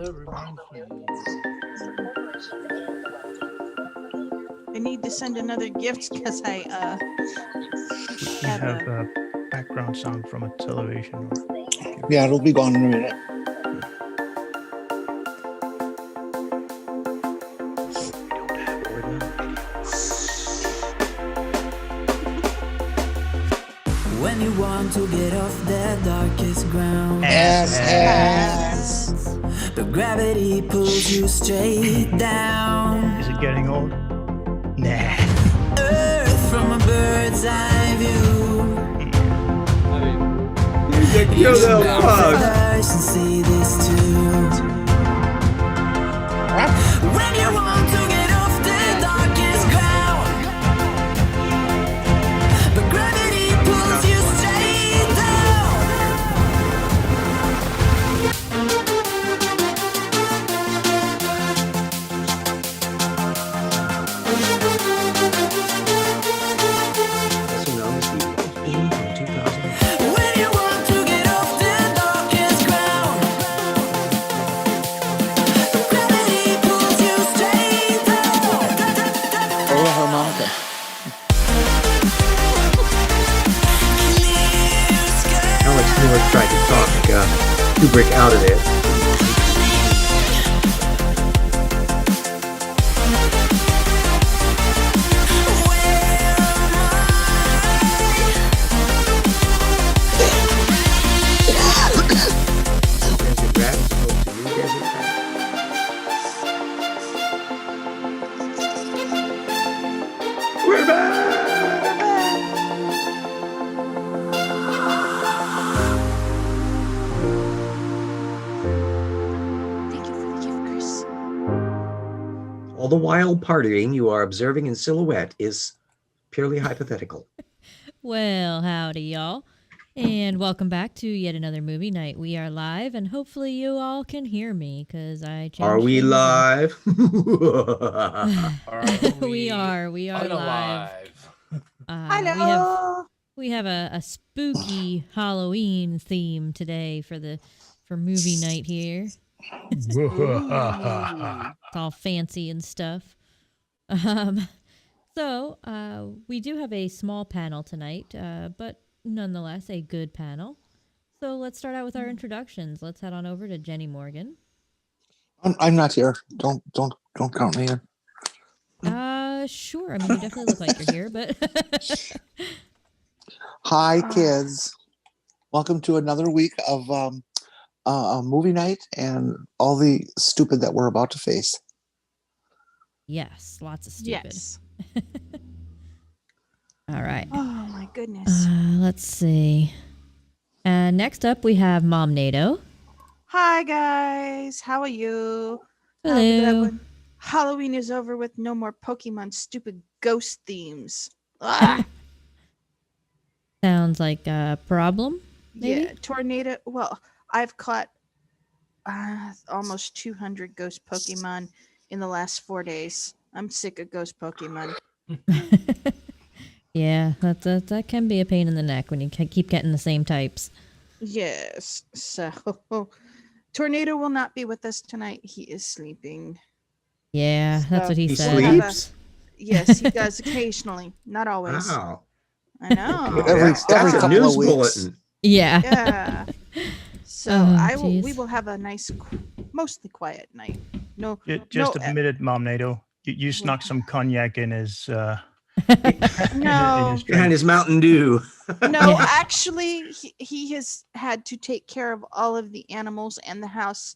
I need to send another gift because I We have a background sound from a television. Yeah, it'll be gone in a minute. When you want to get off the darkest ground, but gravity pulls you straight down. Is it getting old? Nah. Earth from a bird's eye view. You little bug. And see this too. When you want to get off the darkest ground, but gravity pulls you straight down. When you want to get off the darkest ground, but gravity pulls you straight down. Oh, harmonica. Alex Miller tried to talk Kubrick out of it. Desert rat as opposed to new desert rat. We're back! thank you for the gift, Chris. All the wild partying you are observing in silhouette is purely hypothetical. Well, howdy, y'all. And welcome back to yet another movie night. We are live, and hopefully you all can hear me, because I changed Are we things up. live? We are live. alive? Hello. We have a spooky Halloween theme today for movie night here. It's all fancy and stuff. So we do have a small panel tonight, but nonetheless a good panel. So let's start out with our introductions. Let's head on over to Jenny Morgan. I'm not here. Don't count me in. Sure. I mean, you definitely look like you're here, but Hi, kids. Welcome to another week of a movie night and all the stupid that we're about to face. yes, lots of stupid. Yes. All right. Oh my goodness. Let's see. Next up, we have Mom NATO. Hi guys. How are you? Hello. Halloween is over with no more Pokemon stupid ghost themes. Ah, Sounds like a problem, maybe? yeah, tornado. Well, I've caught almost 200 ghost Pokemon in the last 4 days. I'm sick of ghost Pokemon. Yeah, that can be a pain in the neck when you keep getting the same types. Yes. So Tornado will not be with us tonight. He is sleeping. Yeah, that's what he He said. sleeps? Yes, he does occasionally. Not always. Wow. I know. That's every a couple news of weeks. bulletin. Yeah. Yeah. So Oh, we geez. will have a nice, mostly quiet night. No, Just no, admit it, Mom NATO. You snuck some cognac in his no, Behind drink. his Mountain Dew. no. Actually, he has had to take care of all of the animals and the house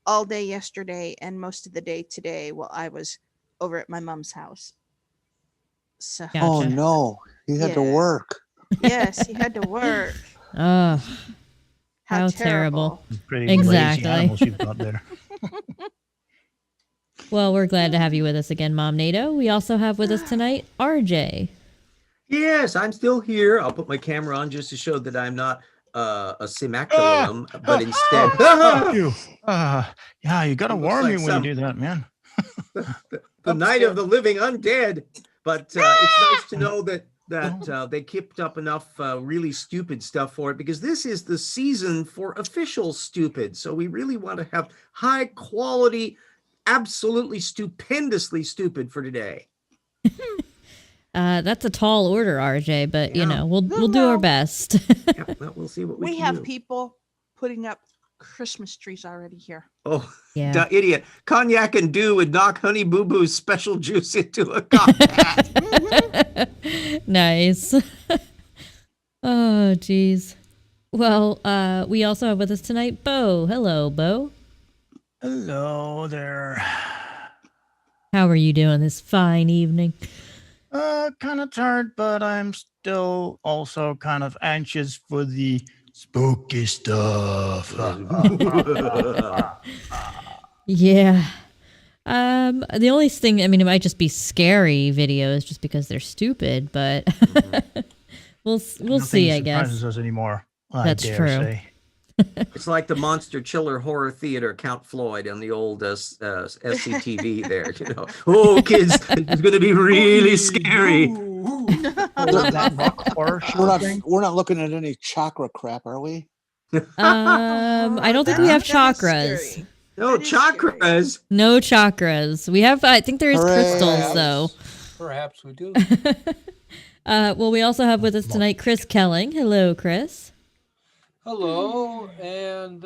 all day yesterday and most of the day today while I was over at my mom's house. So Gotcha. Oh no, he had to Yeah. work. yes, he had to work. Oh, How, How terrible. pretty Exactly. lazy animals you've got there. well, we're glad to have you with us again, Mom NATO. We also have with us tonight RJ. Yes, I'm still here. I'll put my camera on just to show that I'm not a simacularum, but instead. Fuck you. Yeah, you gotta Looks warn me like when some- you do that, man. the night of the living undead. But it's nice to know that that they kept up enough really stupid stuff for it, because this is the season for official stupid. So we really want to have high quality, absolutely stupendously stupid for today. That's a tall order, RJ, but you Yeah. know, we'll do our No. best. Yeah, well, we'll see what we We can have do. people putting up Christmas trees already here. Oh, Yeah. duh, idiot. Cognac and Dew would knock Honey Boo Boo's special juice into a cocktail. Nice. Oh, geez. Well, we also have with us tonight Bo. Hello, Bo. Hello there. How are you doing this fine evening? Kind of tired, but I'm still also kind of anxious for the spooky stuff. Yeah. The only thing, I mean, it might just be scary videos just because they're stupid, but we'll see, I guess. Surprises us anymore. That's I dare true. say. It's like the Monster Chiller Horror Theater Count Floyd on the old SCTV there, you know. Oh, kids, it's going to be really scary. That rock horror show thing? We're not looking at any chakra crap, are we? I don't think we have That is chakras. scary. No That is scary. chakras. No chakras. We have, I think there is Hooray. crystals, though. Perhaps we do. Well, we also have with us tonight Chris Kelling. Hello, Chris. Hello, and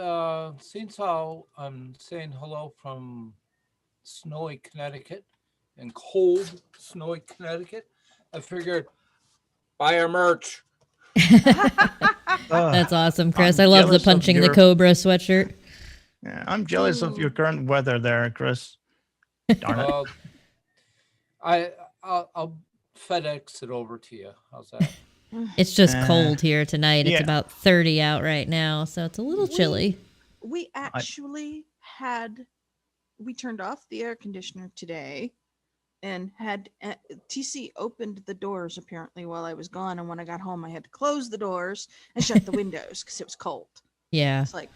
since I'm saying hello from snowy Connecticut and cold snowy Connecticut, I figured buy our merch. That's awesome, Chris. I I'm love the jealous of punching the your- cobra sweatshirt. Yeah, I'm jealous of your current weather there, Chris. Darn it. I'll FedEx it over to you. How's that? It's just cold here tonight. It's yeah. about 30 out right now, so it's a little chilly. We actually we turned off the air conditioner today and had TC opened the doors apparently while I was gone. And when I got home, I had to close the doors and shut the windows because it was cold. Yeah. It's like,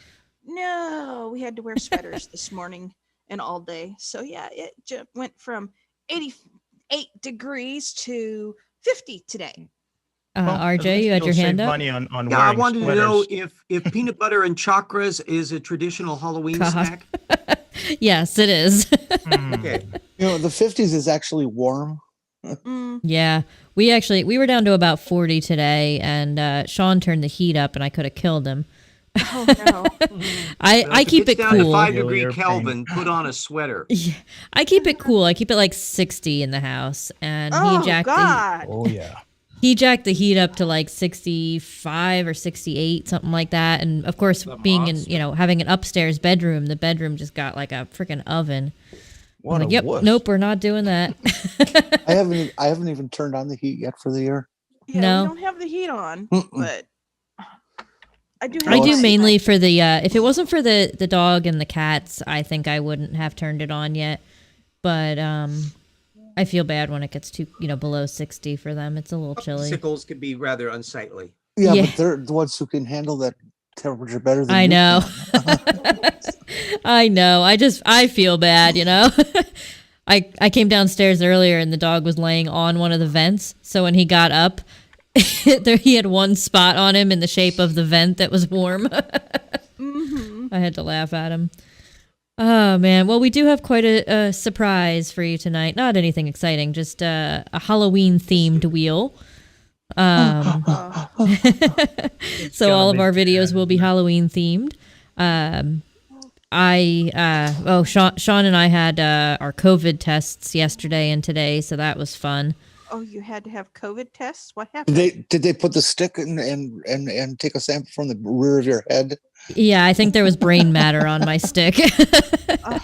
no, we had to wear sweaters this morning and all day. So yeah, it just went from 88 degrees to 50 today. Well, at RJ, least you had you'll your save hand up? money on Yeah, I wearing wanted to know sweaters. if peanut butter and chakras is a traditional Halloween God. snack. Yes, it is. Okay. You know, the 50s is actually warm. Mm, Yeah. We were down to about 40 today, and Sean turned the heat up, and I could have killed him. oh no. I If keep it's it down to cool. 5-degree Your pain. Kelvin, put on a sweater. Yeah, I keep it cool. I keep it like 60 in the house, and Oh he jacked God. Oh, yeah. he jacked the heat up to like 65 or 68, something like that. And of course, The being in, monster. having an upstairs bedroom, the bedroom just got like a freaking oven. What I'm a like, yep, wuss. nope, we're not doing that. I haven't even turned on the heat yet for the year. Yeah, No. we don't have the heat on, Mm-mm. but I do. Have I Oh, do it's- mainly for the if it wasn't for the dog and the cats, I think I wouldn't have turned it on yet. But I feel bad when it gets too below 60 for them. It's a little chilly. Sickles could be rather unsightly. Yeah, Yeah. but they're the ones who can handle that temperature better than I you know. can. I know. I feel bad, I came downstairs earlier and the dog was laying on one of the vents. So when he got up, he had one spot on him in the shape of the vent that was warm. Mhm. I had to laugh at him. Oh man. Well, we do have quite a surprise for you tonight. Not anything exciting, just a Halloween themed wheel. Oh, So all of our videos will be Halloween themed. Sean and I had our COVID tests yesterday and today, so that was fun. oh, you had to have COVID tests. What happened? Did they put the stick in and take a sample from the rear of your head? Yeah, I think there was brain matter on my stick. Oh.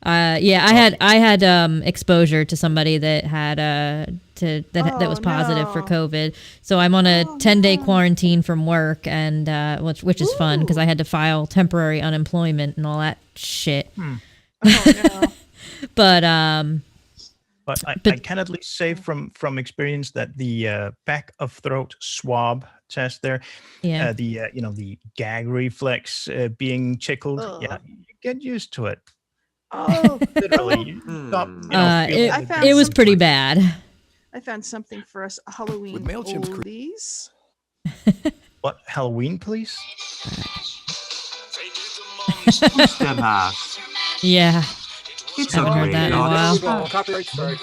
I had exposure to somebody that had that was positive for no. COVID. So I'm on a 10-day no. quarantine from work, and which is fun because I had to file temporary unemployment and all that shit. Oh no. But But I But- can at least say from experience that the back of throat swab test there, yeah. the gag reflex being tickled, yeah, Ugh. you get used to it. Oh, Literally, you stop. Hmm. Feeling it I the found it was some- pretty bad. I found something for us Halloween MailChimp's oldies. What Halloween, please? Monster Mash. Yeah. It's Haven't a heard great that in a dog. while. There we go. Copyright strike.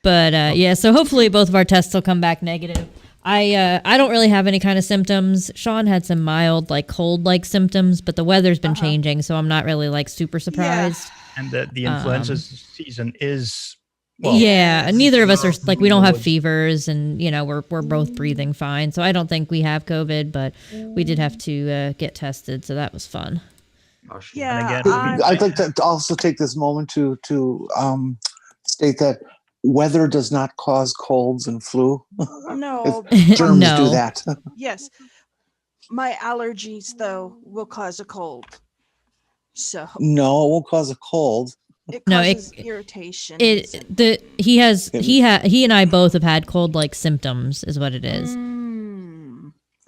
But yeah, so hopefully both of our tests will come back negative. I don't really have any kind of symptoms. Sean had some mild like cold like symptoms, but the weather's been changing, so I'm not really like super surprised. And the influenza season is Yeah, and neither of us are like we don't have towards- fevers, and you know we're both breathing fine, so I don't think we have COVID, but we did have to get tested, so that was fun. Gosh. Yeah, again, I'd like to also take this moment to state that weather does not cause colds and flu. no, Germs No. do that. yes. My allergies, though, will cause a cold. So No, it won't cause a cold. it No, it- causes irritation. He and I both have had cold like symptoms is what it is.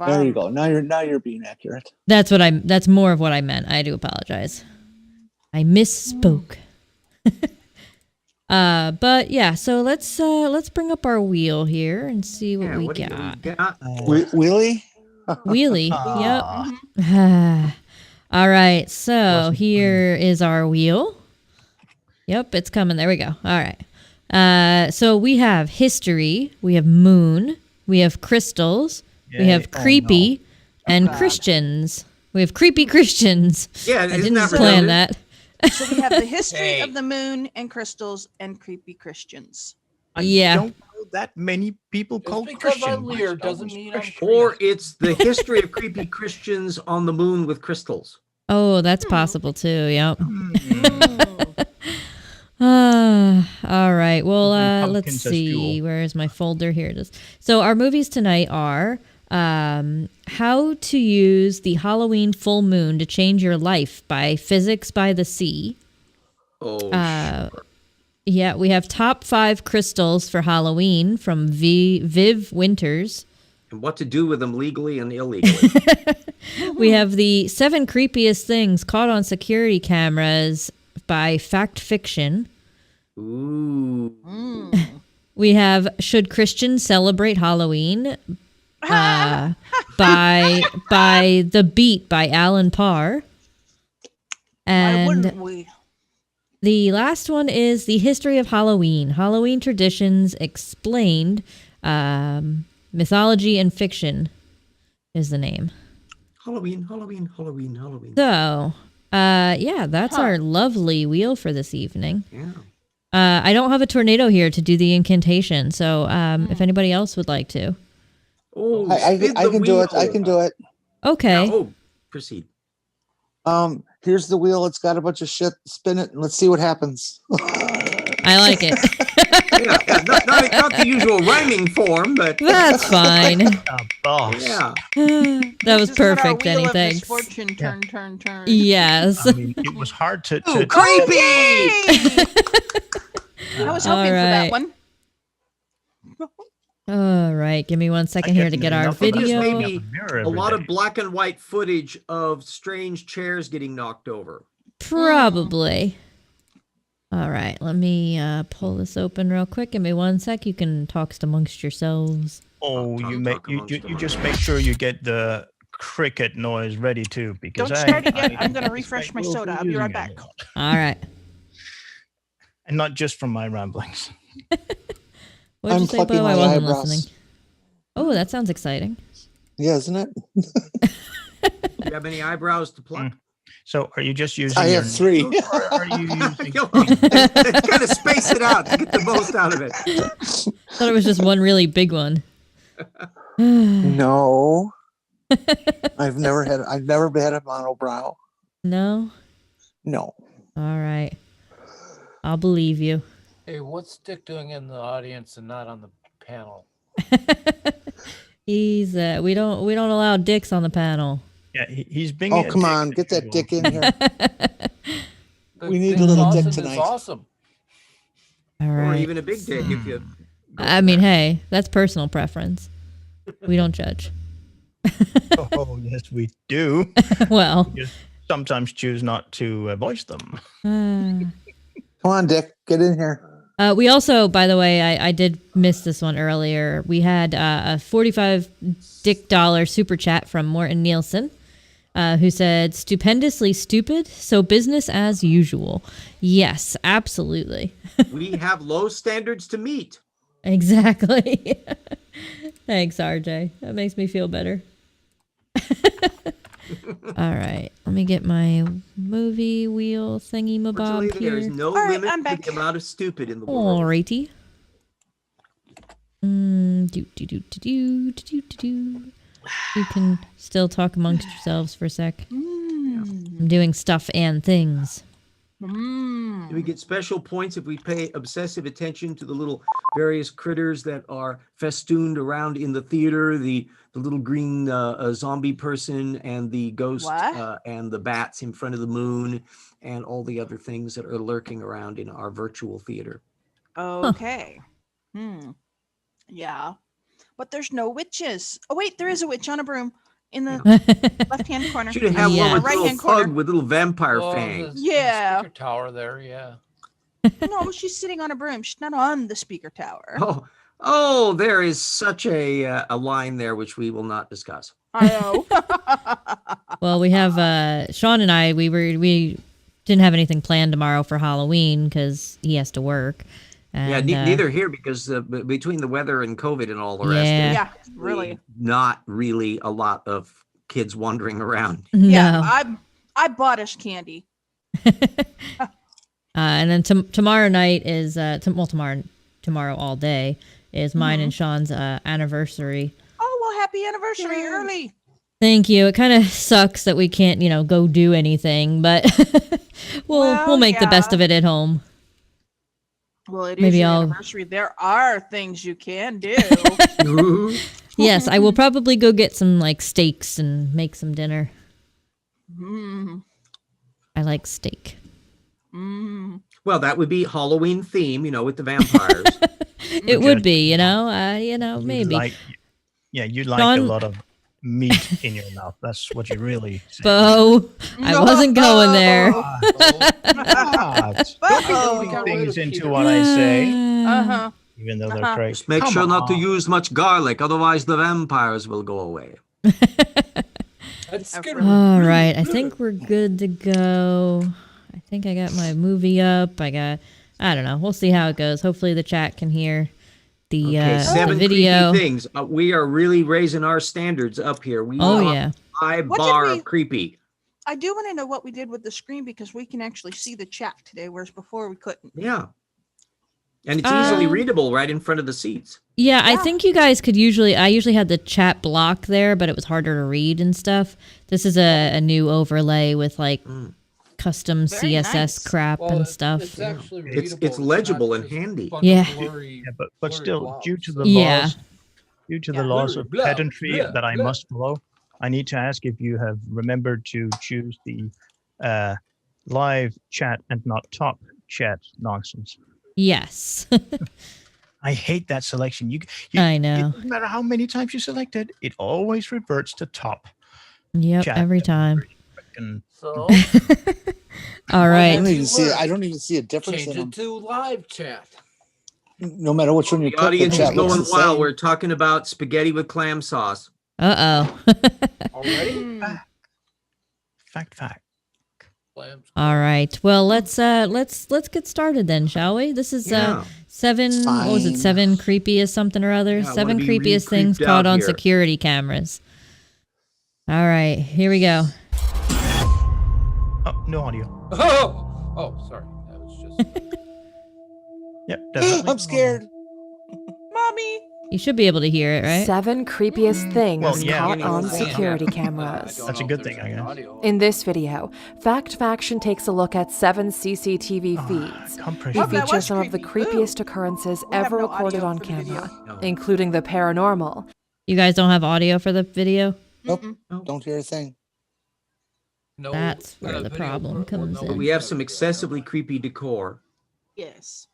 There you go. Now you're being accurate. That's more of what I meant. I do apologize. I misspoke. But yeah, so let's bring up our wheel here and see what Yeah, we what do got. we got? Wheelie? Wheelie. Ah. Yep. All right. So here is our wheel. Yep, it's coming. There we go. All right. So we have history, we have moon, we have crystals, we have Yay. Oh, creepy, and God. Christians. We have creepy Christians. Yeah, I isn't didn't that plan redundant? that. So we have the history Hey. of the moon and crystals and creepy Christians. I Yeah. don't know that many people Just called because Christian. I'm Lear doesn't mean I'm Or it's the history of creepy Christians on the moon with crystals. Oh, that's possible too. Yep. Oh. All right. Well, Mhm, let's pumpkins as see. fuel. Where is my folder? Here it is. So our movies tonight are How to Use the Halloween Full Moon to Change Your Life by Physics by the Sea. Oh, sure. Yeah, we have Top 5 Crystals for Halloween from Viv Winters. And what to do with them legally and illegally. We have the 7 Creepiest Things Caught on Security Cameras by Fact Fiction. Ooh. We have Should Christians Celebrate Halloween by The Beat by Alan Parr. Why And wouldn't we? the last one is The History of Halloween. Halloween Traditions Explained. Mythology and Fiction is the name. Halloween, Halloween, Halloween, Halloween. So, yeah, that's our lovely wheel for this evening. Yeah. I don't have a tornado here to do the incantation, so if anybody else would like to. Oh, I spin can the do it. I wheel. can do it. Okay. Oh, proceed. Here's the wheel. It's got a bunch of shit. Spin it and let's see what happens. I like it. Yeah, not the usual rhyming form, but That's fine. Boss. yeah. That was This is what our perfect, wheel Denny. of Thanks. misfortune, turn. Yes. I mean, it was hard to. Ooh, creepy. I was hoping All for that right. one. All right. Give me 1 second here to get our enough of that. video. Maybe Mirror a every lot day. of black and white footage of strange chairs getting knocked over. Probably. All right. Let me pull this open real quick. Give me 1 sec. You can talk amongst yourselves. Oh, Talk you make amongst you them. just make sure you get the cricket noise ready too, because Don't start again. I'm going to refresh my soda. I'll be right back. All right. And not just from my ramblings. What did I'm you say, plucking Bo? my I wasn't eyebrows. listening. Oh, that sounds exciting. Yeah, isn't it? Do you have any eyebrows to pluck? So, are you just using? I your have 3. Or are you using? Kind of space it out to get the most out of it. Thought it was just one really big one. No. I've never had a monobrow. No? No. All right. I'll believe you. Hey, what's Dick doing in the audience and not on the panel? He's we don't allow dicks on the panel. Yeah, he's being. Oh, a come dick on. as Get that usual. dick in here. We need a Dick little dick Dawson is tonight. awesome. All Or right. even a big dick if you. I mean, hey, that's personal preference. We don't judge. Oh, yes, we do. Well, Just sometimes choose not to voice them. Come on, Dick. Get in here. We also, by the way, I did miss this one earlier. We had a $45 super chat from Morton Nielsen, who said, "Stupendously stupid, so business as usual." Yes, absolutely. We have low standards to meet. Exactly. Thanks, RJ. That makes me feel better. All right, let me get my movie wheel thingy mabob Fortunately, there is here. no All right, limit I'm to back. the amount of stupid in the world. Alrighty. Do. You can still talk amongst yourselves for a sec. I'm doing stuff and things. We get special points if we pay obsessive attention to the little various critters that are festooned around in the theater, the little green zombie person and the ghost What? and the bats in front of the moon and all the other things that are lurking around in our virtual theater. Okay. Yeah. But there's no witches. Oh wait, there is a witch on a broom in the left-hand corner. Should have had Yeah. one with a Right-hand little pug corner. with little vampire Oh, fangs. the Yeah. speaker tower there, yeah. No, she's sitting on a broom. She's not on the speaker tower. Oh, there is such a line there which we will not discuss. I know. Well, we have Sean and I. We didn't have anything planned tomorrow for Halloween because he has to work. And, Neither here because between the weather and COVID and all the rest, Yeah. there's Yeah, really. not really a lot of kids wandering around. Yeah, No. I bought us candy. And then tomorrow night is tomorrow all day is mine and Sean's anniversary. Oh, well, happy anniversary early. Thank you. It kind of sucks that we can't, go do anything, but we'll make the best yeah. of it at home. Well, it is Maybe your I'll- anniversary. There are things you can do. Yes, I will probably go get some steaks and make some dinner. I like steak. Well, that would be Halloween theme, with the vampires. It would be, maybe. You'd like Sean- a lot of meat in your mouth. That's what you really say. Bo, I wasn't going there. Not. Oh. Don't read things into what I say, Uh-huh. even though they're crazy. Just make Come sure not to on. use much garlic, otherwise the vampires will go away. That's good. All right, I think we're good to go. I think I got my movie up. I don't know. We'll see how it goes. Hopefully the chat can hear the, Okay, the 7 video. creepy things. We are really raising our standards up here. We Oh, want yeah. a high What did bar we- of creepy. I do want to know what we did with the screen because we can actually see the chat today, whereas before we couldn't. Yeah. And it's easily Um, readable right in front of the seats. Yeah, I think you guys could I usually had the chat block there, but it was harder to read and stuff. This is a new overlay with custom Very CSS nice. crap and stuff. It's actually It's readable. legible not and just handy. a bunch of Yeah. blurry- Yeah, but blurry still, blobs. due to the Yeah. laws, Yeah. laws of Blah, pedantry blah, that I blah. must follow, I need to ask if you have remembered to choose the live chat and not top chat nonsense. Yes. I hate that selection. You I know. It doesn't matter how many times you select it, it always reverts to top. Yep, Chat. every time. And So All I right. don't even see. Word. I don't even see a difference change in them. it to live chat. No matter which one you The click, the audience is chat looks going the wild. same. We're talking about spaghetti with clam sauce. Uh-oh. Already? fact. Clams. All right. Well, let's get started then, shall we? This is Yeah. 7 what was it? Fine. 7 creepiest something or other. Yeah, I wanna 7 be creepiest things re-creeped caught out on here. security cameras. All right, here we go. Oh, no audio. Oh, sorry. That was just. Yep, definitely. I'm scared. Mommy. You should be able to hear it, right? 7 creepiest things Well, yeah. caught on Yeah. security I cameras. don't That's a know good if there's thing, I any guess. audio. In this video, Fact Faction takes a look at 7 CCTV feeds. Compression. We Oh, that feature was some of the creepy. creepiest occurrences We have ever no recorded audio on for the video. camera, No. including the paranormal, You guys don't have audio for the video? Nope. Mm-mm. Don't hear a thing. No, That's where the video problem or comes no in. But we have some excessively creepy decor. Yes.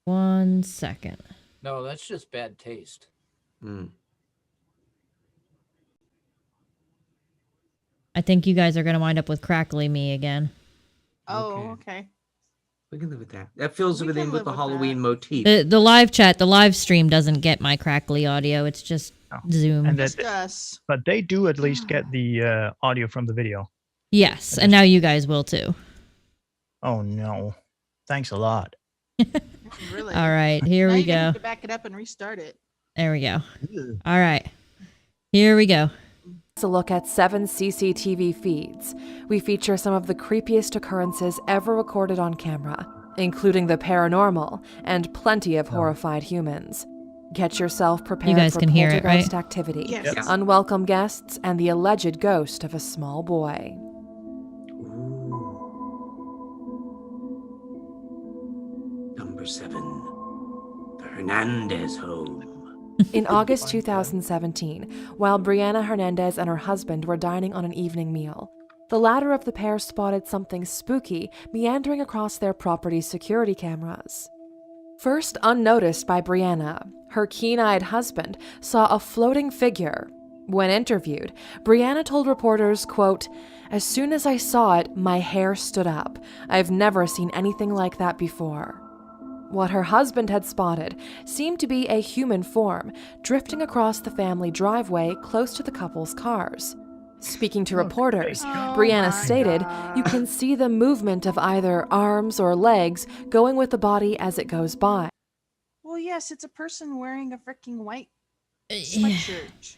1 second. No, that's just bad taste. Mm. I think you guys are going to wind up with crackly me again. Oh, okay. We can live with that. That fills We it can in with live the with Halloween that. motif. The live chat, the live stream doesn't get my crackly audio. It's just Oh. Zoom. And Just that, us. but they do at least get the audio from the video. Yes, and now you guys will too. Oh no! Thanks a lot. Really. All right, here Now we you're gonna go. have to back it up and restart it. There we go. All right, here we go. A look at 7 CCTV feeds. We feature some of the creepiest occurrences ever recorded on camera, including the paranormal and plenty of horrified humans. Get yourself prepared guys for can hear it, poltergeist right? activity, Yes. Yep. unwelcome guests, and the alleged ghost of a small boy. Ooh. Number 7. The Hernandez home. In August 2017, while Brianna Hernandez and her husband were dining on an evening meal, the latter of the pair spotted something spooky meandering across their property's security cameras. First unnoticed by Brianna, her keen-eyed husband saw a floating figure. When interviewed, Brianna told reporters, quote, "As soon as I saw it, my hair stood up. I've never seen anything like that before." What her husband had spotted seemed to be a human form drifting across the family driveway close to the couple's cars. Speaking to reporters, Oh Brianna my stated, "You can see the movement of either arms or legs going with the body as it goes by." Well, yes, it's a person wearing a freaking white Yeah, sweatshirt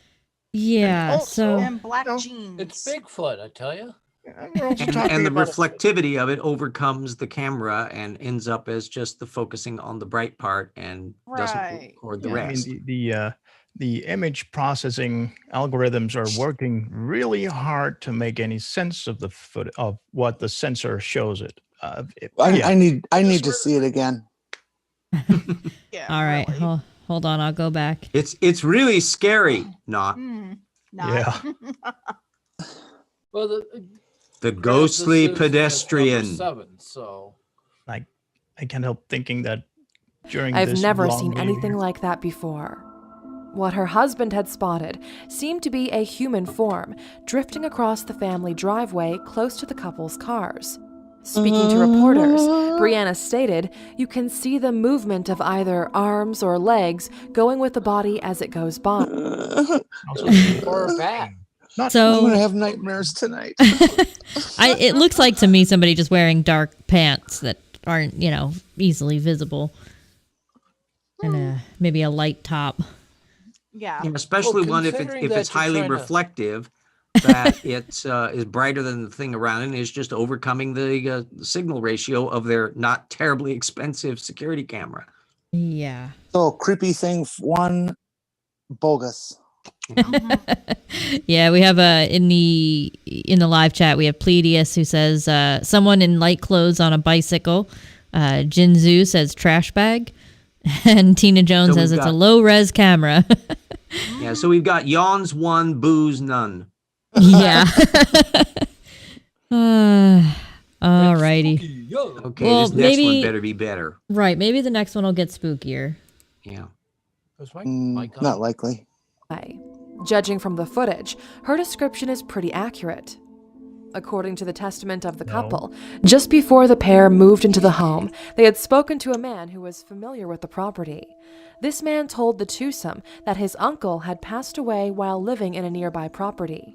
yeah. So and black No, jeans. It's Bigfoot, I tell you. We're also And talking the about reflectivity of it overcomes the camera and ends up as just the focusing on the bright part and doesn't Right. record the Yeah, I rest. mean, the image processing algorithms are working really hard to make any sense of the foot of what the sensor shows it. I need to see it again. Yeah. all right, Really. hold on. I'll go back. It's really scary. Not Not. Well, the granted, ghostly this is just number pedestrian. 7, so I can't help thinking that during I've this never long seen meeting anything here- like that before. What her husband had spotted seemed to be a human form drifting across the family driveway close to the couple's cars. Speaking to reporters, Brianna stated, "You can see the movement of either arms or legs going with the body as it goes by." Also, or a bat. I'm So gonna have nightmares tonight. it looks like to me somebody just wearing dark pants that aren't, easily visible, and maybe a light top. Yeah. Yeah, especially one if considering if that it's you're highly trying to- reflective, that it is brighter than the thing around it and is just overcoming the signal ratio of their not terribly expensive security camera. Yeah. So creepy thing one, bogus. Yeah, we have in the live chat we have Pleidius who says someone in light clothes on a bicycle. Jinzu says trash bag, and Tina Jones So says we've it's a got- low res camera. Yeah, so we've got yawns 1, booze none. Yeah. Alrighty. Okay, Well, this next one maybe- better be better. Right, maybe the next one will get spookier. Yeah. Was my mic on? Not likely. Judging from the footage, her description is pretty accurate. According to the testament of the No. couple, just before the pair moved into the home, they had spoken to a man who was familiar with the property. This man told the twosome that his uncle had passed away while living in a nearby property.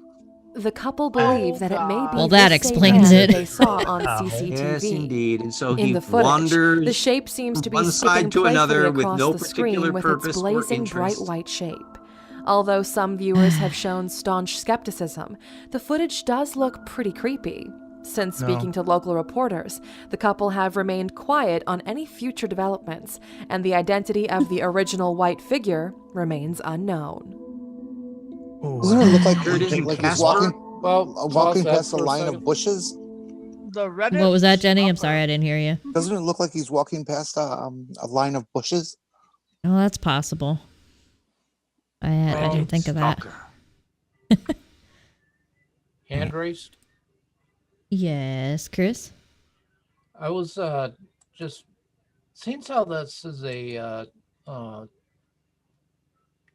The couple believe that it may be Well, that this same explains man it. they saw on CCTV. Yes, indeed. And so In he the footage, wanders the shape seems to from be one skipping side to playfully another with across no the particular screen with purpose its or blazing bright interest. white shape. Although some viewers have shown staunch skepticism, the footage does look pretty creepy. Since No. speaking to local reporters, the couple have remained quiet on any future developments, and the identity of the original white figure remains unknown. Oh, Doesn't it look like, Sure it isn't like he's Casper? walking, Well, walking pause that past a for line second. of bushes? The Reddit. What was that, Jenny? I'm sorry, I didn't hear you. Doesn't it look like he's walking past a line of bushes? Oh, that's possible. I didn't think of that. Stalker. Hand raised. Yes, Chris? I was just since how this is a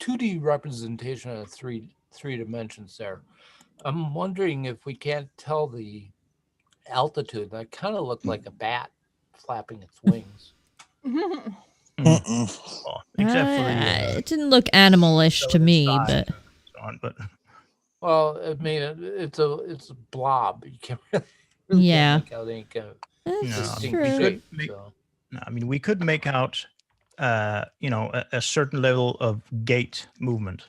2D representation of three dimensions there. I'm wondering if we can't tell the altitude. That kind of looked like a bat flapping its wings. Well, except for the it didn't look animalish to me, thighs but and so on, but Well, I mean, it's a blob. You can't really Yeah. can't make out any kind of that's No, I distinct mean, we true. could shape. make- So. no, I mean, we could make out, a certain level of gait movement.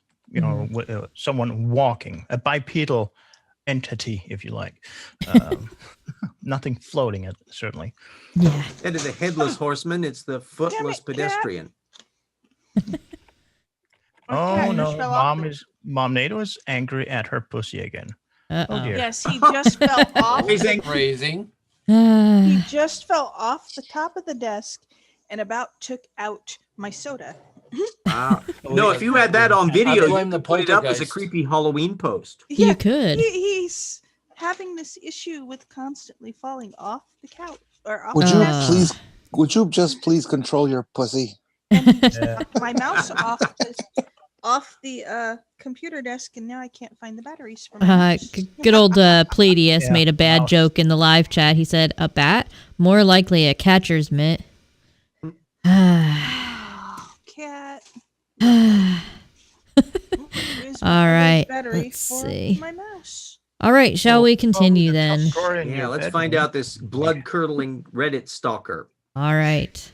Someone walking, a bipedal entity, if you like. Nothing floating, certainly. Yeah. And to the headless horseman, it's the footless Cat. pedestrian. Our Oh cat just no, fell off Mom Nato is angry at her pussy again. Oh Uh-oh. dear. Yes, he just fell off. Amazing. Raising. He just fell off the top of the desk and about took out my soda. Wow. No, if you had that on I video, you blame the could put it up as a poltergeist. creepy Halloween post. You could. He's having this issue with constantly falling off the couch or off Would the you desk. please? Would you just please control your pussy? Yeah. My mouse off the computer desk, and now I can't find the batteries for my mouse. Good old Palladius Yeah, made a bad mouse. joke in the live chat. He said, "A bat, more likely a catcher's mitt." Cat. All right, Battery let's for see. my mouse. All right, shall we Oh, continue the then? top drawer in Yeah, your let's bedroom. find out this blood-curdling Reddit stalker. All right.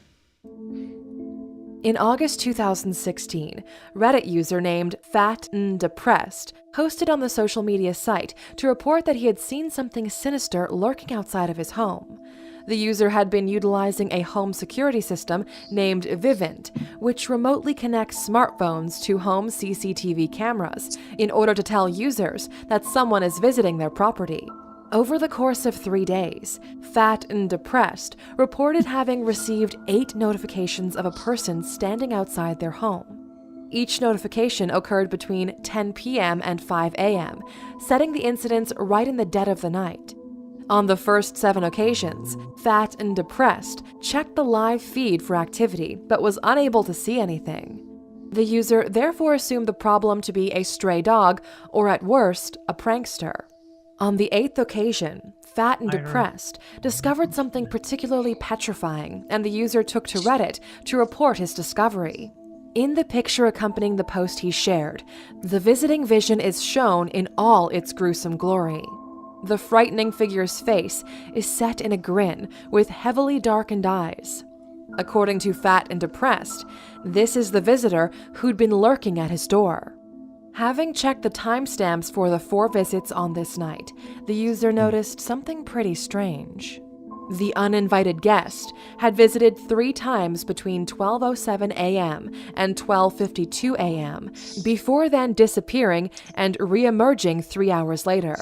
In August 2016, Reddit user named Fat and Depressed posted on the social media site to report that he had seen something sinister lurking outside of his home. The user had been utilizing a home security system named Vivint, which remotely connects smartphones to home CCTV cameras in order to tell users that someone is visiting their property. Over the course of 3 days, Fat and Depressed reported having received 8 notifications of a person standing outside their home. Each notification occurred between 10 p.m. and 5 a.m., setting the incidents right in the dead of the night. On the first 7 occasions, Fat and Depressed checked the live feed for activity, but was unable to see anything. The user therefore assumed the problem to be a stray dog, or at worst, a prankster. On the 8th occasion, Fat and Depressed discovered something particularly petrifying, and the user took to Reddit to report his discovery. In the picture accompanying the post he shared, the visiting vision is shown in all its gruesome glory. The frightening figure's face is set in a grin with heavily darkened eyes. According to Fat and Depressed, this is the visitor who'd been lurking at his door. Having checked the timestamps for the 4 visits on this night, the user noticed something pretty strange. The uninvited guest had visited 3 times between 12:07 a.m. and 12:52 a.m., before then disappearing and re-emerging 3 hours later.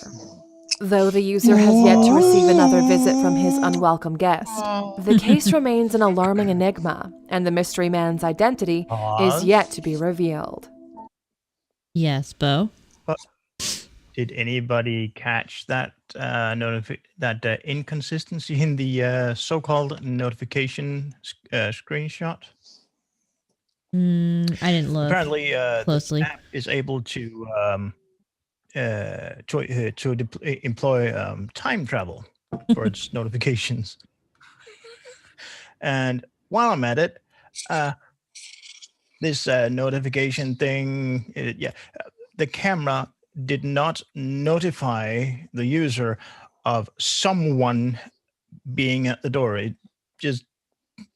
Though the user has yet to receive another visit from his unwelcome guest, the case remains an alarming enigma, and the mystery man's identity is yet to be revealed. Yes, Bo. Did anybody catch that inconsistency in the so-called notification screenshot? I didn't look Apparently, closely. the app is able to employ time travel for its notifications. And while I'm at it, this notification thing, the camera did not notify the user of someone being at the door. It just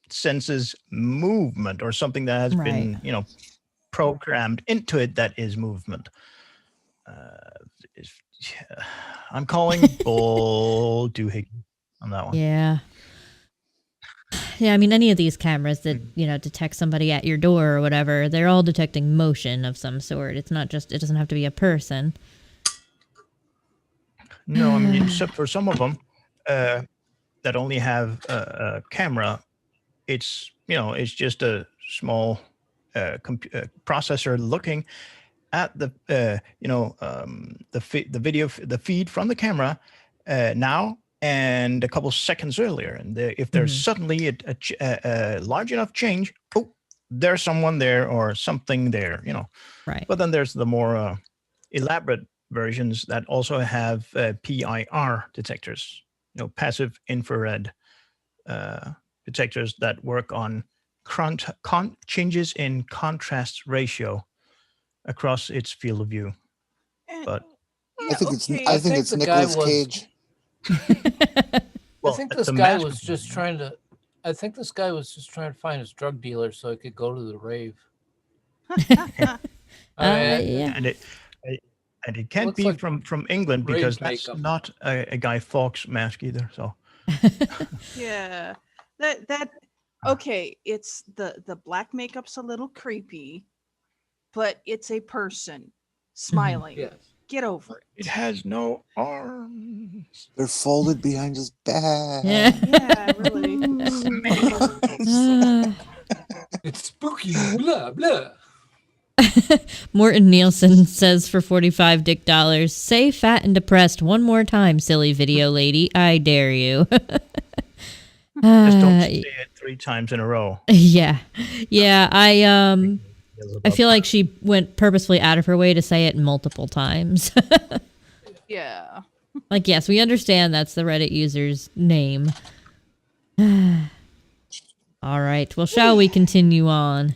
senses movement or something that has been, programmed into it that is movement. I'm calling bull doohickey on that one. Yeah. Yeah, I mean, any of these cameras that, detect somebody at your door or whatever, they're all detecting motion of some sort. It's not just, it doesn't have to be a person. No, I mean, except for some of them that only have a camera, it's just a small processor looking at the feed from the camera now and a couple seconds earlier, and if there's suddenly a large enough change, there's someone there or something there, Right. But then there's the more elaborate versions that also have PIR detectors, passive infrared detectors that work on changes in contrast ratio across its field of view. And- But I think okay. I think think it's the guy Nicolas was- Cage. I think this the guy mask was just trying to. I think this guy was just trying to find his drug dealer so he could go to the rave. Yeah. And it can't Looks be like from England rave because that's makeup. not a Guy Fawkes mask either. So Yeah. That okay, it's the black makeup's a little creepy, but it's a person smiling. Yes. Get over it. it has no arms. They're folded behind his back. Yeah. Yeah, really. It's spooky. Blah blah. Morton Nielsen says for $45 dick dollars, say fat and depressed one more time, silly video lady. I dare you. Just don't say it 3 times in a row. Yeah. Yeah. I feel like she went purposefully out of her way to say it multiple times. Yeah. Like, yes, we understand that's the Reddit user's name. All right. Well, shall we continue on?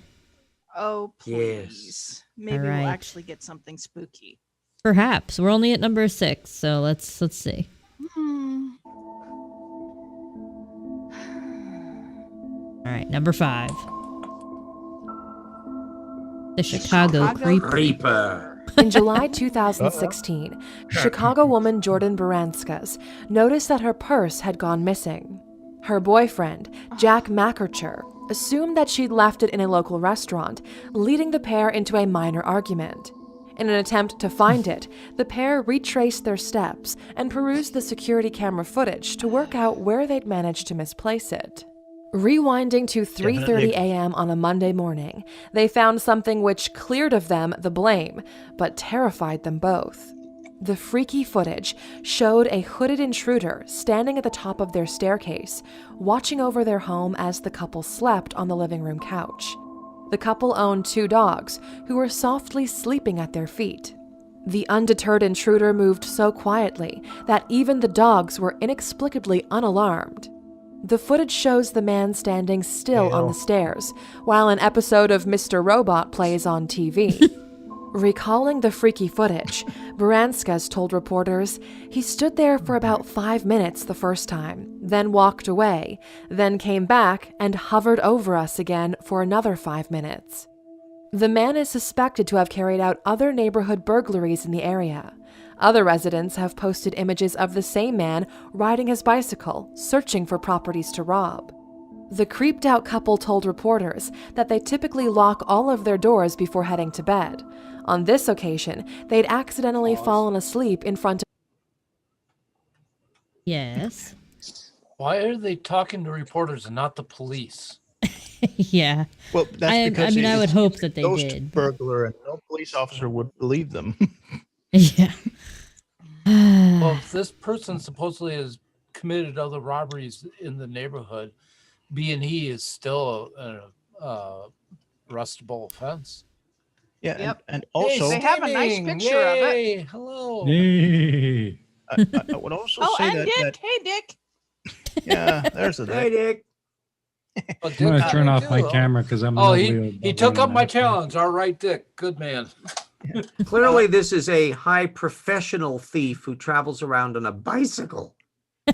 Oh, Yes. please. Maybe All we'll right. actually get something spooky. Perhaps. We're only at number 6, so let's see. Hmm. All right, number 5. The Chicago Creeper. Reaper. In July 2016, Chicago woman Jordan Baranskis noticed that her purse had gone missing. Her boyfriend, Jack Mackercher, assumed that she'd left it in a local restaurant, leading the pair into a minor argument. In an attempt to find it, the pair retraced their steps and perused the security camera footage to work out where they'd managed to misplace it. Rewinding to 3:30 a.m. on a Monday morning, they found something which cleared of them the blame, but terrified them both. The freaky footage showed a hooded intruder standing at the top of their staircase, watching over their home as the couple slept on the living room couch. The couple owned 2 dogs, who were softly sleeping at their feet. The undeterred intruder moved so quietly that even the dogs were inexplicably unalarmed. The footage shows the man standing still on the stairs, while an episode of Mr. Robot plays on TV. Recalling the freaky footage, Baranskis told reporters he stood there for about 5 minutes the first time, then walked away, then came back and hovered over us again for another 5 minutes. The man is suspected to have carried out other neighborhood burglaries in the area. Other residents have posted images of the same man riding his bicycle, searching for properties to rob. The creeped-out couple told reporters that they typically lock all of their doors before heading to bed. On this occasion, they'd accidentally fallen asleep in front of... Yes. Why are they talking to reporters and not the police? Yeah. Well, that's because I would hope that they ghost did. burglar, and no police officer would believe them. Yeah. Well, if this person supposedly has committed other robberies in the neighborhood, B&E is still a arrestable offense. Yeah, Yep. and also They have a nice steaming! picture of it. Yay! Hello. Yay. I would also Oh, say and that, Dick. Hey, Dick. yeah, there's the Hey, Dick. Dick. Oh, I'm gonna Dick, turn how off do my you do? camera because I'm. Oh, nobly he took up my above challenge. All right, Dick. Good man. Clearly, this is a high professional thief who travels around on a bicycle.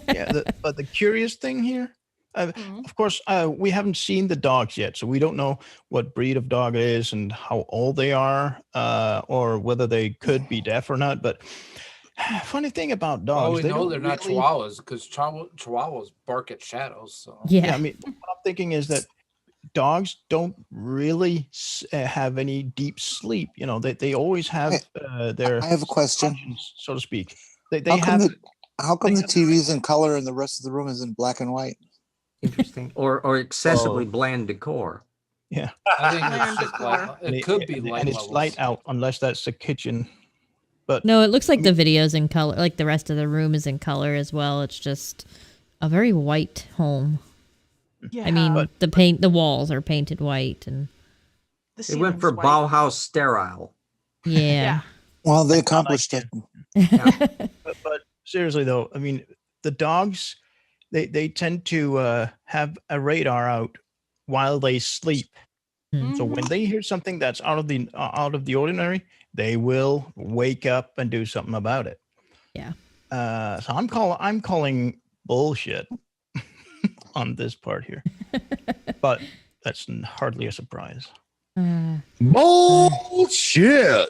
Yeah, but the curious thing here, of course, we haven't seen the dogs yet, so we don't know what breed of dog it is and how old they are, or whether they could be deaf or not. But funny thing about dogs, Oh, we they know don't they're not really- chihuahuas because chihuahuas bark at shadows. So Yeah, I mean, what I'm thinking is that dogs don't really have any deep sleep. You know, they always have their. I have a question. conscience, so to speak. They How come have. how come the TV's in color and the rest of the room is in black and white? Interesting. Or excessively bland decor. Yeah, I think Land it's just decor. light. It could be light and it's levels. light out unless that's the kitchen. But No, it looks like the video's in color. Like the rest of the room is in color as well. It's just a very white home. Yeah. I mean, the walls are painted white, and the They went ceiling's for white. Bauhaus sterile. yeah. Well, they accomplished it. but seriously though, I mean, the dogs, they tend to have a radar out while they sleep. So when they hear something that's out of the ordinary, they will wake up and do something about it. Yeah. So I'm calling bullshit on this part here, but that's hardly a surprise. Bullshit.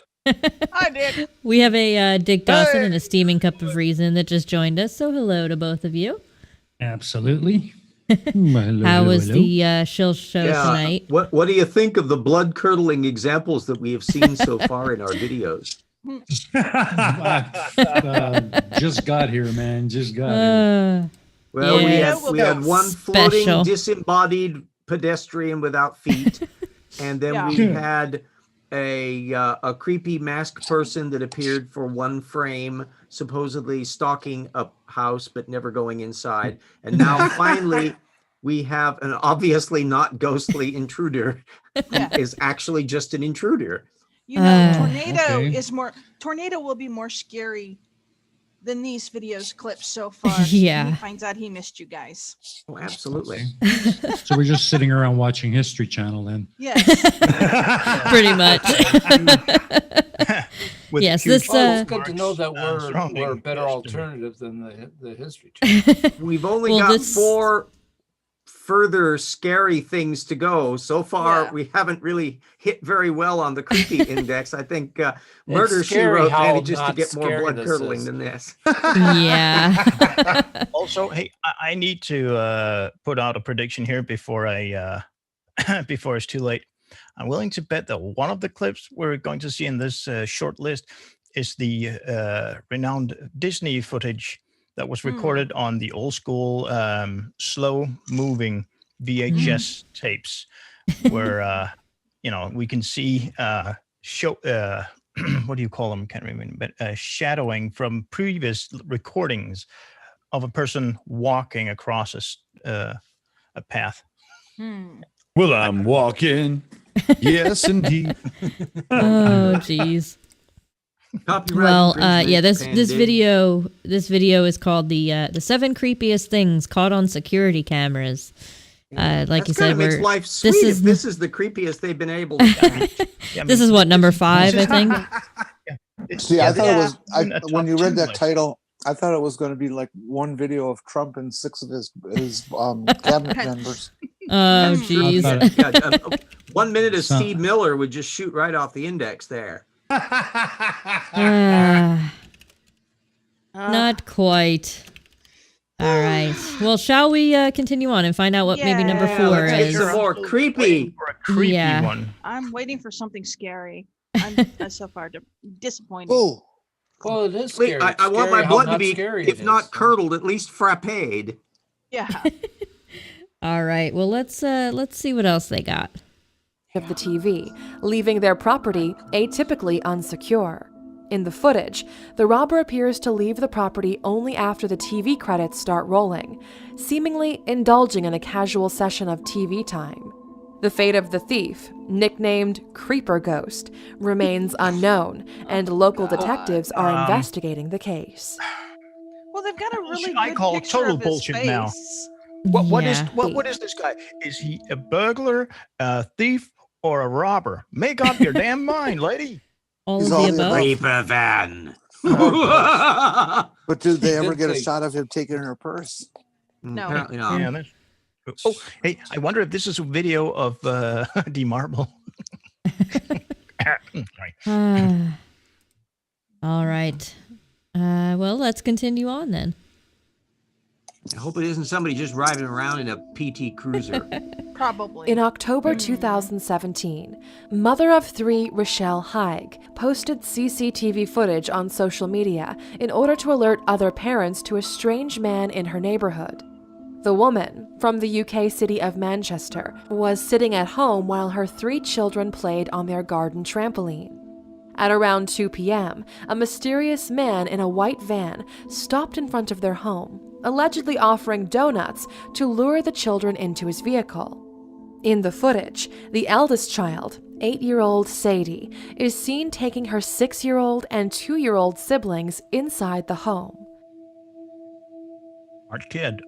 I did. We have a Dick Dawson and a steaming cup of reason that just joined us. So hello to both of you. Absolutely. Hello, How hello, was hello. the shill show tonight? What do you think of the blood curdling examples that we have seen so far in our videos? Just got here, man. Just got here. Well, Yeah. we had one floating Special. disembodied pedestrian without feet, and then Yeah. we had a creepy masked person that appeared for one frame, supposedly stalking a house but never going inside. And now finally we have an obviously not ghostly intruder Yeah. who is actually just an intruder. You know, okay. tornado will be more scary than these videos clips so far. Yeah. When he finds out he missed you guys. Oh, absolutely. So we're just sitting around watching History Channel then. Yes. Pretty much. With Yes, huge this, Well, it's marks, good to know that we're surrounding a better history. alternative than the History Channel. We've only Well, got this- 4 further scary things to go. So far, Yeah. we haven't really hit very well on the creepy index. I think Murder, She scary Wrote how managed to not get more scary blood this curdling is. than this. Yeah. Also, hey, I need to put out a prediction here before I before it's too late. I'm willing to bet that one of the clips we're going to see in this short list is the renowned Disney footage that was recorded on the old school slow moving VHS tapes, where we can see show what do you call them? Can't remember, but shadowing from previous recordings of a person walking across a path. Well, I'm walking. Yes, indeed. Oh, jeez. Copyright Well, infringement yeah, this pending. video is called the 7 creepiest things caught on security cameras. Like That's you kind said, of makes we're life sweet. this if is this is the creepiest they've been able to catch. Yeah, I this mean, is what, number 5, I think. See, I thought it was in a when top you 10 read that list. title, I thought it was going to be like one video of Trump and 6 of his cabinet members. Oh, That's true. jeez. I thought Yeah, 1 minute of So- Steve Miller would just shoot right off the index there. Not quite. All right. Well, shall we continue on and find out what maybe number Yeah, 4 let's get is? some more creepy. For a creepy Yeah. one. I'm waiting for something scary. I'm so far disappointed. Oh, Well, it is Wait, scary. I want my Scary how blood to not be, scary if it not is. curdled, at least frappéed. Yeah. All right. Well, let's see what else they got. Of the TV, leaving their property atypically unsecure. In the footage, the robber appears to leave the property only after the TV credits start rolling, seemingly indulging in a casual session of TV time. The fate of the thief, nicknamed Creeper Ghost, remains unknown, and local detectives are investigating the case. Well, they've got a really Bullshit. I good call picture total of his bullshit face. now. What is Yeah. what is this guy? Is he a burglar, a thief, or a robber? Make up your damn mind, lady. All He's of all the the above. above. Reaper van. but did they ever did get a say- shot of him taking her purse? No. Apparently not. Yeah, that's. Oh, hey, I wonder if this is a video of D Marble. Sorry. All right. Well, let's continue on then. I hope it isn't somebody just driving around in a PT Cruiser. Probably. In October 2017, mother of 3 Rochelle Haig posted CCTV footage on social media in order to alert other parents to a strange man in her neighborhood. The woman, from the UK city of Manchester, was sitting at home while her 3 children played on their garden trampoline. At around 2 p.m., a mysterious man in a white van stopped in front of their home, allegedly offering donuts to lure the children into his vehicle. In the footage, the eldest child, 8-year-old Sadie, is seen taking her 6-year-old and 2-year-old siblings inside the home. Smart kid.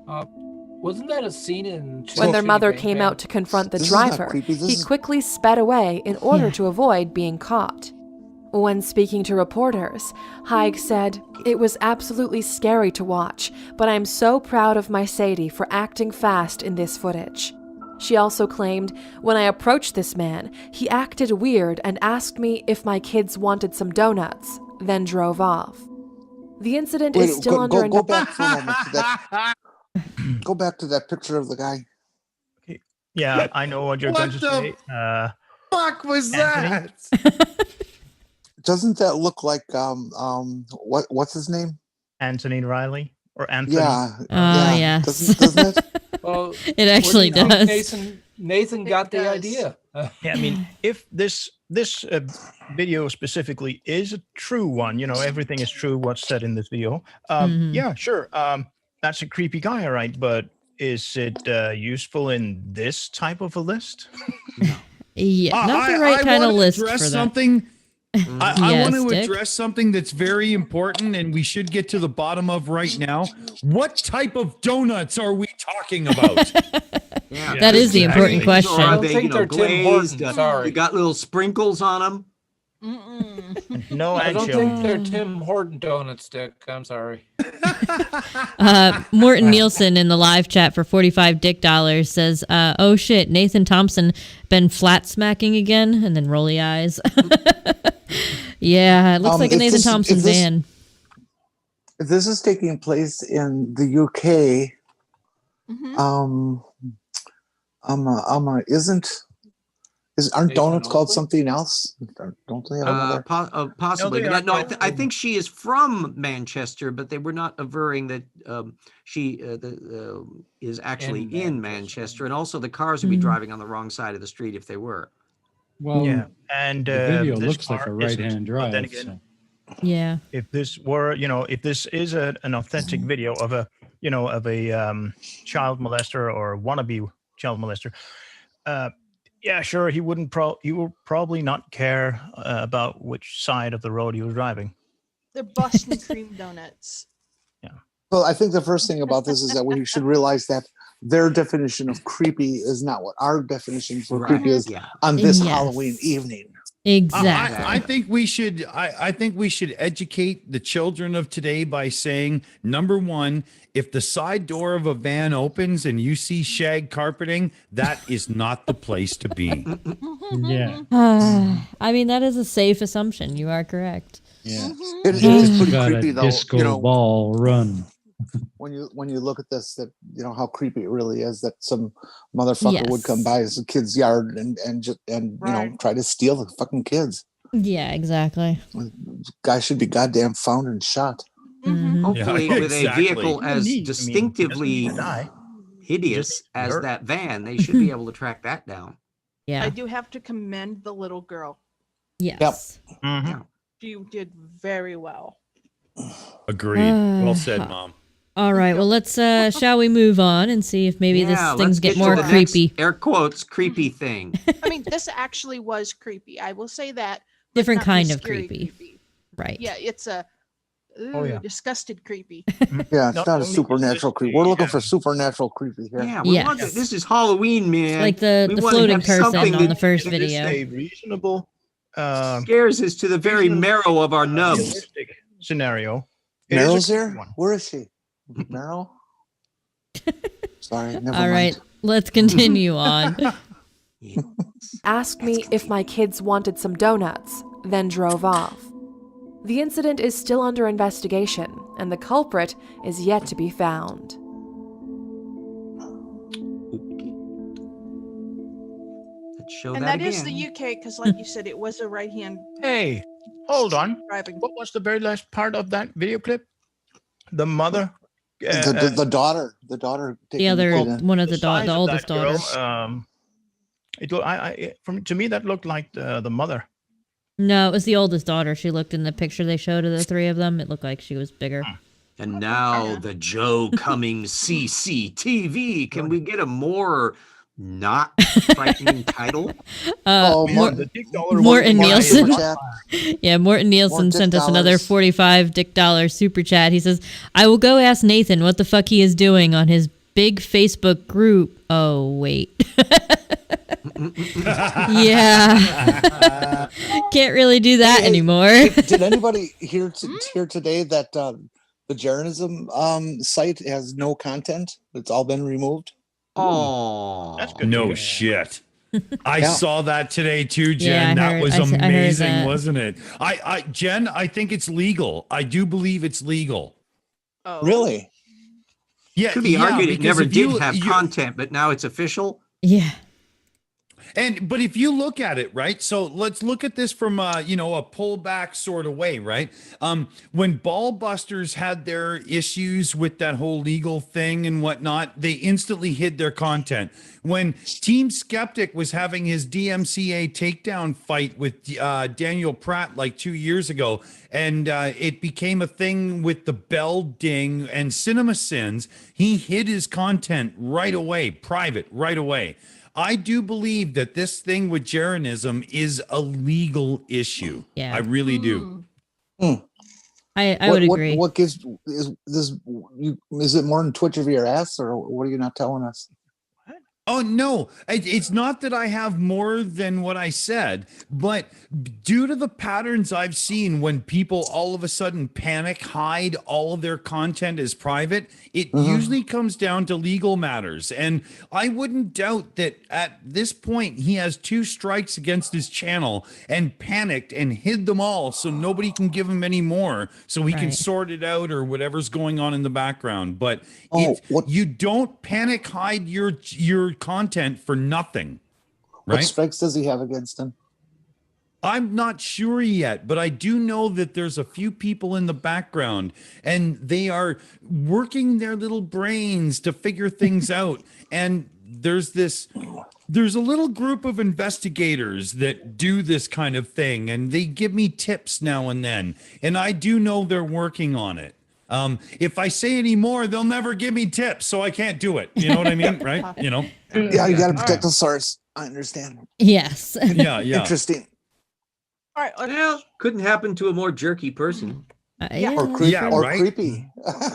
Wasn't that a scene in When their Shitty mother Bang came Bang? out to confront the This is not driver, creepy, this he is- quickly sped away in order Yeah. to avoid being caught. When speaking to reporters, Haig said, "It was absolutely scary to watch, but I'm so proud of my Sadie for acting fast in this footage." She also claimed, "When I approached this man, he acted weird and asked me if my kids wanted some donuts, then drove off." The incident is still under go back for a moment to that. Go back to that picture of the guy. Yeah, I know what you're What going to the say. Fuck was Anthony? that? Doesn't that look like what's his name? Anthony Riley or Anthony? Yeah, yes. Doesn't it? Well, It actually what do you does. think Nathan got the does. idea. Yeah, I mean, if this video specifically is a true one, everything is true what's said in this video. Mhm. Yeah, sure. That's a creepy guy, all right, but is it useful in this type of a list? Yeah, not the right kind of wanna list address for that. something. I Yes, want to Dick? address something that's very important and we should get to the bottom of right now. What type of donuts are we talking about? Yeah, That is the Exactly. important Or question. are I don't they, think they're Tim glazed? Hortons, sorry. You got little sprinkles on them. Mm-mm. No I don't anchovy. think they're Tim Horton donuts, Dick. I'm sorry. Morton Nielsen in the live chat for 45 dick dollars says, "Oh shit, Nathan Thompson been flat smacking again," and then rolly eyes. Yeah, it looks like a if Nathan this- Thompson if this- van. If this is taking place in the UK, Mhm. aren't Nathan donuts called Oakley? something else? Don't they have another? Possibly, No, they but are no, called- I think she is from Manchester, but they were not averring that she is actually In in Manchester. Manchester, and also the cars would be Mm. driving on the wrong side of the street if they were. Well, Yeah, and the video this looks like car a isn't. right-hand But then drive. again, So. Yeah. if this were, if this is an authentic video of a child molester or wannabe child molester, yeah, sure, he will probably not care about which side of the road he was driving. They're Boston cream donuts. Well, I think the first thing about this is that we should realize that their definition of creepy is not what our definition for creepy is Yeah. on this Yes. Halloween evening. Exactly. I think we should. I think we should educate the children of today by saying, number one, if the side door of a van opens and you see shag carpeting, that is not the place to be. Yeah. I mean, that is a safe assumption. You are correct. Yeah. It is pretty Got creepy a though. disco ball run. When you look at this, that how creepy it really is that some motherfucker would come Yes. by his kid's yard and Right. try to steal the fucking kids. Yeah, exactly. Guy should be goddamn found and shot. Mhm. Hopefully, Yeah, with a exactly. vehicle as He doesn't distinctively need to die. hideous Just as hurt. that van, they should be able to track that down. Yeah. I do have to commend the little girl. Yes. Mhm. She did very well. Agreed. Well said, Mom. All right. Well, let's shall we move on and see if maybe Yeah, this things get to more the next, creepy. air quotes, creepy thing. I mean, this actually was creepy. I will say that. but Different not in a kind of scary creepy. Right. Yeah, it's a yeah. disgusted creepy. Yeah, it's Not not a only is supernatural this creepy. We're looking a- for supernatural creepy here. Yeah, we want Yes. this is Halloween, man. Like the We wanna floating have something person on that- the first that is video. A reasonable, scares us to the very reasonable, marrow of our nubs. realistic scenario. It is a Meryl's creepy here? one. Where is she? Meryl? Sorry, never All right. mind. Let's continue on. Asked me if my kids wanted some donuts, then drove off. The incident is still under investigation, and the culprit is yet to be found. Let's show And that that is again. the UK because, like you said, it was a right-hand Hey, hold on. driving. What was the very last part of that video clip? The mother. The daughter. The daughter. The taking other kid in. one of the size the of oldest that girl, daughter. to me that looked like the mother. No, it was the oldest daughter. She looked in the picture they showed of the three of them. It looked like she was bigger. And now the Joe Cummings CCTV. Can we get a more not frightening title? The Dick Dollar Morton one guy is Nielsen. not Yeah, Morton Nielsen Dick sent us another dollars. 45 Dick Dollar super chat. He says, I will go ask Nathan what the fuck he is doing on his big Facebook group. Oh, wait. Yeah. Can't really do that anymore. Did anybody hear today that the Jeranism site has no content? It's all been removed. Oh, That's good. No shit. I Yeah. saw that today too, Jen. Yeah, I that heard- was I heard amazing, that. wasn't it? Jen, I think it's legal. I do believe it's legal. Oh, Really? Yeah, could be yeah, argued it because never if did have content, but now it's official. Yeah. But if you look at it, right? So let's look at this from a pullback sort of way, right? When Ballbusters had their issues with that whole legal thing and whatnot, they instantly hid their content. When Team Skeptic was having his DMCA takedown fight with Daniel Pratt like 2 years ago, and it became a thing with the Bell Ding and Cinema Sins, he hid his content right away, private, right away. I do believe that this thing with Jeranism is a legal issue. Yeah. I really do. I would agree. What gives is it more than Twitch of your ass, or what are you not telling us? Oh, no, it's not that I have more than what I said, but due to the patterns I've seen when people all of a sudden panic, hide all of their content as private, it usually comes down to legal matters. And I wouldn't doubt that at this point, he has 2 strikes against his channel and panicked and hid them all so nobody can give him any more so he can Right. sort it out or whatever's going on in the background. But you don't panic hide your content for nothing, What right? strikes does he have against him? I'm not sure yet, but I do know that there's a few people in the background and they are working their little brains to figure things out. And there's a little group of investigators that do this kind of thing and they give me tips now and then. And I do know they're working on it. If I say any more, they'll never give me tips, so I can't do it. You know what I mean? Right? You know? Yeah, you got to protect the source. I understand. Yes. Yeah. Interesting. all right. Well, couldn't happen to a more jerky person. Yeah. Or creepy. Yeah, or right? creepy.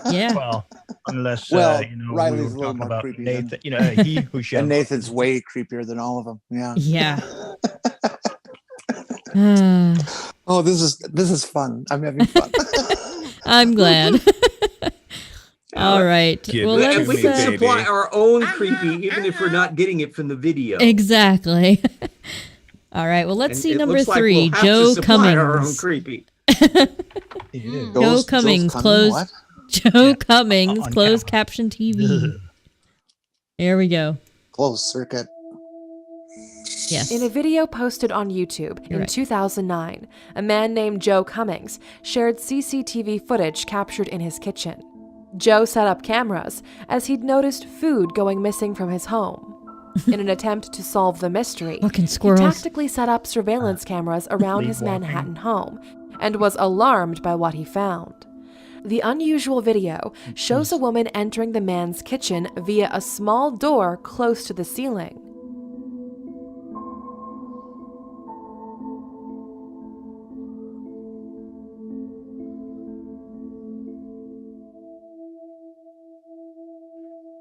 Yeah. Well, unless Well, we Riley's were a little talking more about creepy Nathan, than- he who shall. And Nathan's way creepier than all of them. Yeah. Yeah. Oh, this is fun. I'm having fun. I'm glad. All right. Give Well, it let's. to We me, can baby. supply our own creepy, even if we're not getting it from the video. Exactly. All right. Well, let's And see it number looks like 3. we'll have to Joe supply our own Cummings. creepy. Joe Cummings closed. What? Joe Cummings on closed camera. caption TV. Here we go. Closed circuit. Yes. In a video posted on YouTube in right. 2009, a man named Joe Cummings shared CCTV footage captured in his kitchen. Joe set up cameras as he'd noticed food going missing from his home. In an attempt to solve the mystery, Fucking he squirrels. tactically set up surveillance cameras around his Sleepwalking. Manhattan home and was alarmed by what he found. The unusual video shows a woman entering the man's kitchen via a small door close to the ceiling.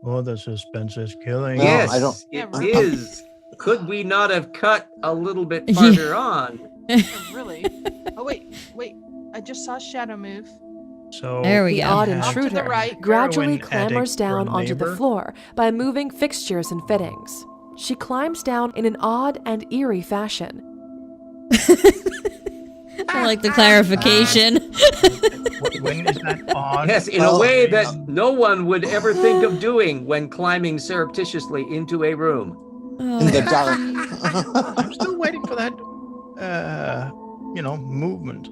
Oh, the suspense is killing. Well, Yes, I don't- it Yeah, is. Could we not have cut a little bit farther on? Oh, really? Oh, wait. I just saw a shadow move. So There we The go. odd have Off to the intruder right. gradually heroin clambers addict or down onto the neighbor? floor by moving fixtures and fittings. She climbs down in an odd and eerie fashion. I like the clarification. when is that on? Yes, in a way that no one would ever think of doing when climbing surreptitiously into a room. In the dark. I'm still waiting for that, movement.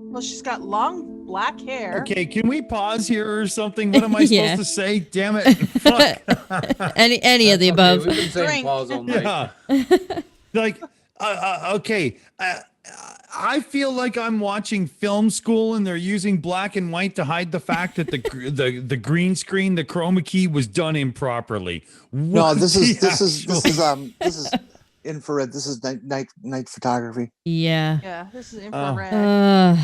Well, she's got long black hair. Okay, can we pause here or something? What am I Yeah. supposed to say? Damn it. Fuck. Any of the above. We've been saying Drink. pause all night. Yeah. Like, okay. I feel like I'm watching film school and they're using black and white to hide the fact that the green screen, the chroma key was done improperly. No, What this is the this is infrared. This is night photography. Yeah. Yeah, this is infrared. And,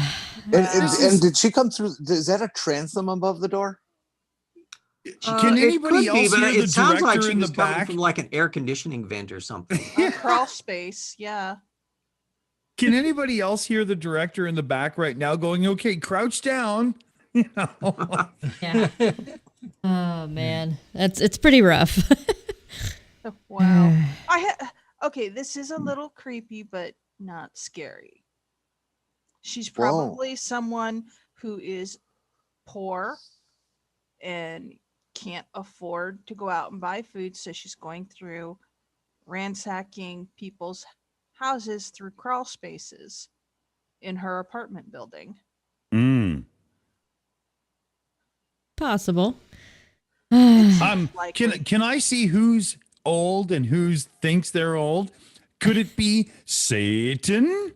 Wow. and did she come through? Is that a transom above the door? Can It anybody could be, else but hear the it sounds like director she in the was coming back? from like an air conditioning vent or something. Crawl space. Yeah. Can anybody else hear the director in the back right now going, okay, crouch down? You know? Yeah. Oh man, it's pretty rough. Wow. Okay, this is a little creepy, but not scary. She's probably someone who is poor and can't afford to go out and buy food, so she's going through ransacking people's houses through crawl spaces in her apartment building. Mm. Possible. Can I see who's old and who's thinks they're old? Could it be Satan?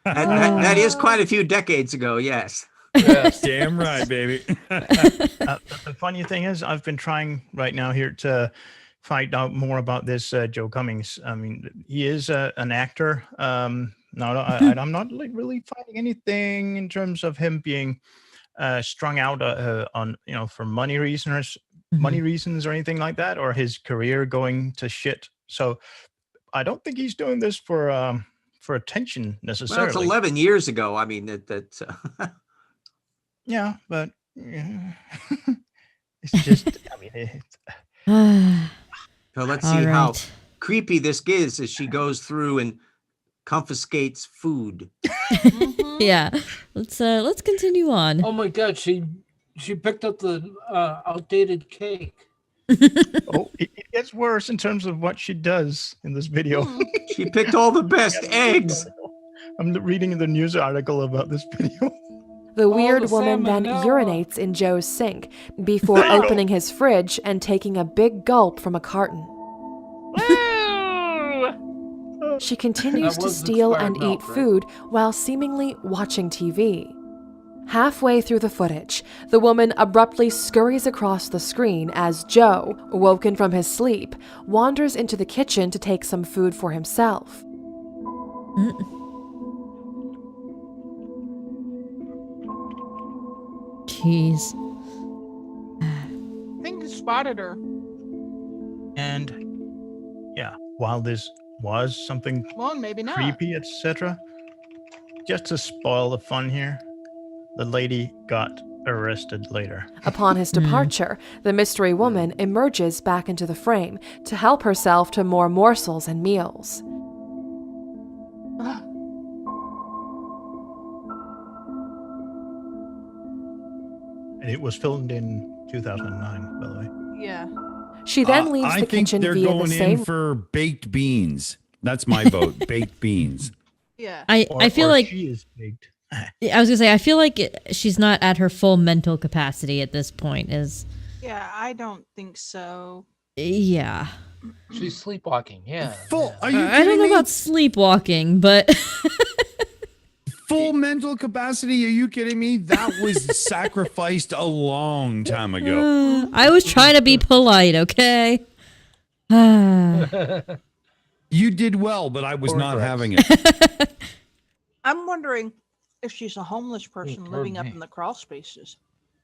That is quite a few decades ago, yes. Yes, damn right, baby. The funny thing is, I've been trying right now here to find out more about this Joe Cummings. I mean, he is an actor. I'm not like really finding anything in terms of him being strung out on for money reasons or anything like that, or his career going to shit. So I don't think he's doing this for attention necessarily. Well, it's 11 years ago. I mean, that's yeah, but it's just. I mean, so let's see how creepy this is as she goes through and confiscates food. Yeah, let's continue on. Oh my God, she picked up the outdated cake. It gets worse in terms of what she does in this video. She picked all the best eggs. I'm reading the news article about this video. The weird the woman then salmonella. urinates in Joe's sink before opening his fridge and taking a big gulp from a carton. She continues That to was steal expired and milk, eat right? food while seemingly watching TV. Halfway through the footage, the woman abruptly scurries across the screen as Joe, woken from his sleep, wanders into the kitchen to take some food for himself. Jeez. I think he spotted her. And yeah, while this was something Well, maybe not. creepy, etc., just to spoil the fun here, the lady got arrested later. Upon his departure, the mystery woman emerges back into the frame to help herself to more morsels and meals. And it was filmed in 2009, by the way. Yeah. She then leaves I the think kitchen they're via the going same in for baked beans. That's my vote. Baked beans. Yeah. I feel or like she is baked. I was gonna say I feel like she's not at her full mental capacity at this point. Yeah, I don't think so. Yeah. She's sleepwalking. Yeah. Full. Are you I don't kidding know me? about sleepwalking, but Full mental capacity? Are you kidding me? That was sacrificed a long time ago. I was trying to be polite. Okay. You did well, but I was not Correct. having it. I'm wondering if she's a homeless person pardon living up me. in the crawl spaces.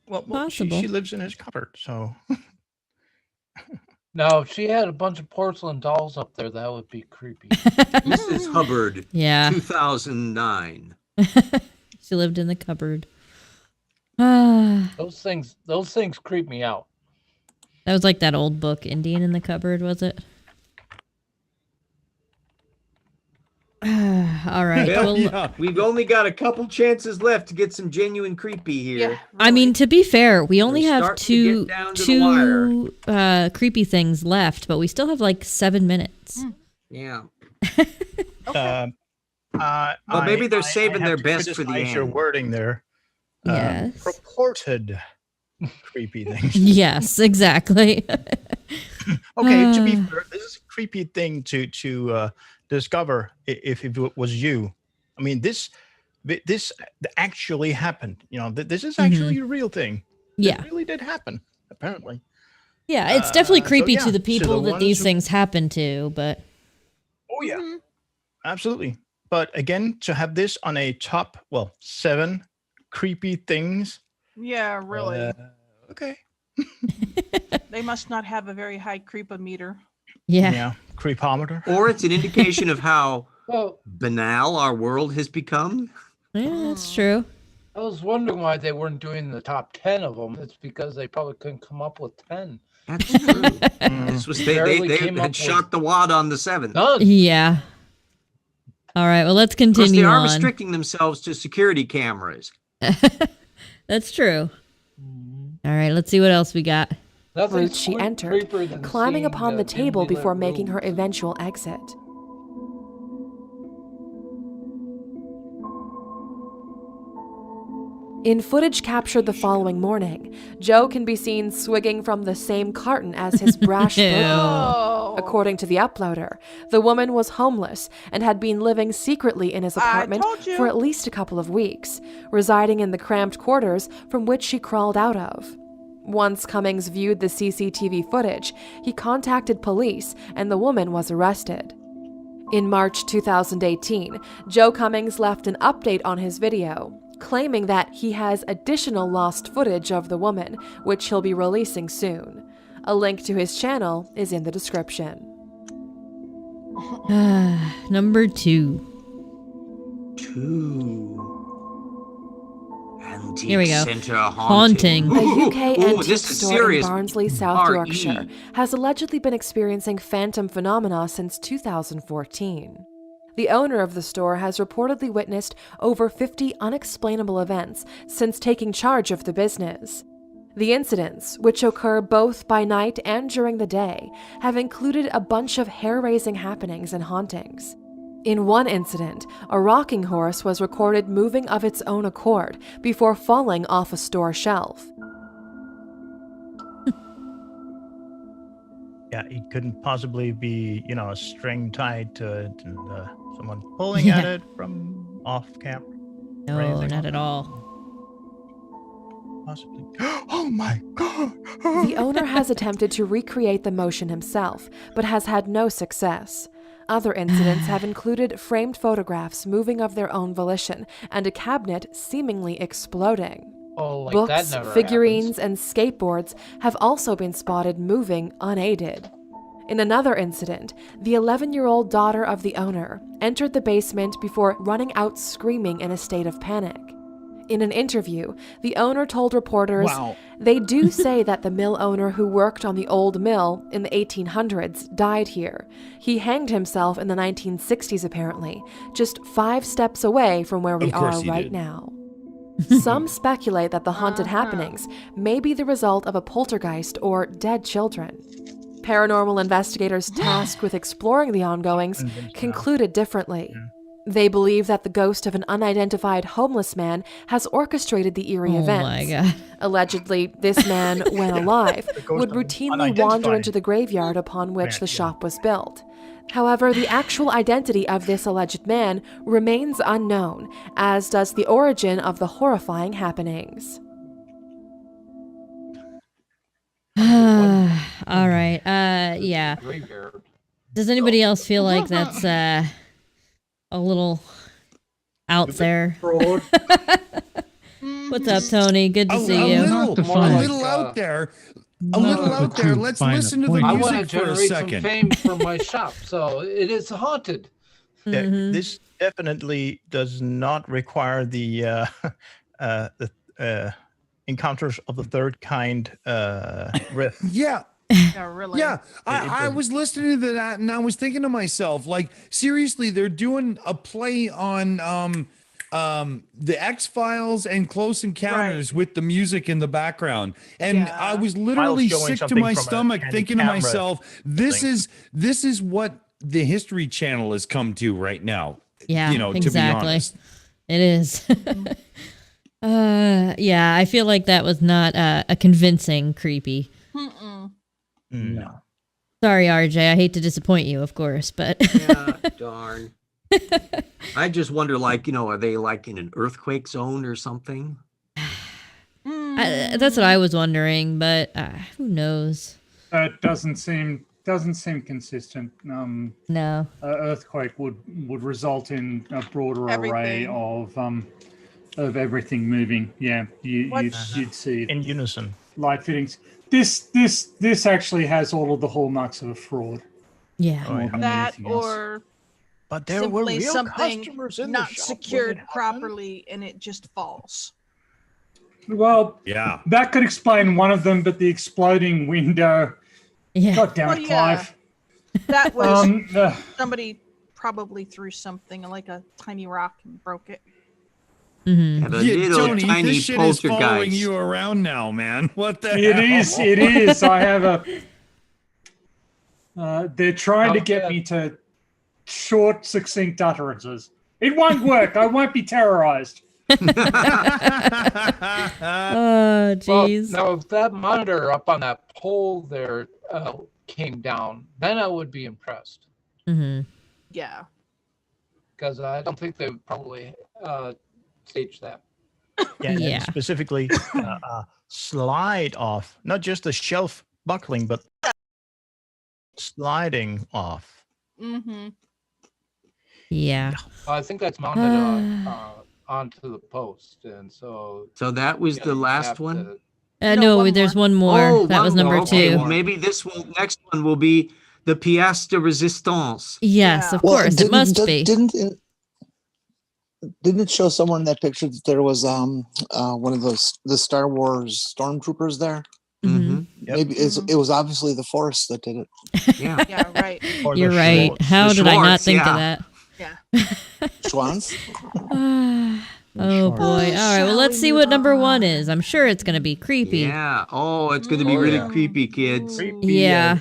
Well, Possible. she lives in his cupboard, so Now, if she had a bunch of porcelain dolls up there, that would be creepy. Mrs. Hubbard, Yeah. 2009. She lived in the cupboard. That Those things creep me out. was like that old book, Indian in the Cupboard, was it? All right. Well, Well, Yeah. We've only got a couple chances left to get some genuine creepy here. Yeah. I mean, to be fair, we only We're have starting to get down to the two creepy things left, but we still have like 7 minutes. Yeah. well, maybe they're saving their best for the Your end. wording there. Yes. Purported creepy things. Yes, exactly. Okay, to be fair, this is a creepy thing to discover if it was you. I mean, this actually happened. You know, this is actually a real thing. Yeah. It really did happen, apparently. Yeah, it's definitely creepy to the to people that ones these who- things happen to, but Oh yeah, absolutely. But again, to have this on a top, 7 creepy things. Yeah, really. Okay. They must not have a very high creepometer. yeah. Creepometer. Or it's an indication of how Well, banal our world has become. Yeah, that's true. I was wondering why they weren't doing the top 10 of them. It's because they probably couldn't come up with 10. That's true. This was they Barely came up had with- shot the wad on the 7th. None. Yeah. All right, well, let's Plus, continue they are on. restricting themselves to security cameras. That's true. All right, let's see what else we got. Nothing's Route she entered, creepier than climbing seeing upon the table dimly lit before making her rooms. eventual exit. In footage captured the following morning, Joe can be seen swigging from the same carton as his brash Ew. burger. Oh. According to the uploader, the woman was homeless and had been living secretly in his I apartment told you. for at least a couple of weeks, residing in the cramped quarters from which she crawled out of. Once Cummings viewed the CCTV footage, he contacted police and the woman was arrested. In March 2018, Joe Cummings left an update on his video, claiming that he has additional lost footage of the woman, which he'll be releasing soon. A link to his channel is in the description. Number 2. 2. Antique Here we go. Center Haunting. A UK Ooh, antique this is store in serious. Barnsley, South RE. Yorkshire, has allegedly been experiencing phantom phenomena since 2014. The owner of the store has reportedly witnessed over 50 unexplainable events since taking charge of the business. The incidents, which occur both by night and during the day, have included a bunch of hair-raising happenings and hauntings. In one incident, a rocking horse was recorded moving of its own accord before falling off a store shelf. Yeah, it couldn't possibly be, a string tied to it and someone pulling at it from off camera. No, anything not like at that. all. Possibly. Oh my god! The owner has attempted to recreate the motion himself, but has had no success. Other incidents have included framed photographs moving of their own volition and a cabinet seemingly exploding. Oh, like Books, that never figurines, happens. and skateboards have also been spotted moving unaided. In another incident, the 11-year-old daughter of the owner entered the basement before running out screaming in a state of panic. In an interview, the owner told reporters, Wow. "They do say that the mill owner who worked on the old mill in the 1800s died here. He hanged himself in the 1960s apparently, just 5 steps away from where we Of course are he right did. now." Some speculate that the haunted happenings may be the result of a poltergeist or dead children. Paranormal investigators tasked with exploring the ongoings concluded differently. They believe that the ghost of an unidentified homeless man has orchestrated the eerie Oh events. my god. Allegedly, this man, when alive, ghost would of an routinely wander unidentified into the graveyard upon which man, the yeah. shop was built. However, the actual identity of this alleged man remains unknown, as does the origin of the horrifying happenings. All right. Yeah. Graveyard. Does anybody else feel like that's a little out there? Fraud. What's up, Tony? Good to see you. Not to A find- little out there. A Not little to out there. to Let's find a listen to the point. I want to music for a generate some second. fame for my shop, so it is haunted. This definitely does not require the encounters of the third kind riff. Yeah. Yeah, really. Yeah, It I doesn't- was listening to that and I was thinking to myself, like, seriously, they're doing a play on the X-Files and Close Encounters with the music in the background. And Yeah. I was literally showing sick to something my from a stomach handy thinking to camera myself, this thing. is what the History Channel has come to right now. Yeah, to be exactly. honest. It is. Yeah, I feel like that was not a convincing creepy. Mm-mm. No. Sorry, RJ. I hate to disappoint you, of course, but Yeah, darn. I just wonder, like, are they like in an earthquake zone or something? that's what I was wondering. But who knows? That doesn't seem consistent. No. Earthquake would result in a broader array Everything. of everything moving. Yeah, you'd see it. In unison. Light fittings. This actually has all of the hallmarks of a fraud. Yeah. More than That anything else. or But there were simply real something customers in not the shop when secured it happened. properly and it just falls. Well, Yeah. that could explain one of them, but the exploding window. Yeah. God damn it, Well, yeah. Clive. That was Uh, somebody probably threw something like a tiny rock and broke it. Mm-hmm. Have a little Tony, tiny this shit is following poltergeist. you around now, man. What the It hell? is. It is. I have a. They're trying to get Okay. me to short, succinct utterances. It won't work. I won't be terrorized. Oh, Well, jeez. now, if that monitor up on that pole there came down, then I would be impressed. Mm-hmm. Yeah. Because I don't think they would probably stage that. Yeah, and Yeah. specifically slide off, not just the shelf buckling, but sliding off. Mm-hmm. Yeah. I think that's mounted onto the post, and so. So that was the you last have one? to- No, No, one there's more. one more. Oh, that was one more. number Okay, two. well, maybe next one will be the pièce de résistance. Yes, Yeah. of course. It must be. Didn't it show somewhere in that picture that there was one of the Star Wars stormtroopers there? Mm-hmm. Yep. Maybe it was obviously the Force that did it. Yeah. Yeah, right. Or the You're right. Schwartz. How The did I not Schwartz, think yeah. of that? Yeah. Schwanz? Oh boy. All right. Well, let's see what number one is. I'm sure it's going to be creepy. Yeah. Oh, it's going to be really creepy, kids. Creepy, Yeah.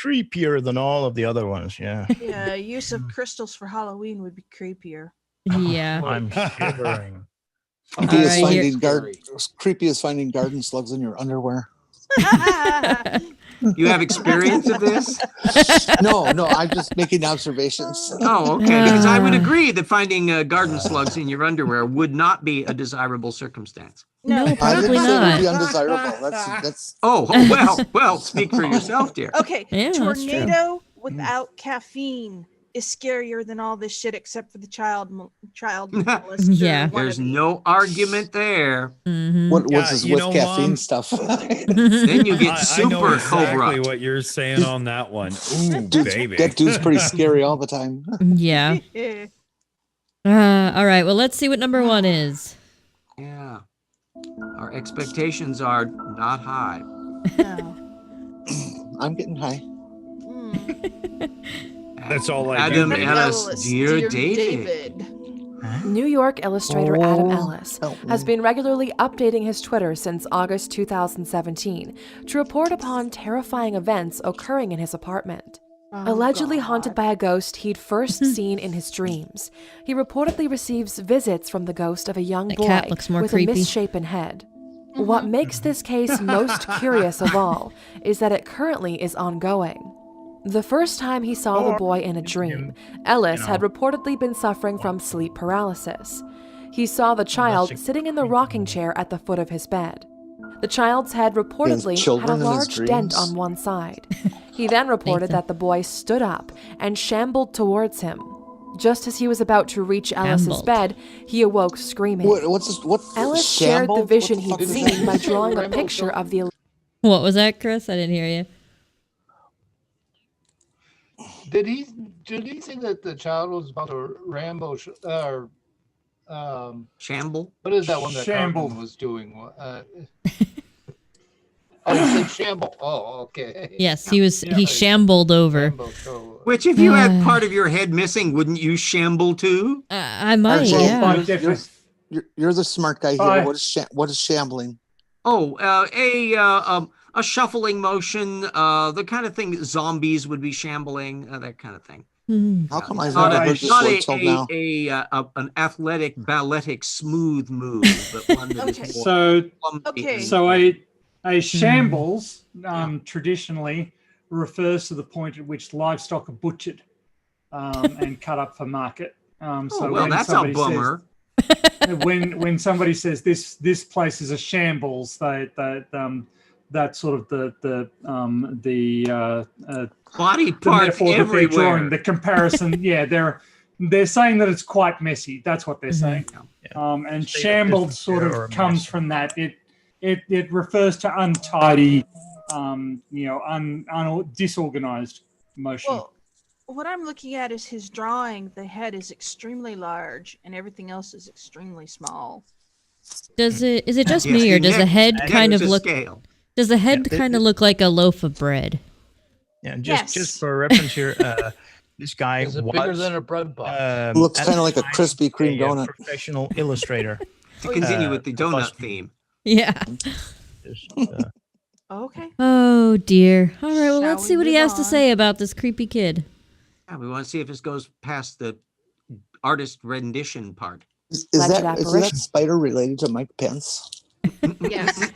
creepier than all of the other ones. Yeah. Yeah, use of crystals for Halloween would be creepier. Yeah. I'm shivering. Creepy as finding garden slugs in your underwear. You have experience of this? No, I'm just making observations. Oh, okay. Because I would agree that finding garden slugs in your underwear would not be a desirable circumstance. No, I probably didn't say it would be not. undesirable. That's Well, speak for yourself, dear. Okay, Yeah, that's true. tornado without caffeine is scarier than all this shit except for the child molester. Yeah. There's no argument there. Mm-hmm. what's Yeah, this you with know, caffeine Mom, stuff. Then you get I know super exactly cobra. what you're saying on that one. Ooh, baby. That dude's pretty scary all the time. Yeah. All right. Well, let's see what number one is. Yeah. Our expectations are not high. No. I'm getting high. That's all I Adam do. baby. Ellis, dear David. New York illustrator Adam Ellis help me. has been regularly updating his Twitter since August 2017 to report upon terrifying events occurring in his apartment. Allegedly haunted by a ghost he'd first seen in his dreams, he reportedly receives visits from the ghost of a young That boy cat looks more with creepy. a misshapen head. What makes this case most curious of all is that it currently is ongoing. The first time he saw the boy in a dream, Ellis had reportedly been suffering from sleep paralysis. He saw the child sitting in the rocking chair at the foot of his bed. The child's head reportedly had children a in his large dent dreams? on one side. He then reported Nathan. that the boy stood up and shambled towards him. Just as he was about to reach Ellis's Shambled. bed, he awoke screaming. What's this? What? Ellis shared the shambled? vision What the he'd fuck is seen that? by drawing a Rambo picture show. of the What was that, Chris? I didn't hear you. Did he think that the child was about to Rambo Shamble? what is that one that Shamble. Cartman was doing? Oh, you said shamble. Oh, okay. Yes, he was. Yeah, He shambled over. Rambo show. Which, if you had part of your head missing, wouldn't you shamble too? I might. RJ, Yeah. Quite different. You're the smart guy here. Bye. What is shambling? Oh, a shuffling motion, the kind of thing that zombies would be shambling, that kind of thing. Hmm. How come I've Not never a, heard this not word till now? an athletic, balletic, smooth move, but one that is Okay. more So clumsy Okay. and- So a shambles traditionally refers to the point at which livestock are butchered and cut up for market. So well, when that's a somebody bummer. says, when somebody says this place is a shambles, that's sort of the body the parts metaphor that they're everywhere. drawing, the comparison. Yeah, they're saying that it's quite messy. That's what they're saying. And State of shambled sort disrepair or of comes mess. from that. It refers to untidy, disorganized motion. Well, what I'm looking at is his drawing. The head is extremely large, and everything else is extremely small. Is it just Yes, me, the or does the neck- head neck kind of to look? scale. Does the head Yeah, kind of look like a loaf of bread? Yeah, Yes. just for reference here, this guy Is it was bigger than a bread box? Looks at kind of the like a time, Krispy Kreme a donut. professional illustrator. To continue with the donut plus- theme. Yeah. Just, Okay. Oh dear. All right. Well, Shall let's we see what he move has to on? say about this creepy kid. Yeah, we want to see if this goes past the artist rendition part. Is Alleged that apparition. spider related to Mike Pence? Yes.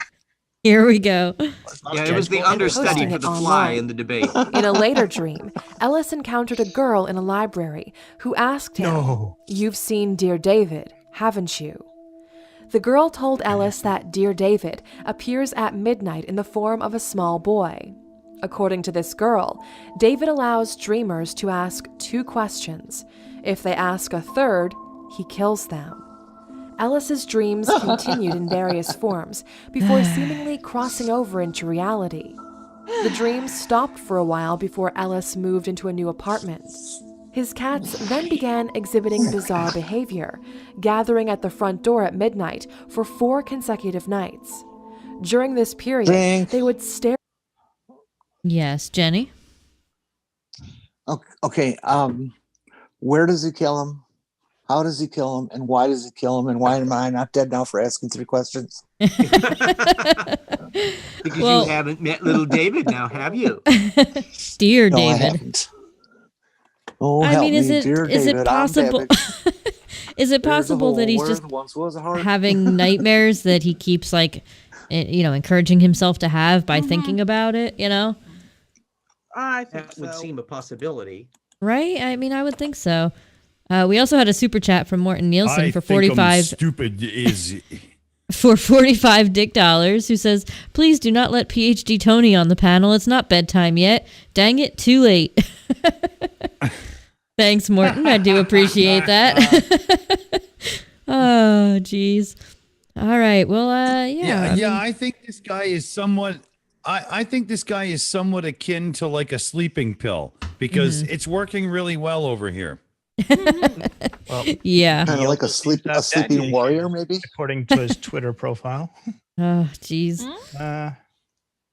Here we go. Yeah, it was the Judgmental. understudy Posting for it the fly online. in the debate. In a later dream, Ellis encountered a girl in a library who asked him, No. "You've seen Dear David, haven't you?" The girl told Ellis that Dear David appears at midnight in the form of a small boy. According to this girl, David allows dreamers to ask 2 questions. If they ask a third, he kills them. Ellis's dreams continued in various forms before seemingly crossing over into reality. The dreams stopped for a while before Ellis moved into a new apartment. His cats then began exhibiting bizarre behavior, gathering at the front door at midnight for 4 consecutive nights. During this period, Drink. they would stare. Yes, Jenny. Okay. Where does he kill him? How does he kill him? And why does he kill him? And why am I not dead now for asking 3 questions? Because Well- you haven't met little David now, have you? Dear No, I David. haven't. Oh, I help mean, is me, it dear is David, it possible? I'm David. Is it There's a possible that hole he's where just there once was a heart. having nightmares that he keeps encouraging himself to have by thinking about it? I think That so. would seem a possibility. Right? I mean, I would think so. We also had a super chat from Morton Nielsen I for think 45 stupid is for 45 dick dollars, who says, "Please do not let PhD Tony on the panel. It's not bedtime yet. Dang it, too late." Thanks, Morton. I do appreciate that. Oh, geez. All right. Well, yeah. I think this guy is somewhat. I think this guy is somewhat akin to like a sleeping pill because it's working really well over here. well, yeah. Kind of like a sleeping warrior, maybe. according to his Twitter profile. Oh, geez.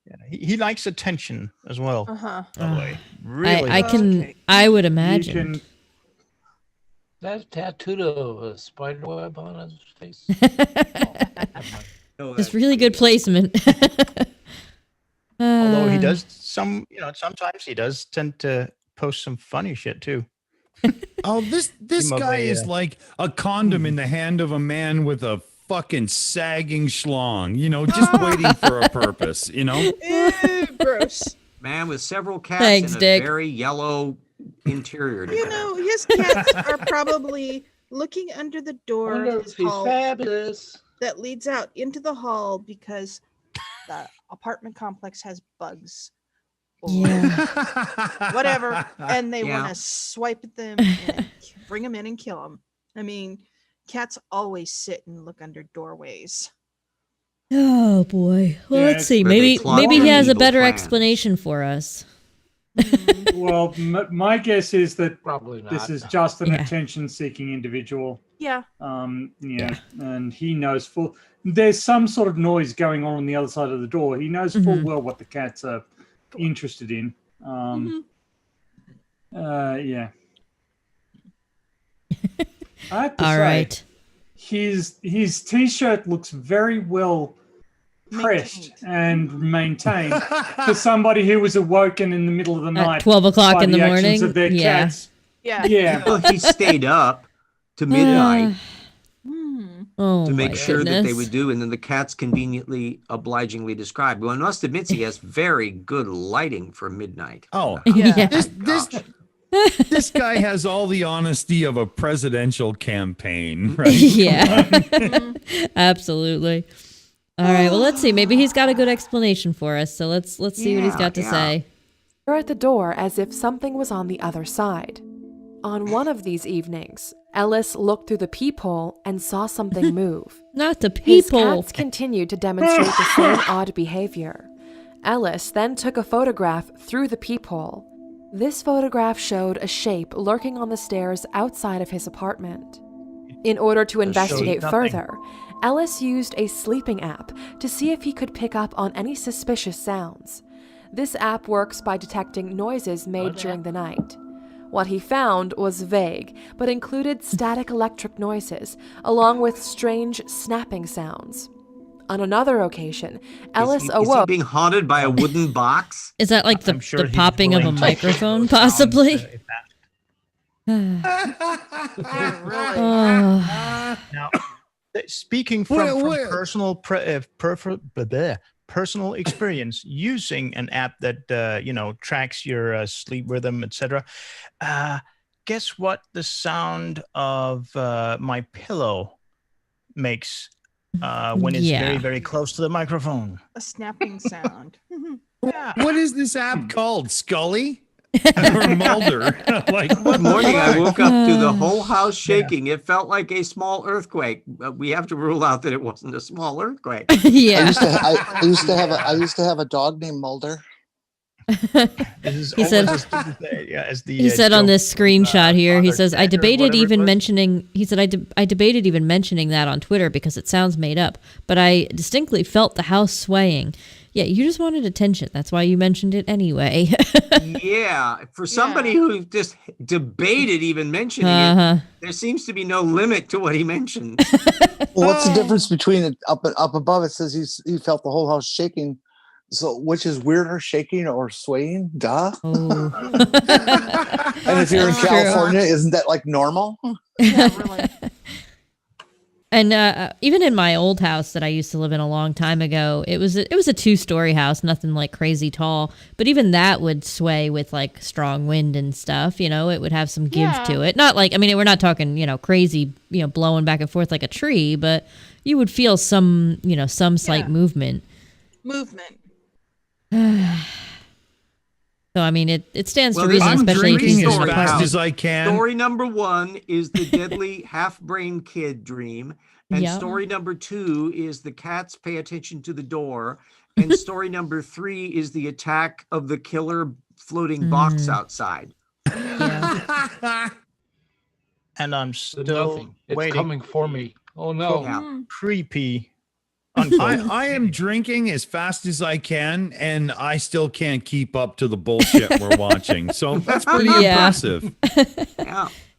Yeah, he likes attention as well. Uh-huh. By the way, really. I can. Okay. I would You imagine. can, That tattooed a spider web on his face. No, It's really good placement. Although he does sometimes he does tend to post some funny shit too. Oh, this Him of guy a, is like a condom in the hand of a man with a fucking sagging schlong, just waiting for a purpose, Ew, gross. man with several cats Thanks, and a Dick. very yellow interior. to You that. know, his cats are probably looking under the door Wonder of if his he's hall fabulous. that leads out into the hall because the apartment complex has bugs. Or Yeah. whatever, and they Yeah. want to swipe at them and bring them in and kill them. I mean, cats always sit and look under doorways. Oh boy. Well, Yeah, let's it's see. where they Maybe plot he their has a evil better plans. explanation for us. well, my guess is that Probably not. this is just an Yeah. attention-seeking individual. Yeah. And he knows full. There's some sort of noise going on the other side of the door. He knows full Mhm. well what the cats are interested in. Yeah. I have to All say, right. his t-shirt looks very well pressed and maintained for somebody who was awoken in the middle of the night At 12 o'clock by in the actions morning. of their Yeah. cats. Yeah. Yeah. Well, he stayed up to midnight. Hmm. Oh to make my sure that they goodness. would do, and then the cat's conveniently, obligingly described. Well, I must admit, he has very good lighting for midnight. Oh, Yeah. This guy has all the honesty of a presidential campaign, right? Yeah. Absolutely. All right. Well, let's see. Maybe he's got a good explanation for us. So let's see what he's got to say. They're at the door as if something was on the other side. On one of these evenings, Ellis looked through the peephole and saw something move. Not the His peephole. cats continued to demonstrate the same odd behavior. Ellis then took a photograph through the peephole. This photograph showed a shape lurking on the stairs outside of his apartment. In order to investigate further, Ellis used a sleeping app to see if he could pick up on any suspicious sounds. This app works by detecting noises made during the night. What he found was vague, but included static electric noises, along with strange snapping sounds. On another occasion, Ellis awoke. Is he being haunted by a wooden box? Is that like the he's popping of a willing to microphone, those sounds, possibly? if Now, speaking from personal personal experience using an app that tracks your sleep rhythm, etc. Guess what the sound of my pillow makes when it's very, very close to the microphone? A snapping sound. What is this app called? Scully? Or Mulder? One morning I woke up to the whole house shaking. It felt like a small earthquake. But we have to rule out that it wasn't a small earthquake. Yeah. I used to have a dog named Mulder. He said on this screenshot here, he says, I debated even mentioning, he said, I debated even mentioning that on Twitter because it sounds made up, but I distinctly felt the house swaying. Yeah, you just wanted attention. That's why you mentioned it anyway. Yeah, for somebody who just debated even mentioning it, there seems to be no limit to what he mentioned. Well, what's the difference between it up above? It says he felt the whole house shaking. So, which is weirder, shaking or swaying? Duh. Oh. And if you're in California, isn't that like normal? Yeah, really. And even in my old house that I used to live in a long time ago, it was a 2-story house, nothing like crazy tall. But even that would sway with like strong wind and stuff. It would have some give to it. Not like, we're not talking crazy, blowing back and forth like a tree, but you would feel some slight movement. So it stands to reason, I'm especially if drinking you as fast as I can. Story number 1 is the deadly half-brain kid dream, and story number 2 is the cats pay attention to the door, and story number 3 is the attack of the killer floating box outside. Yeah. And I'm still It's waiting. coming for me. Oh no. Creepy. I am drinking as fast as I can, and I still can't keep up to the bullshit we're watching. So that's pretty impressive.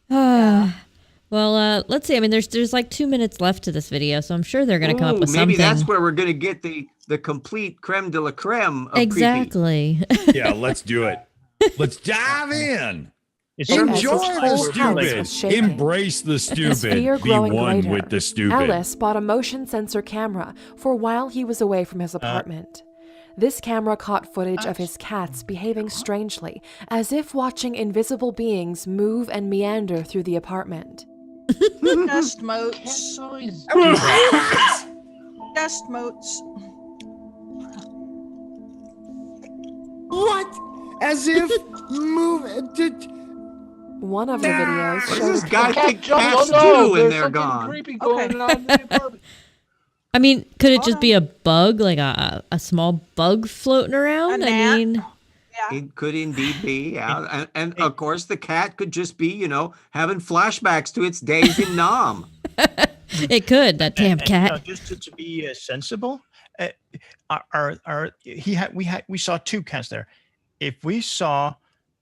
Well, let's see. There's like 2 minutes left to this video, so I'm sure they're going to come up with something. Maybe that's where we're going to get the complete creme de la creme of exactly. Yeah, let's do it. Let's dive in. Enjoy the stupid. Embrace the stupid. Be one with the stupid. Ellis bought a motion sensor camera for while he was away from his apartment. This camera caught footage of his cats behaving strangely, as if watching invisible beings move and meander through the apartment. Dust motes. Dust motes. What? As if move. One of the videos What shows does this guy think cats no, do when there's they're something gone? creepy going on in the apartment. Could it just be a bug, like a small bug floating around? A gnat? It could indeed be, yeah. And of course, the cat could just be, having flashbacks to its days in Nam. It could, that damn cat. Just to be sensible, we saw 2 cats there. If we saw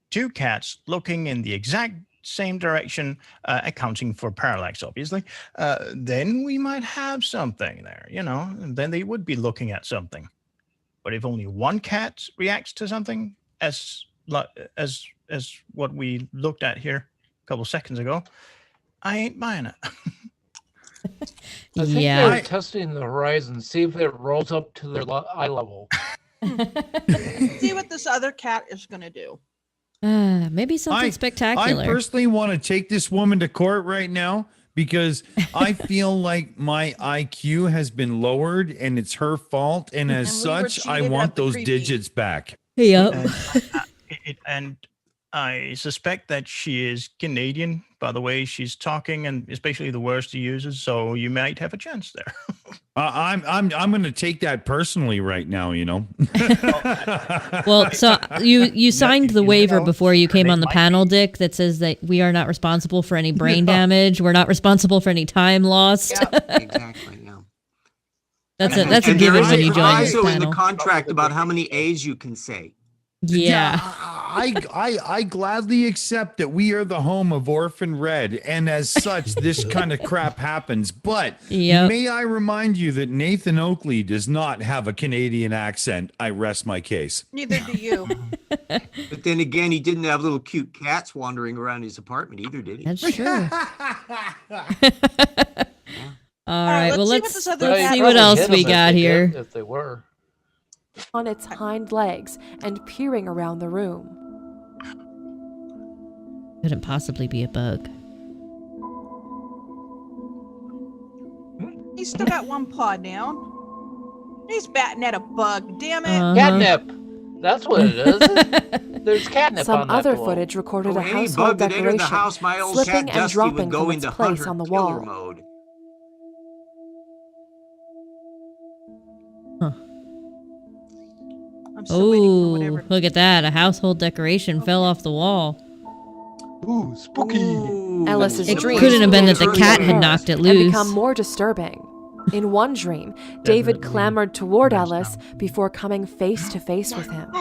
2 cats looking in the exact same direction, accounting for parallax, obviously, then we might have something there, and then they would be looking at something. But if only one cat reacts to something, as what we looked at here a couple seconds ago, I ain't buying it. I think Yeah. they're testing the horizon, see if it rolls up to their eye level. See what this other cat is going to do. Maybe something spectacular. I personally want to take this woman to court right now because I feel like my IQ has been lowered and it's her fault. And as such, I want those digits back. Yep. And I suspect that she is Canadian by the way she's talking, and especially the words she uses. So you might have a chance there. I'm going to take that personally right now. You know. Well, so you signed the waiver before you came on the panel, Dick, that says that we are not responsible for any brain damage. We're not responsible for any time lost. Yeah, exactly. Yeah. That's a given when you join this also in panel. the contract about how many A's you can say. Yeah. I gladly accept that we are the home of Orphan Red, and as such, this kind of crap happens. But may I remind you that Nathan Oakley does not have a Canadian accent. I rest my case. Neither do you. But then again, he didn't have little cute cats wandering around his apartment either, did he? That's true. All right, well, let's see what else we got here. If they were. On its hind legs and peering around the room. Couldn't possibly be a bug. He's still got one paw down. He's batting at a bug, damn it. Catnip. That's what it is. There's catnip Some on that other door. footage recorded a any household bug that entered the decoration house, my old slipping cat and Dusty dropping would go from its into place on the hunter-killer wall. mode. I'm still waiting for Oh, whatever. look at that. A household decoration fell off the wall. Ooh, spooky. Ellis's It dreams couldn't have been that the began to cat had reappear knocked it and loose. become more disturbing. In one dream, David clambered toward Ellis before coming face to face with him.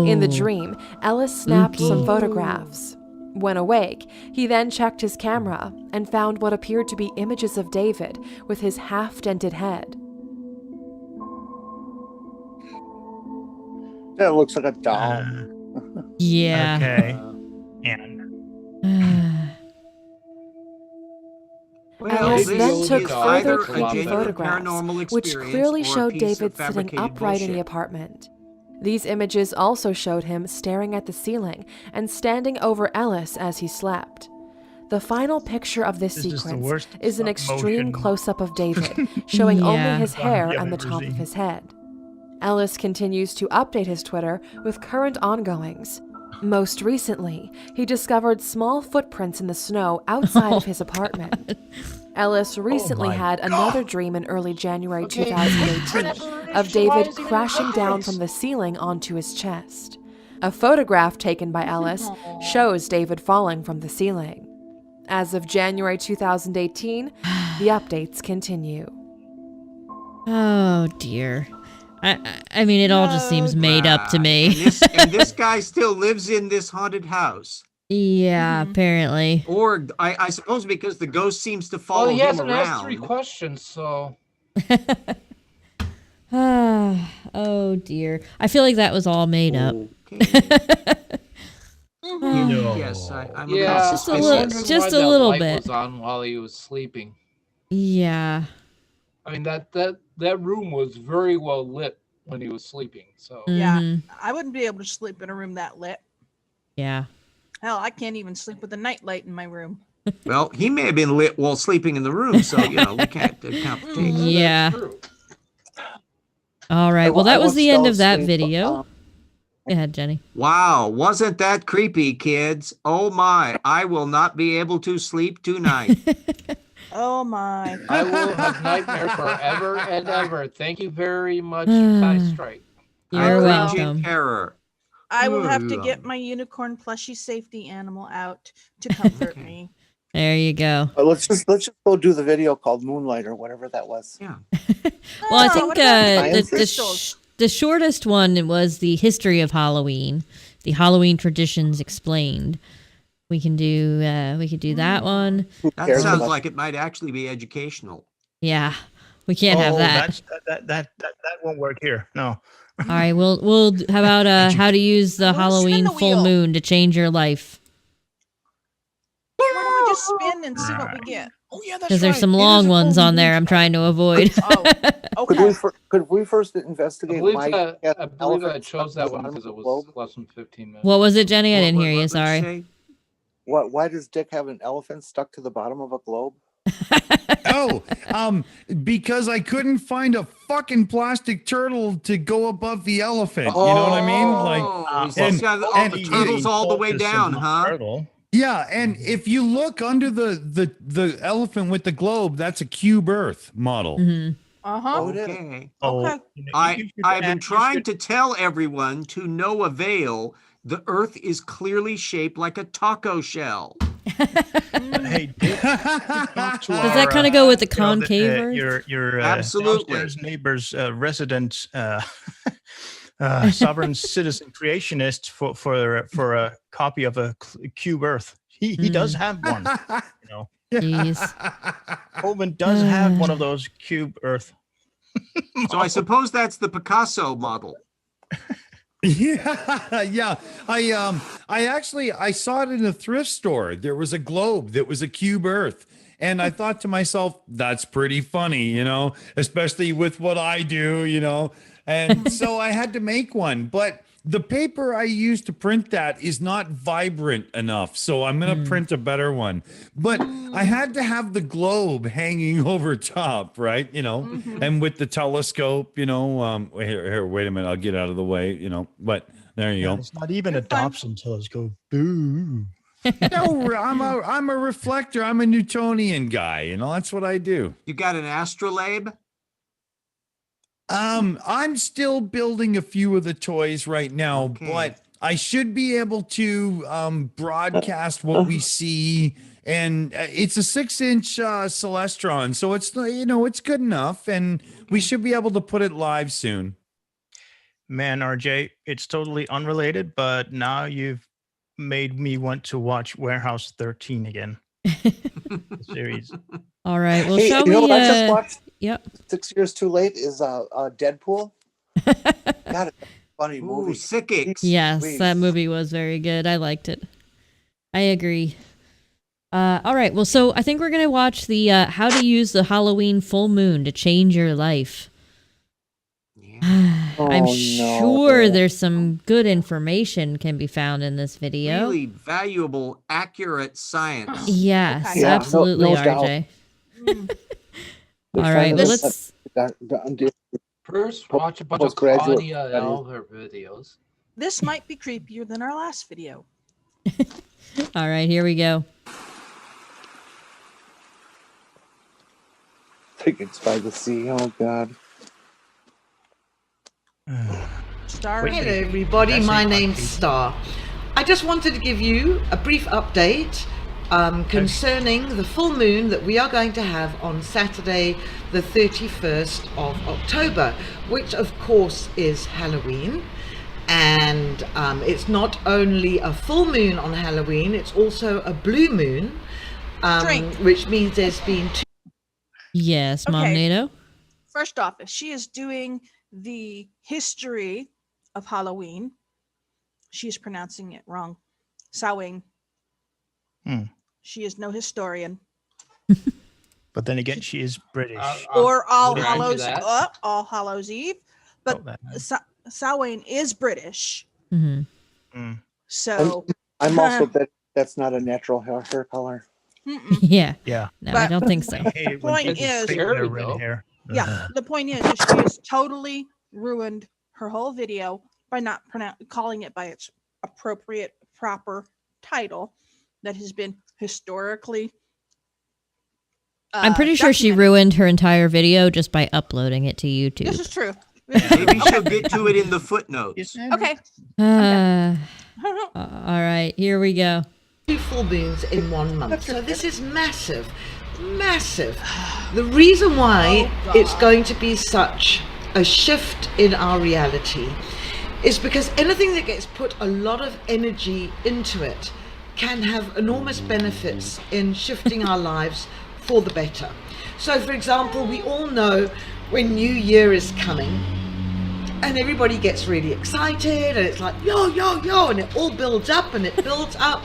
In the dream, Ellis snapped some photographs. When awake, he then checked his camera and found what appeared to be images of David with his half-dented head. That looks like a doll. Yeah. Okay. And Ellis this then is took either further a creepy genuine photographs, paranormal which experience clearly or a showed piece David of sitting fabricated upright in the bullshit. apartment. These images also showed him staring at the ceiling and standing over Ellis as he slept. The final picture of this This is the sequence worst is an extreme motion. close-up of David, showing Yeah. only his hair I've and the ever top of seen. his head. Ellis continues to update his Twitter with current ongoings. Most recently, he discovered small footprints in the snow outside of his apartment. Ellis recently had another dream in early January 2018 of David crashing down from the ceiling onto his chest. A photograph taken by Ellis shows David falling from the ceiling. As of January 2018, the updates continue. Oh, dear. I mean, it all just seems made up to me. And this guy still lives in this haunted house. Yeah, apparently. Or I suppose because the ghost seems to follow Well, he him hasn't asked around. 3 questions, so. Oh, dear. I feel like that was all made up. Yes, I'm Yeah, Just a I was little- wondering just why a that little light bit. was on while he was sleeping. Yeah. I mean, that room was very well lit when he was sleeping. So Yeah, Mhm. I wouldn't be able to sleep in a room that lit. Yeah. Hell, I can't even sleep with a nightlight in my room. Well, he may have been lit while sleeping in the room, so we can't count the tapes. Yeah. true. All right. Well, I that was once the end fell of that asleep, video. Go ahead, Jenny. Wow, wasn't that creepy, kids? Oh my, I will not be able to sleep tonight. Oh my. I will have nightmares forever and ever. Thank you very much, Ty Strike. I You're cringe in welcome. terror. I will have to get my unicorn plushie safety animal out to comfort me. There you go. Let's just go do the video called Moonlight or whatever that was. Yeah. Well, I Oh, think what about the the crystals? the shortest one was the history of Halloween, the Halloween traditions explained. We can do that one. That cares sounds about- like it might actually be educational. Yeah, we can't have that. That won't work here. No. All right, we'll how about how to use the Well, spin Halloween the full wheel. moon to change your life. Why don't we just spin and see what we get? Oh yeah, that's Because there's right. some It is long a ones full on there moon. I'm trying to avoid. Oh, Could okay. could we first I investigate believe why that he has I an believe I elephant stuck chose to the that one bottom because of it the was globe? less than 15 minutes. What was it, Jenny? I didn't hear you. what'd Sorry. say? Why does Dick have an elephant stuck to the bottom of a globe? Oh, because I couldn't find a fucking plastic turtle to go above the elephant. You know what I mean? Like, Oh, he's and- got all and the it- turtles all the way Tortoise and down, not huh? turtle. yeah, and if you look under the elephant with the globe, that's a cube Earth model. Uh-huh. Oh, it is. Okay. Oh, Okay. you I've should- been you trying should- to tell everyone to no avail. The Earth is clearly shaped like a taco shell. Hey, Dick, talk to Does that kind of go with the concave Earth? your Absolutely. downstairs neighbor's resident sovereign citizen creationist for a copy of a cube Earth. He does have one. You know, Jeez. Colvin does have one of those cube Earth. So I suppose that's the Picasso model. Yeah. I saw it in a thrift store. There was a globe that was a cube Earth. And I thought to myself, that's pretty funny, you know, especially with what I do, you know. And so I had to make one. But the paper I used to print that is not vibrant enough. So I'm going to print a better one. But I had to have the globe hanging over top, right? You know, and with the telescope, you know, here, wait a minute. I'll get out of the way, you know, but there you go. It's not even a Dobson telescope. Boo. No, I'm a reflector. I'm a Newtonian guy. You know, that's what I do. You got an astrolabe? I'm still building a few of the toys right now, Okay. but I should be able to broadcast what we see. And it's a 6-inch Celestron, so it's, you know, it's good enough, and we should be able to put it live soon. Man, RJ, it's totally unrelated, but now you've made me want to watch Warehouse 13 again. The series. All right. Well, Hey, shall you know we? what I just watched Yep. 6 years too late is Deadpool. God, it's a funny movie. Ooh, sickies. Yes, Please. that movie was very good. I liked it. I agree. All right. Well, so I think we're gonna watch the how to use the Halloween full moon to change your life. I'm Oh, sure no. there's some good information can be found in this video. Really valuable, accurate science. Yes, Okay. Yeah, no- absolutely, no doubt. RJ. They're All trying right. to Well, set let's. First, watch a bunch of Postgraduate Claudia studies. Albert videos. This might be creepier than our last video. All right. Here we go. Tickets by the sea. Oh God. Star. Hello, everybody. My name's Star. I just wanted to give you a brief update concerning the full moon that we are going to have on Saturday, the 31st of October, which of course is Halloween. And it's not only a full moon on Halloween, it's also a blue moon, which means there's been two. Yes, Mom Okay. NATO. First off, if she is doing the history of Halloween, she is pronouncing it wrong. Samhain. She is no historian. But then again, she is British. Or All I'll grant you Hallows, that. All Hallows Eve. But that Samhain is British. Mm-hmm. So I'm also bet that's not a natural hair color. Yeah. Yeah. No, I But- don't think so. Hey, when Point people is- fake Scary, their red though. hair. yeah, the point is that she has totally ruined her whole video by not calling it by its appropriate, proper title that has been historically. I'm pretty sure she documented. ruined her entire video just by uploading it to YouTube. This is true. Maybe she'll get to it in the footnotes. Okay. All right, here we go. Two full moons in 1 month. So this is massive, massive. The reason why it's going to be such a shift in our reality is because anything that gets put a lot of energy into it can have enormous benefits in shifting our lives for the better. So for example, we all know when New Year is coming, and everybody gets really excited, and it's like, yo, yo, yo, and it all builds up and it builds up.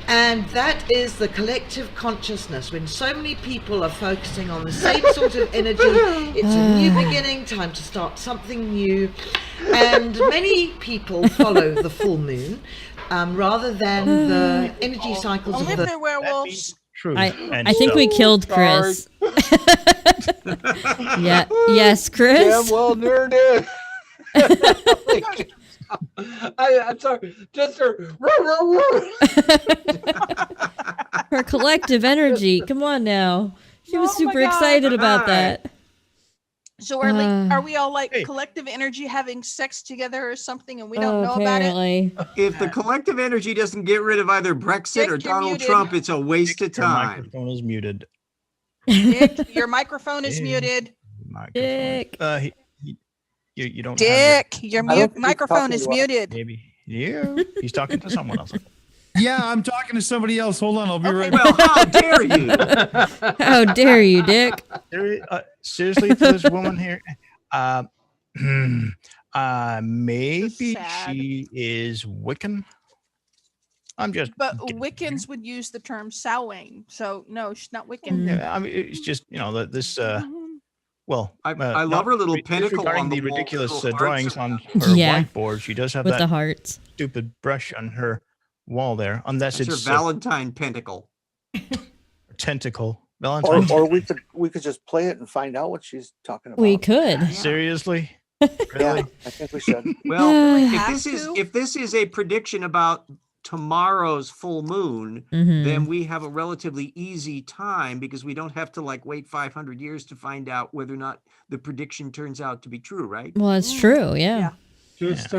And that is the collective consciousness. When so many people are focusing on the same sort of energy, it's a new beginning, time to start something new. And many people follow the full moon rather than the energy cycles Only of if the... they're werewolves. True. I think we killed Chris. Yeah. Yes, Chris. Damn well nerded. I'm sorry. Just Her collective energy. Come on now. She was super excited about that. So are we all like collective energy having sex together or something, and we don't know apparently. about it? If the collective energy doesn't get rid of either Brexit Dick, or you're Donald muted. Trump, it's a waste of Your time. microphone is muted. Dick, your microphone is Dick. muted. Dick. You don't. Dick, your microphone is talking to us. muted. Maybe. Yeah. He's talking to someone else. Yeah, I'm talking to somebody else. Hold on, I'll be right back. Well, how dare you? How dare you, Dick? Seriously, for this woman here, maybe Sad. she is Wiccan. I'm just. But Wiccans would use the term Samhain, so no, she's not Wiccan. Yeah, I mean, it's just this. Well, I love her little pinnacle regarding on the the wall, ridiculous little hearts drawings and- on her Yeah. whiteboard. She does have With that the hearts. stupid brush on her wall there, unless That's her it's Valentine pentacle. tentacle. Valentine. Or we could just play it and find out what she's talking about. We could. Seriously. Yeah, Really? I think we should. Well, have if this is a prediction about tomorrow's full moon, Mhm. then we have a relatively easy time because we don't have to wait 500 years to find out whether or not the prediction turns out to be true, right? Well, it's true. Yeah. Just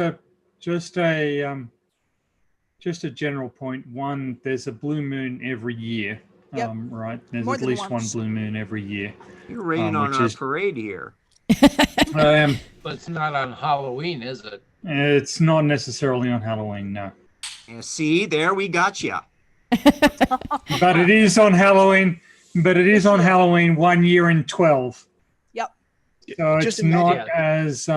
a general point. One, there's a blue moon every year. Yep. Right. There's More at than least once. one blue moon every year. You're raining on which our is- parade here. Um, But it's not on Halloween, is it? it's not necessarily on Halloween, no. Yeah, see, there we got you. But it is on Halloween. But it is on Halloween 1 year in 12. Yep. So Just it's not imagine. as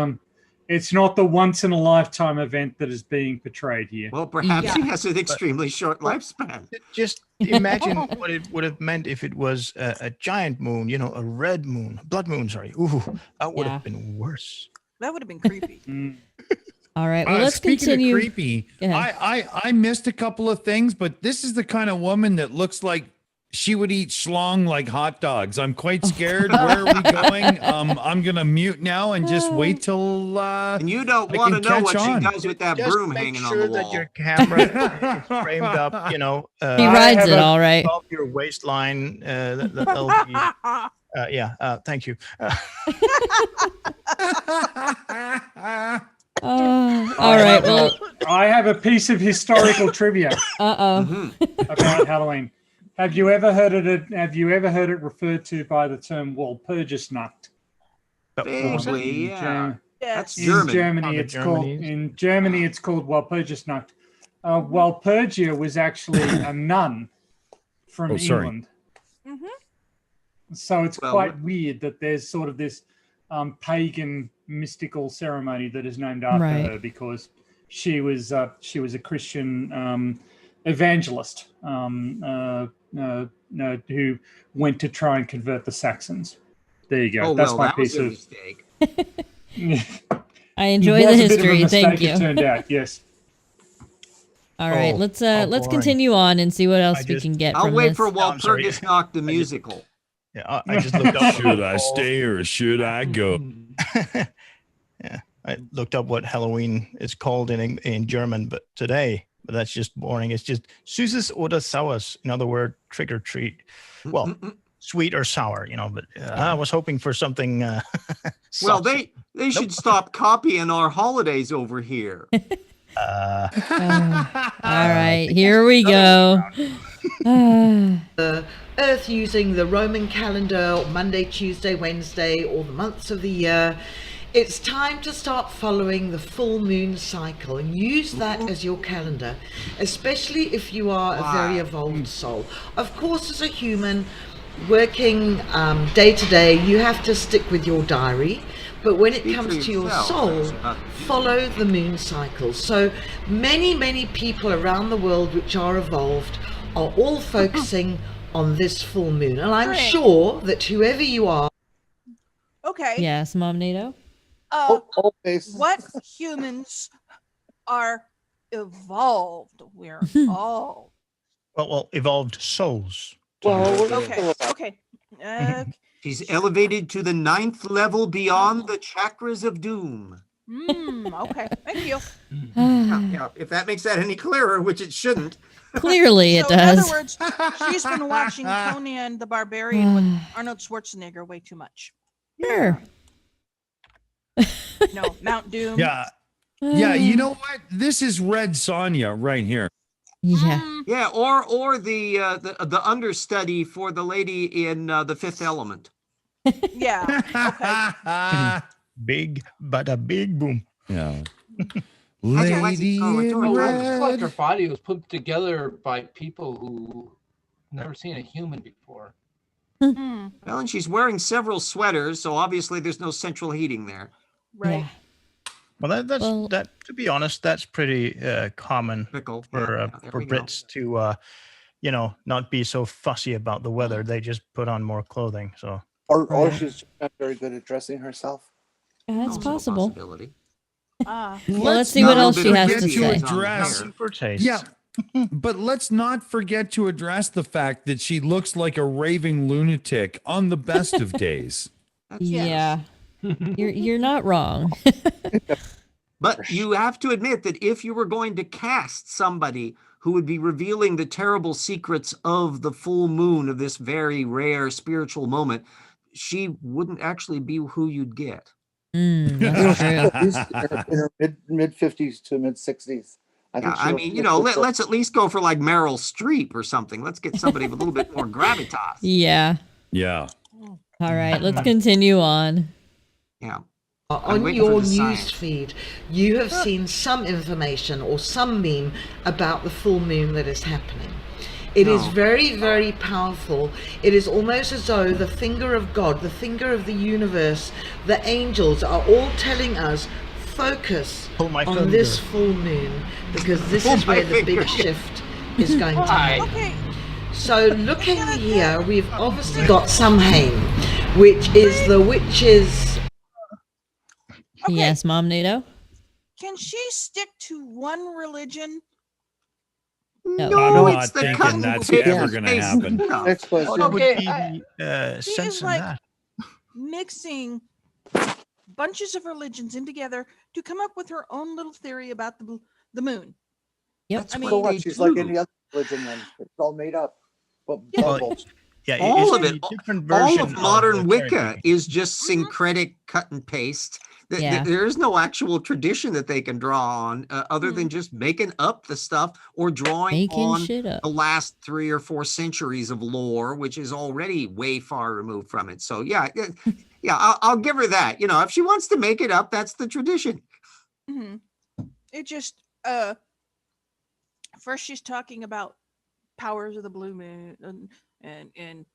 it's not the once in a lifetime event that is being portrayed here. Well, perhaps Yeah. he has an extremely short lifespan. Just imagine what it would have meant if it was a giant moon, a red moon, blood moon, sorry. Ooh, that would Yeah. have been worse. That would have been creepy. All right. Well, let's Speaking continue. of creepy, Go ahead. I missed a couple of things, but this is the kind of woman that looks like she would eat schlong like hot dogs. I'm quite scared. Where are we going? I'm gonna mute now and just wait till And you don't I want to can know what catch on. she does with that Just broom make hanging sure on the that wall. your camera is framed up, He I rides have it a- all right. above your waistline. That'll be, thank you. All right. Well. I have a piece of historical trivia Uh-oh. about Halloween. Have you ever heard it referred to by the term Walpurgisnacht? Vaguely, yeah. Germ- That's Yes. German. In Germany, it's called Walpurgisnacht. Walpurgia was actually a nun from Oh, sorry. England. Mhm. So it's Well, quite weird that there's sort of this pagan mystical ceremony that is named after Right. her because she was a Christian evangelist who went to try and convert the Saxons. There you go. Oh, That's well, my that was piece a of. mistake. I enjoy It the was a bit of a history. Thank mistake, you. It turned out, yes. All right. Oh, Let's boring. continue on and see what else I we just- can get I'll from wait this. for I'm sorry. Walpurgisnacht the musical. Yeah, I just looked up. should I stay or should I go? Yeah, I looked up what Halloween is called in German, but that's just boring. It's just Süßes oder Saures. In other words, trick or treat. Well, sweet or sour, But I was hoping for something. Well, saucy. they should stop copying our holidays over here. All right. Here we go. Earth using the Roman calendar, Monday, Tuesday, Wednesday, all the months of the year. It's time to start following the full moon cycle and use that as your calendar, especially if you are a very evolved soul. Of course, as a human working day to day, you have to stick with your diary. But when it Speak for comes to your yourself, soul, that's not- follow the moon cycle. So many people around the world which are evolved are all focusing on this full moon. And I'm Great. sure that whoever you are. Okay. Yes, Mom NATO. What humans are evolved? We're all Well, evolved souls. okay. She's elevated to the 9th level beyond the chakras of doom. Okay, thank you. Yeah, if that makes that any clearer, which it shouldn't. Clearly it So, in does. other words, she's been watching Conan the Barbarian with Arnold Schwarzenegger way too much. Sure. No, Mount Doom. Yeah. Yeah, you know what? This is Red Sonja right here. Yeah. Yeah, or the understudy for the lady in The Fifth Element. Yeah. Okay. Big, but a big boom. Yeah. Lady Well, it's like her body was put together by people who never seen a human before. Well, and she's wearing several sweaters, so obviously there's no central heating there. Right. Well, that. To be honest, that's pretty common for Brits to, not be so fussy about the weather. They just put on more clothing. So. Or she's not very good at dressing herself. Yeah, that's possible. Ah. Well, let's see what else she has to say. Address, yeah, but let's not forget to address the fact that she looks like a raving lunatic on the best of days. Yeah. You're not wrong. But you have to admit that if you were going to cast somebody who would be revealing the terrible secrets of the full moon of this very rare spiritual moment, she wouldn't actually be who you'd get. That's true. In her mid 50s to mid 60s. I mean, let's at least go for like Meryl Streep or something. Let's get somebody with a little bit more gravitas. Yeah. Yeah. All right, let's continue on. Yeah. On your news feed, you have seen some information or some meme about the full moon that is happening. It is very, very powerful. It is almost as though the finger of God, the finger of the universe, the angels are all telling us, focus on this full moon, because this is where the big shift is going to happen. So looking here, we've obviously got Samhain, which is the witches. Yes, Mom NATO. Can she stick to one religion? No, I'm not thinking that's ever going to happen. She is like mixing bunches of religions in together to come up with her own little theory about the moon. Yep. I mean, she's like any other religion, then it's all made up. Yeah, all of it. Different all of modern of Wicca is just syncretic cut and paste. There is no actual tradition that they can draw on other than just making up the stuff or drawing on the last 3 or 4 centuries of lore, which is already way far removed from it. So yeah, I'll give her that. If she wants to make it up, that's the tradition. Mm-hmm. It just first she's talking about powers of the blue moon and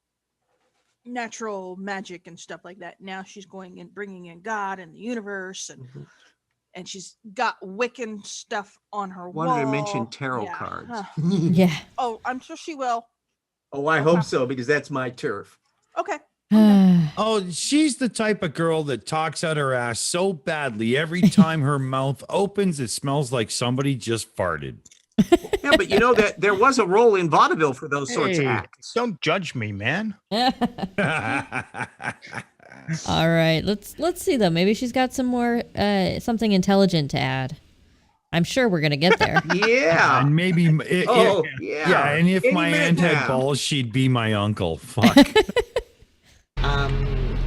natural magic and stuff like that. Now she's going and bringing in God and the universe, and she's got Wiccan stuff on her wall. Wanted to mention tarot cards. Yeah. Oh, I'm sure she will. Oh, I hope so, because that's my turf. Okay. Oh, she's the type of girl that talks out her ass so badly every time her mouth opens, it smells like somebody just farted. Yeah, but that there was a role in vaudeville for those sorts of acts. Don't judge me, man. All right, let's see though. Maybe she's got some more something intelligent to add. I'm sure we're gonna get there. Yeah, and maybe and if my aunt had balls, she'd be my uncle. Fuck.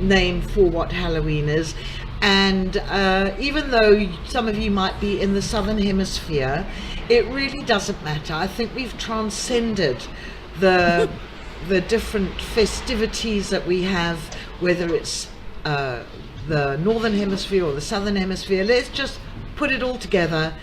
Name for what Halloween is. And even though some of you might be in the Southern Hemisphere, it really doesn't matter. I think we've transcended the different festivities that we have, whether it's the Northern Hemisphere or the Southern Hemisphere. Let's just put it all together.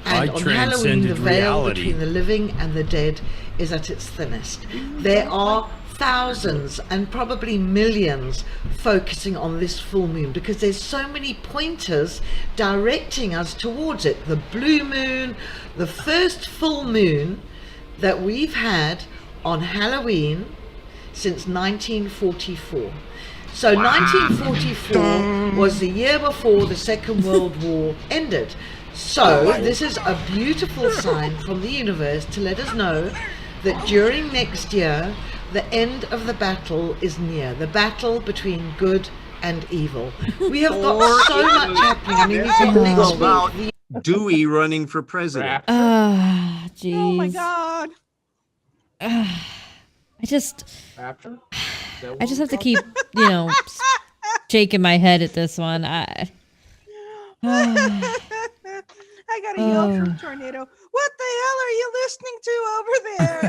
And on Halloween, the veil between the living and the dead is at its thinnest. There are thousands and probably millions focusing on this full moon because there's so many pointers directing us towards it. The blue moon, the first full moon that we've had on Halloween since 1944. So 1944 was the year before the Second World War ended. So this is a beautiful sign from the universe to let us know that during next year, the end of the battle is near. The battle between good and evil. We have got so much happening. I mean, we've got next week. Dewey running for president. Jeez. Oh my God. I just Rapture? I just have to keep, shaking my head at this one. I got a yell from Tornado. What the hell are you listening to over there?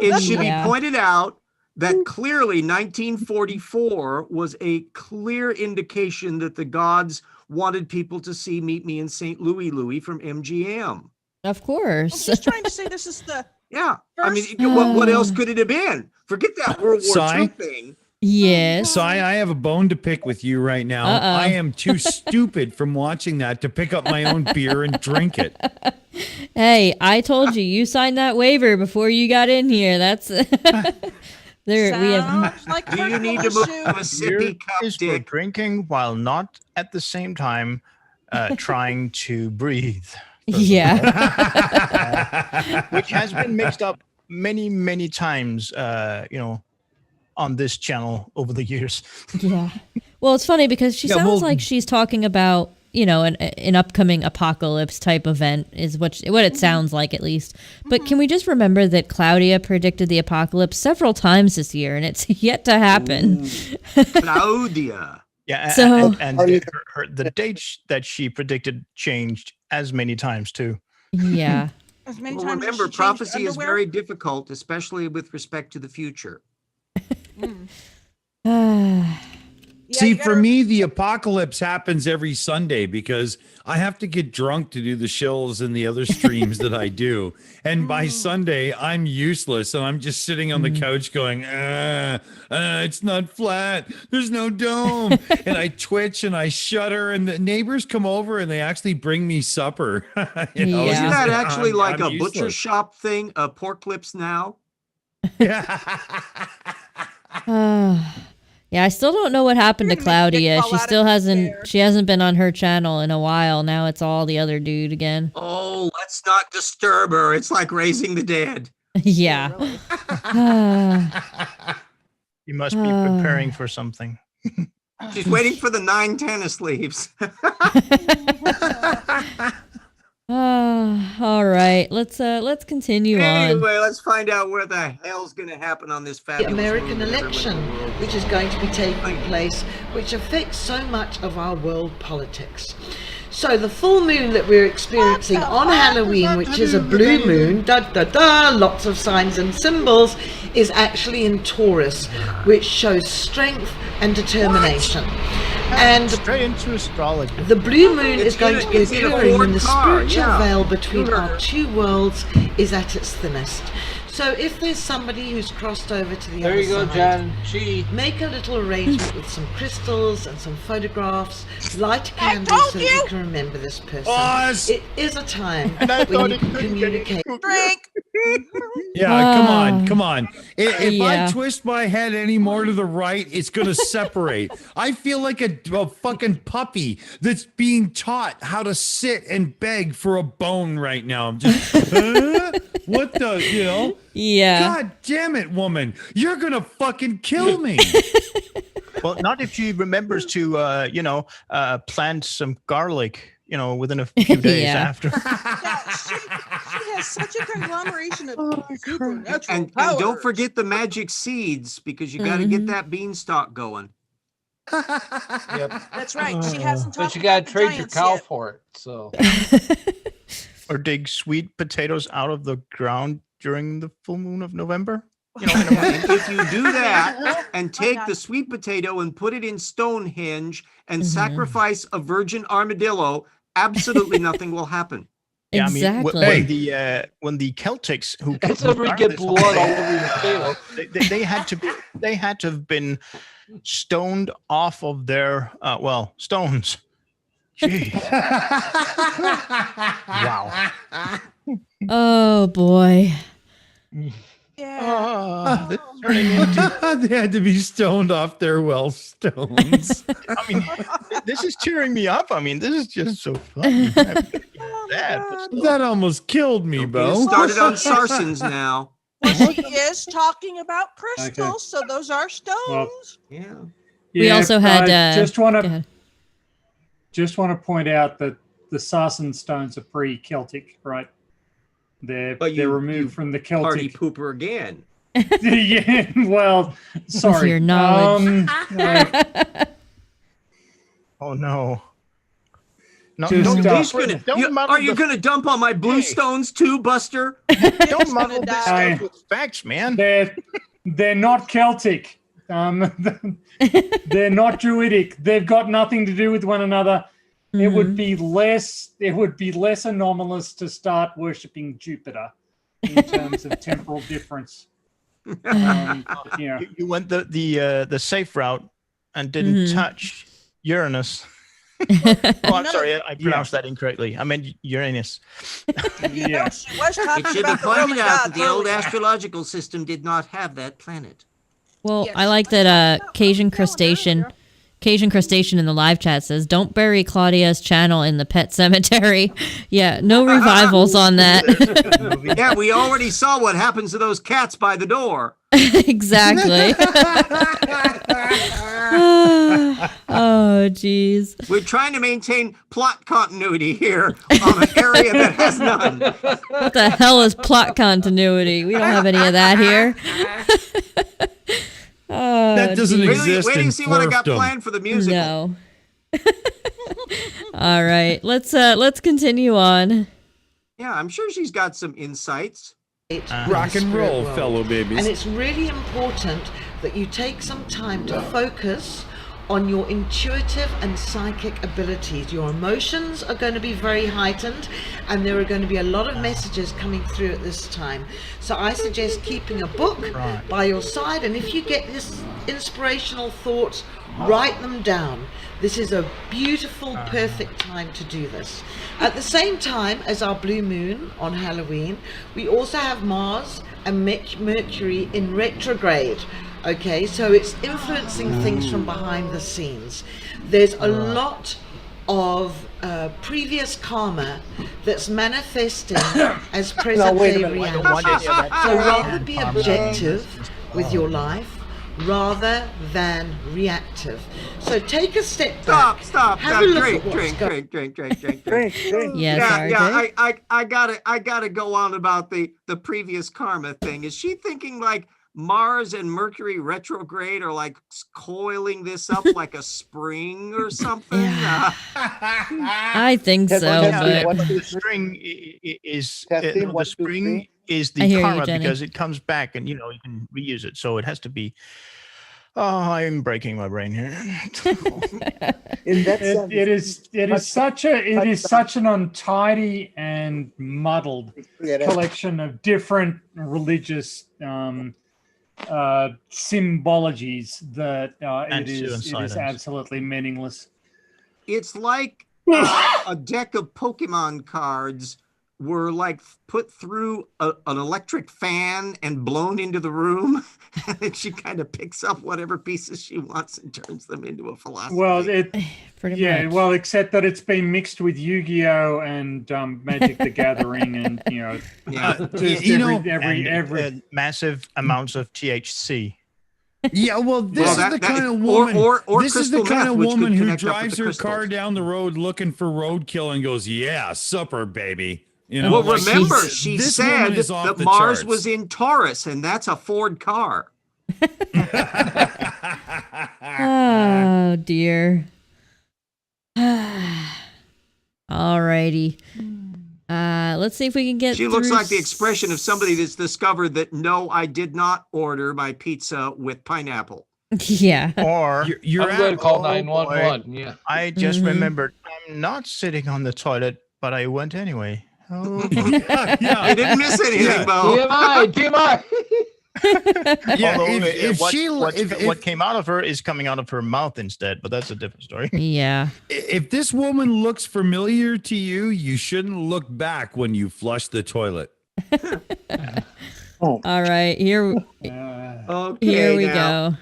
It should be pointed out that clearly 1944 was a clear indication that the gods wanted people to see Meet Me in St. Louis from MGM. Of course. I'm just trying to say this is the I mean, what else could it have been? Forget that World War II thing. Yes. Si, I have a bone to pick with you right now. I am too stupid from watching that to pick up my own beer and drink it. Hey, I told you, you signed that waiver before you got in here. That's there. We have. Like Do you need to move to a sippy cup, Is for drinking while not at the same time trying to breathe. Yeah. Which has been mixed up many times, on this channel over the years. Yeah. Well, it's funny because she sounds like she's talking about, an upcoming apocalypse type event is what it sounds like, at least. But can we just remember that Claudia predicted the apocalypse several times this year, and it's yet to happen. Claudia. Yeah, So- and the dates that she predicted changed as many times too. Yeah. As many Well, times as remember, she changed prophecy is underwear? very difficult, especially with respect to the future. See, for me, the apocalypse happens every Sunday because I have to get drunk to do the shills and the other streams that I do. And by Sunday, I'm useless. And I'm just sitting on the couch going, it's not flat. There's no dome. And I twitch and I shudder. And the neighbors come over and they actually bring me supper. Isn't that I'm- actually like I'm a butcher useless. shop thing? Pork lips now? Yeah, I still don't know what happened to Claudia. She hasn't been on her channel in a while. Now it's all the other dude again. Oh, let's not disturb her. It's like raising the dead. Yeah. You must be preparing for something. She's waiting for the 9 tennis leaves. All right. Let's continue on. Anyway, let's find out where the hell's going to happen on this The fabulous American moon that election, everybody in the world which is going to be taking place, which affects so much of our world politics. So the full moon that we're experiencing on Halloween, which is a blue moon, lots of signs and symbols, is actually in Taurus, which shows strength and determination. And straight into astrology. The blue moon is going to be it's in a occurring when the Ford car, spiritual yeah. veil between our two worlds is at its thinnest. So if there's somebody who's crossed over to the There other you go, side, Jan. make a little arrangement with some crystals and some photographs, light a candle so that you can remember this person. Oh, It is a time And I when thought you it can couldn't communicate. Drink. Yeah, come on. If yeah. I twist my head any more to the right, it's going to separate. I feel like a fucking puppy that's being taught how to sit and beg for a bone right now. I'm just, what the, Yeah. God damn it, woman. You're going to fucking kill me. Well, not if she remembers to, plant some garlic, within a few days Yeah. after. Yeah, she has such a conglomeration of supernatural And powers. don't forget the magic seeds, because you got to get that beanstalk going. Yep. That's right. She hasn't talked But you got about to the trade your giants cow yet. for it. So Or dig sweet potatoes out of the ground during the full moon of November. And if you do that and take the sweet potato and put it in Stonehenge and sacrifice a virgin armadillo, absolutely nothing will happen. Yeah, Exactly. I mean, when the Celtics who that's over you started get this blood whole all thing, over your potato. they had to have been stoned off of their stones. Jeez. Wow. Oh boy. Yeah. This is turning into. They had to be stoned off their well stones. I mean, this is cheering me up. I mean, this is just so fun. That, but still. That almost killed me, Get Bo. started on Sarsons now. Well, she is talking about crystals, so those are stones. Well, Yeah. We also had. just go want ahead. to point out that the Sarsen stones are pre-Celtic, right? They're removed from the Party Celtic. pooper again. Yeah, well, sorry. your knowledge. Oh no. No, Just, don't, uh, Are you going to dump on my blue stones too, Buster? don't muddle this die. stuff with facts, man. They're not Celtic. They're not Druidic. They've got nothing to do with one another. It would be less anomalous to start worshipping Jupiter in terms of temporal difference. You went the safe route and didn't touch Uranus. I'm sorry, I pronounced that incorrectly. I meant Uranus. Yeah. She was talking It should be about the pointed Roman out that gods the old earlier. astrological system did not have that planet. Well, Yes. I like that Cajun Crustacean in the live chat says, "Don't bury Claudia's channel in the pet cemetery." Yeah, no revivals on that. Yeah, we already saw what happens to those cats by the door. Exactly. Oh, jeez. We're trying to maintain plot continuity here on an area that has none. What the hell is plot continuity? We don't have any of that here. Oh, That doesn't geez. exist Wait till in you see what I got dwarfdom. planned for the musical. No. All right, let's continue on. Yeah, I'm sure she's got some insights. Rock and roll, fellow babies. And it's really important that you take some time to focus on your intuitive and psychic abilities. Your emotions are going to be very heightened, and there are going to be a lot of messages coming through at this time. So I suggest keeping a book by your side, and if you get this inspirational thoughts, write them down. This is a beautiful, perfect time to do this. At the same time as our blue moon on Halloween, we also have Mars and Mercury in retrograde. Okay, so it's influencing things from behind the scenes. There's a lot of previous karma that's manifesting as present day reality. So rather be objective with your life rather than reactive. So take a step back. Stop. Have a look Drink. at what's going Yes, Yeah, RJ. I gotta go on about the previous karma thing. Is she thinking like Mars and Mercury retrograde are like coiling this up like a spring or something? I think so, but The string is Testing, the 1, 2, spring 3. is I the hear you, karma Jenny. because it comes back and you can reuse it. So it has to be. Oh, I'm breaking my brain here. In that sense, It is such an untidy and muddled collection of different religious symbologies that And it is silence. absolutely meaningless. It's like a deck of Pokemon cards were like put through an electric fan and blown into the room, and then she kind of picks up whatever pieces she wants and turns them into a philosophy. Well, pretty much. well, except that it's been mixed with Yu-Gi-Oh and Magic the Gathering, and yeah. just every massive amounts of THC. Yeah, well, this is the kind of woman. This is the kind of woman who drives her car down the road looking for roadkill and goes, "Yeah, supper, baby." Well, like, remember, she this said woman is off that the Mars charts. was in Taurus, and that's a Ford car. Oh dear. Alrighty. Let's see if we can get. She looks through like the expression of somebody that's discovered that, no, I did not order my pizza with pineapple. Yeah. Or I'm going to call oh, 911. boy. Yeah. I just remembered I'm not sitting on the toilet, but I went anyway. Oh. You didn't miss anything, Bo. TMI. Yeah, Although, if what came out of her is coming out of her mouth instead, but that's a different story. Yeah. If this woman looks familiar to you, you shouldn't look back when you flush the toilet. All right, here Okay, we now, go.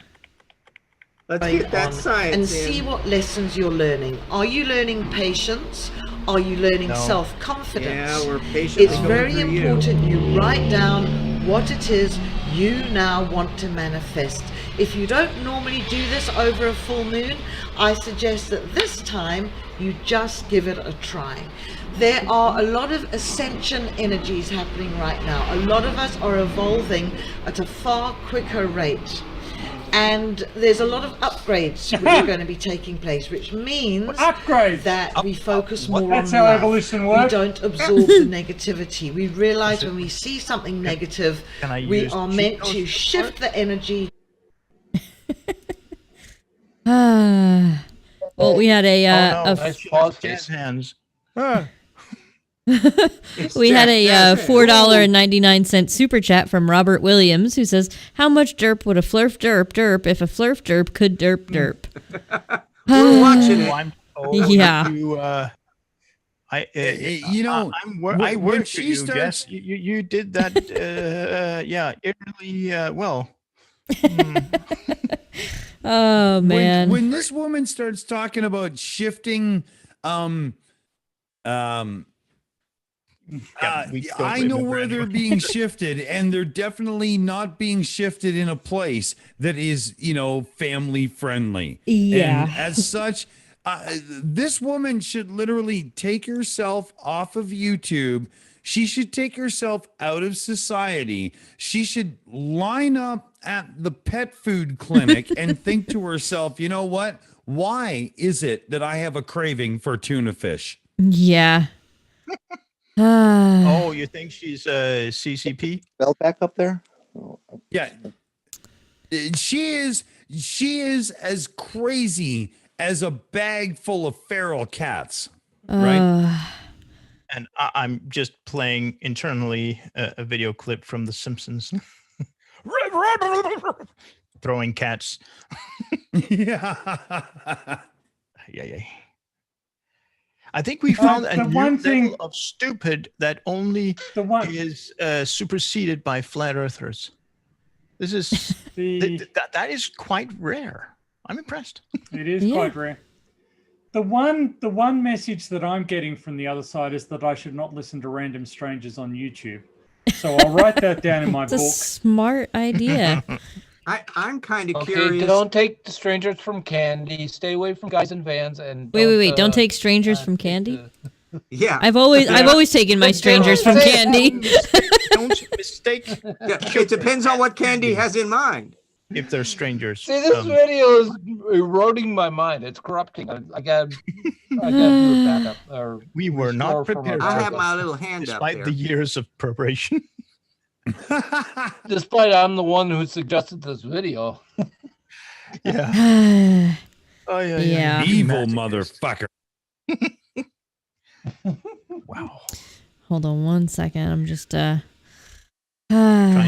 let's get that on science and in. see what lessons you're learning. Are you learning patience? Are you learning No. self-confidence? Yeah, we're patiently It's going very through you. important you write down what it is you now want to manifest. If you don't normally do this over a full moon, I suggest that this time you just give it a try. There are a lot of ascension energies happening right now. A lot of us are evolving at a far quicker rate. And there's a lot of upgrades which are going to be taking place, which means that we focus more That's on how love. evolution We works. don't absorb the negativity. We realize when we see something negative, Can I we use are cheat meant codes to for shift the energy. Well, we had a Oh no, a that's pause jazz case. hands. Ah. we had a jazz hands. $4.99 super chat from Robert Williams, who says, "How much derp would a flurf derp if a flurf derp could derp?" We're watching it. I'm Yeah. You, You know, I'm when- I when work she for you, starts- Jess. You did that. Yeah, really well. Oh man. when this woman starts talking about shifting, Yeah, we don't I know remember where they're anyway. being shifted, and they're definitely not being shifted in a place that is, family friendly. Yeah. And as such, this woman should literally take herself off of YouTube. She should take herself out of society. She should line up at the pet food clinic and think to herself, you know what? Why is it that I have a craving for tuna fish? Yeah. Oh, you think she's CCP? Bell back up there? Yeah. She is as crazy as a bag full of feral cats. Right? And I'm just playing internally a video clip from The Simpsons. Throwing cats. Yeah. Yeah. I think we found a the new one thing- level of stupid that only is superseded by flat earthers. This is that is quite rare. I'm impressed. It is quite rare. The one message that I'm getting from the other side is that I should not listen to random strangers on YouTube. So I'll write that down in my It's a book. smart idea. I'm kind of Okay, curious. don't take the strangers from Candy. Stay away from guys in vans and Wait. Don't take strangers from Candy. Yeah. I've always taken my strangers from Candy. Don't mistake. Yeah, it depends on what Candy has in mind. If they're strangers. See, this video is eroding my mind. It's corrupting. I got to do a backup. Or We were not restore from prepared. I for have this, my little hand up despite there. the years of preparation. Despite I'm the one who suggested this video. Yeah. Oh yeah. Yeah. Evil motherfucker. Wow. Hold on one second. I'm just Trying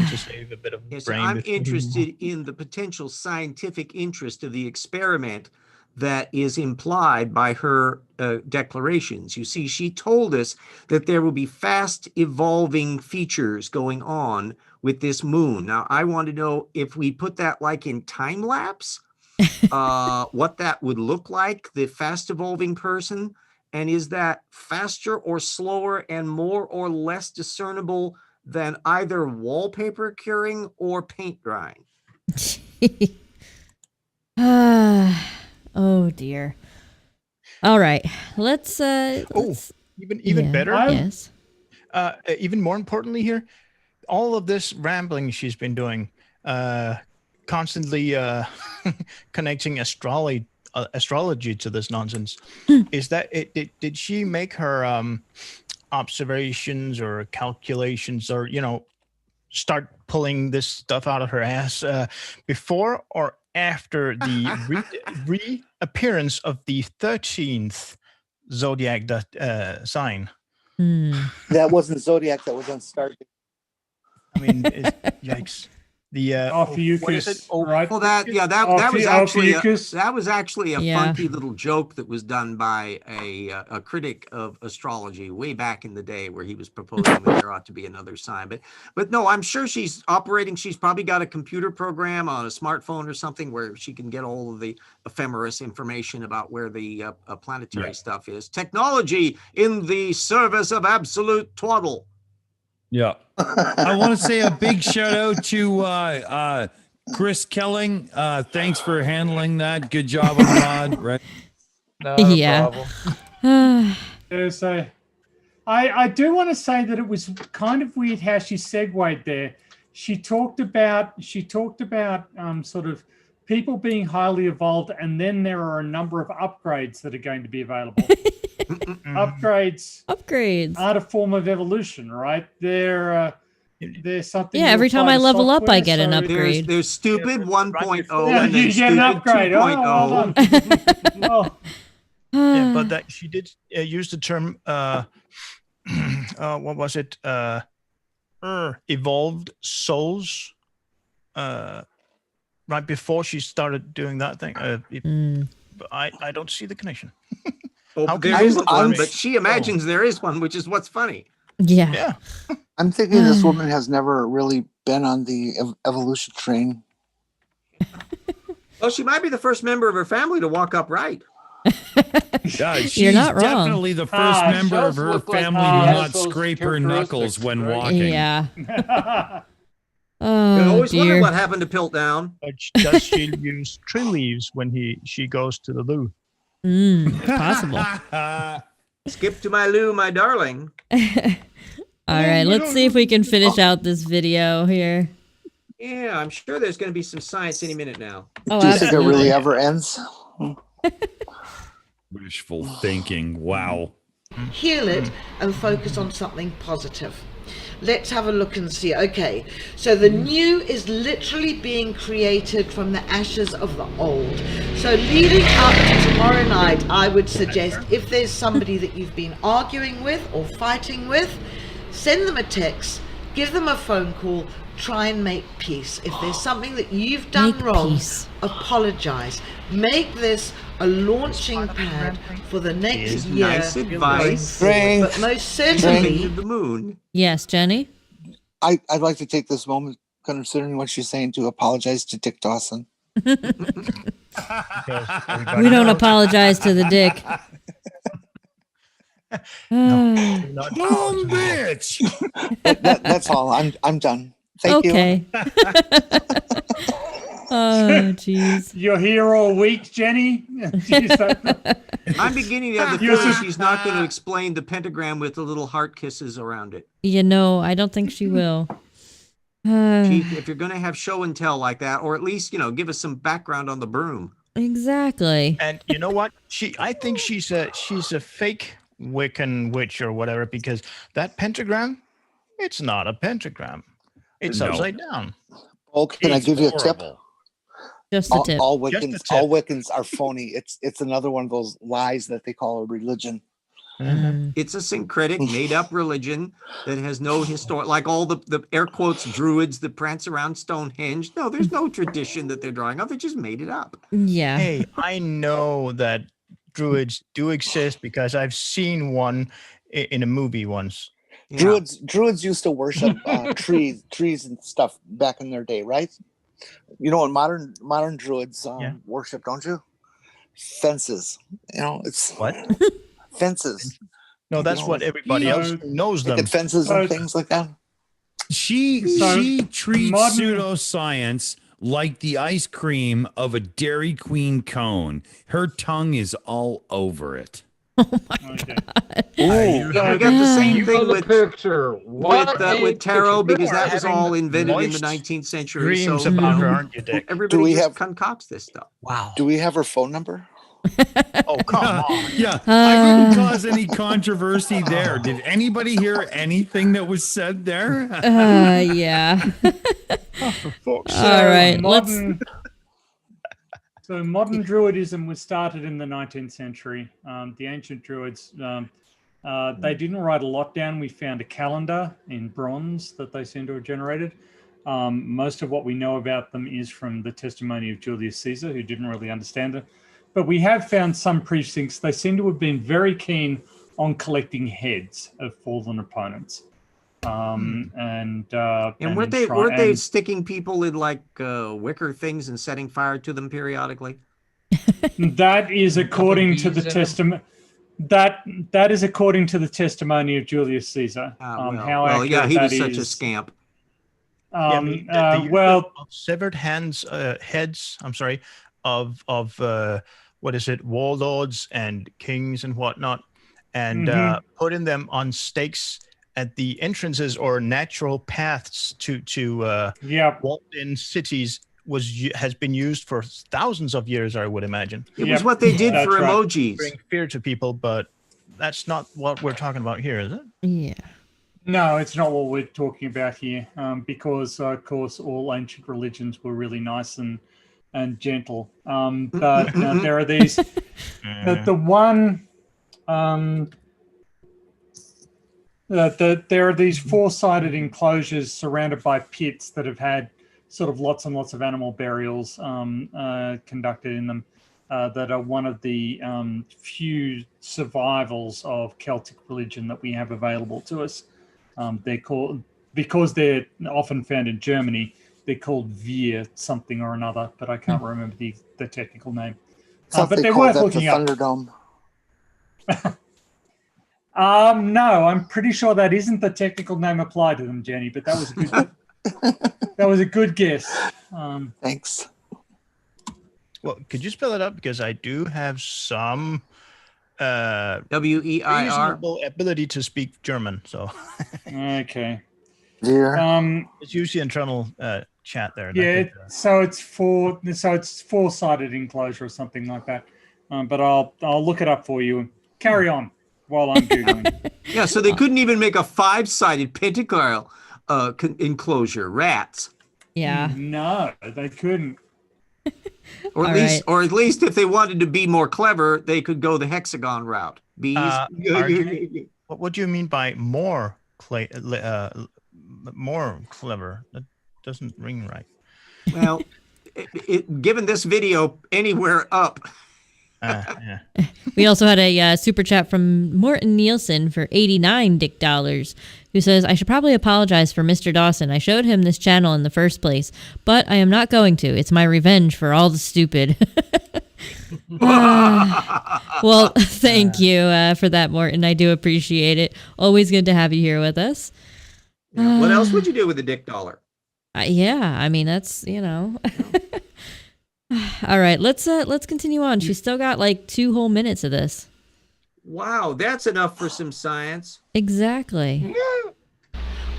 to save a bit of Yes, brain. I'm before we- interested in the potential scientific interest of the experiment that is implied by her declarations. You see, she told us that there will be fast evolving features going on with this moon. Now, I want to know if we put that like in time lapse, what that would look like, the fast evolving person. And is that faster or slower and more or less discernible than either wallpaper curing or paint drying? Oh dear. All right. Let's even yeah. better. Yes. Even more importantly here, all of this rambling she's been doing, constantly connecting astrology to this nonsense. Is that did she make her observations or calculations or start pulling this stuff out of her ass before or after the reappearance of the 13th zodiac sign? That wasn't Zodiac, that was on Star. I mean, yikes. The what is it? Ophiuchus, right? Well, that was Ophiuchus. actually a Yeah. funky little joke that was done by a critic of astrology way back in the day, where he was proposing that there ought to be another sign. But no, I'm sure she's operating. She's probably got a computer program on a smartphone or something where she can get all of the ephemeris information about where the planetary stuff is. Technology in the service of absolute twaddle. Yeah. I want to say a big shout out to Chris Kelling. Thanks for handling that. Good job on the mod. Right. Not a Yeah. problem. So I do want to say that it was kind of weird how she segued there. She talked about sort of people being highly evolved, and then there are a number of upgrades that are going to be available. Upgrades aren't a form of evolution, right? They're something. Yeah, you every time apply I to level up, I software, get an so- upgrade. There's stupid 1.0 Yeah, and then you get an stupid upgrade. Oh, well 2.0. done. Oh. Yeah, but that she did use the term. What was it? Evolved souls. Right before she started doing that thing. I don't see the connection. There isn't one, but she imagines there is one, which is what's funny. Yeah. Yeah. I'm thinking this woman has never really been on the evolution train. Well, she might be the first member of her family to walk upright. Yeah, she's You're not wrong. definitely the first member of does her look like family she to has not those scrape her knuckles characteristics, when right? walking. Yeah. I Oh always wondered dear. what happened to Piltdown. Does she use tree leaves when she goes to the loo? Possible. Skip to my loo, my darling. All right, let's see if we can finish out this video here. Yeah, I'm sure there's going to be some science any minute now. Oh, Do you think it really absolutely. ever ends? Wishful thinking. Wow. Heal it and focus on something positive. Let's have a look and see. Okay, so the new is literally being created from the ashes of the old. So leading up to tomorrow night, I would suggest if there's somebody that you've been arguing with or fighting with, send them a text, give them a phone call, try and make peace. If there's something that you've done Make wrong, peace. apologize. Make this a launching pad for the next Is year. nice advice. going forward. But most certainly, To the moon. Yes, Jenny. I'd like to take this moment, considering what she's saying, to apologize to Dick Dawson. We don't apologize to the dick. Dumb bitch. That's all. I'm done. Thank Okay. Oh, jeez. You're here all week, Jenny. I'm beginning to have the Yes, feeling sir. she's not going to explain the pentagram with the little heart kisses around it. You know, I don't think she will. If you're going to have show and tell like that, or at least, give us some background on the broom. Exactly. And you know what? I think she's a fake Wiccan witch or whatever, because that pentagram, it's not a pentagram. It's No. upside down. Oh, can I give you a tip? horrible. Just the All, tip. all Just Wiccans, the tip. all Wiccans are phony. It's another one of those lies that they call a religion. It's a syncretic, made-up religion that has no historic, like all the air quotes druids that prance around Stonehenge. No, there's no tradition that they're drawing up. They just made it up. Yeah. Hey, I know that druids do exist because I've seen one in a movie once. Yeah. Druids used to worship trees and stuff back in their day, right? You know what modern druids worship, don't you? Fences. It's What? fences. No, that's what everybody else knows them. Picket fences and things like that. She treats pseudoscience like the ice cream of a Dairy Queen cone. Her tongue is all over it. We got the same thing the with picture. with tarot, because that was having all invented in the moist 19th century. dreams So about her, aren't you, Dick? everybody we just have- concocts this stuff. Wow. Do we have her phone number? Oh, come on. Yeah, I didn't cause any controversy there. Did anybody hear anything that was said there? Yeah. All right. Let's. So modern Druidism was started in the 19th century. The ancient Druids, they didn't write a lot down. We found a calendar in bronze that they seem to have generated. Most of what we know about them is from the testimony of Julius Caesar, who didn't really understand it. But we have found some precincts. They seem to have been very keen on collecting heads of fallen opponents. And weren't they sticking people in like wicker things and setting fire to them periodically? That is according to the testament. That is according to the testimony of Julius Caesar. Yeah, he was such a scamp. Of severed heads. I'm sorry, of what is it, warlords and kings and whatnot, and putting them on stakes at the entrances or natural paths to walled-in cities has been used for thousands of years, I would imagine. It was what they did for emojis. Bring fear to people, but that's not what we're talking about here, is it? Yeah. No, it's not what we're talking about here, because, of course, all ancient religions were really nice and gentle. But there are these... there are these four-sided enclosures surrounded by pits that have had sort of lots and lots of animal burials conducted in them, that are one of the few survivals of Celtic religion that we have available to us. They're called, because they're often found in Germany, they're called Veer something or another, but I can't remember the technical name. But they're worth looking up. Thunderdome. No, I'm pretty sure that isn't the technical name applied to them, Jenny, but that was a good that was a good guess. Thanks. Well, could you spell it out? Because I do have some WEIR reasonable ability to speak German. So okay. It's usually internal chat there. Yeah, so it's four-sided enclosure or something like that. But I'll look it up for you and carry on while I'm googling. Yeah, so they couldn't even make a 5-sided pentacle enclosure. Rats. Yeah. No, they couldn't. Or at least if they wanted to be more clever, they could go the hexagon route. Bees. What do you mean by more clever? That doesn't ring right. Well, given this video, anywhere up. Yeah. We also had a super chat from Morton Nielsen for $89, who says, I should probably apologize for Mr. Dawson. I showed him this channel in the first place, but I am not going to. It's my revenge for all the stupid. Well, thank you for that, Morton. I do appreciate it. Always good to have you here with us. Yeah. What else would you do with a dick dollar? Yeah, I mean, that's, All right, let's continue on. She's still got like 2 whole minutes of this. Wow, that's enough for some science. Exactly.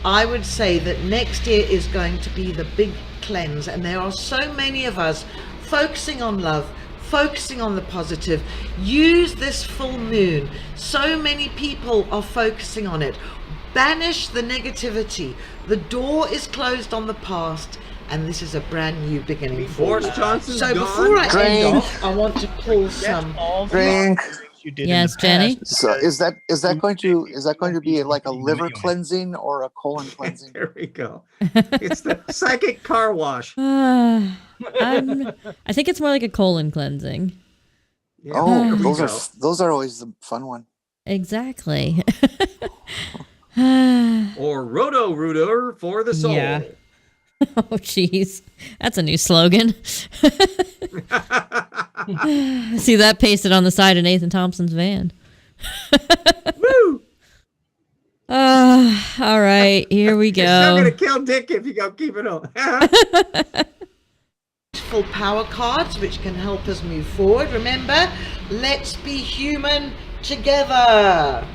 I would say that next year is going to be the big cleanse, and there are so many of us focusing on love, focusing on the positive. Use this full moon. So many people are focusing on it. Banish the negativity. The door is closed on the past, and this is a brand new beginning for you. So before I end off, I want to pull some drink. Yes, Jenny. So is that going to be like a liver cleansing or a colon cleansing? There we go. It's the psychic car wash. I think it's more like a colon cleansing. Yeah, those are always the fun one. Exactly. Or Roto-Rooter for the soul. Yeah. Oh, jeez. That's a new slogan. See that pasted on the side of Nathan Thompson's van. Woo! All right, here we go. It's not going to kill Dick if you go keep it on. full power cards, which can help us move forward. Remember, let's be human together.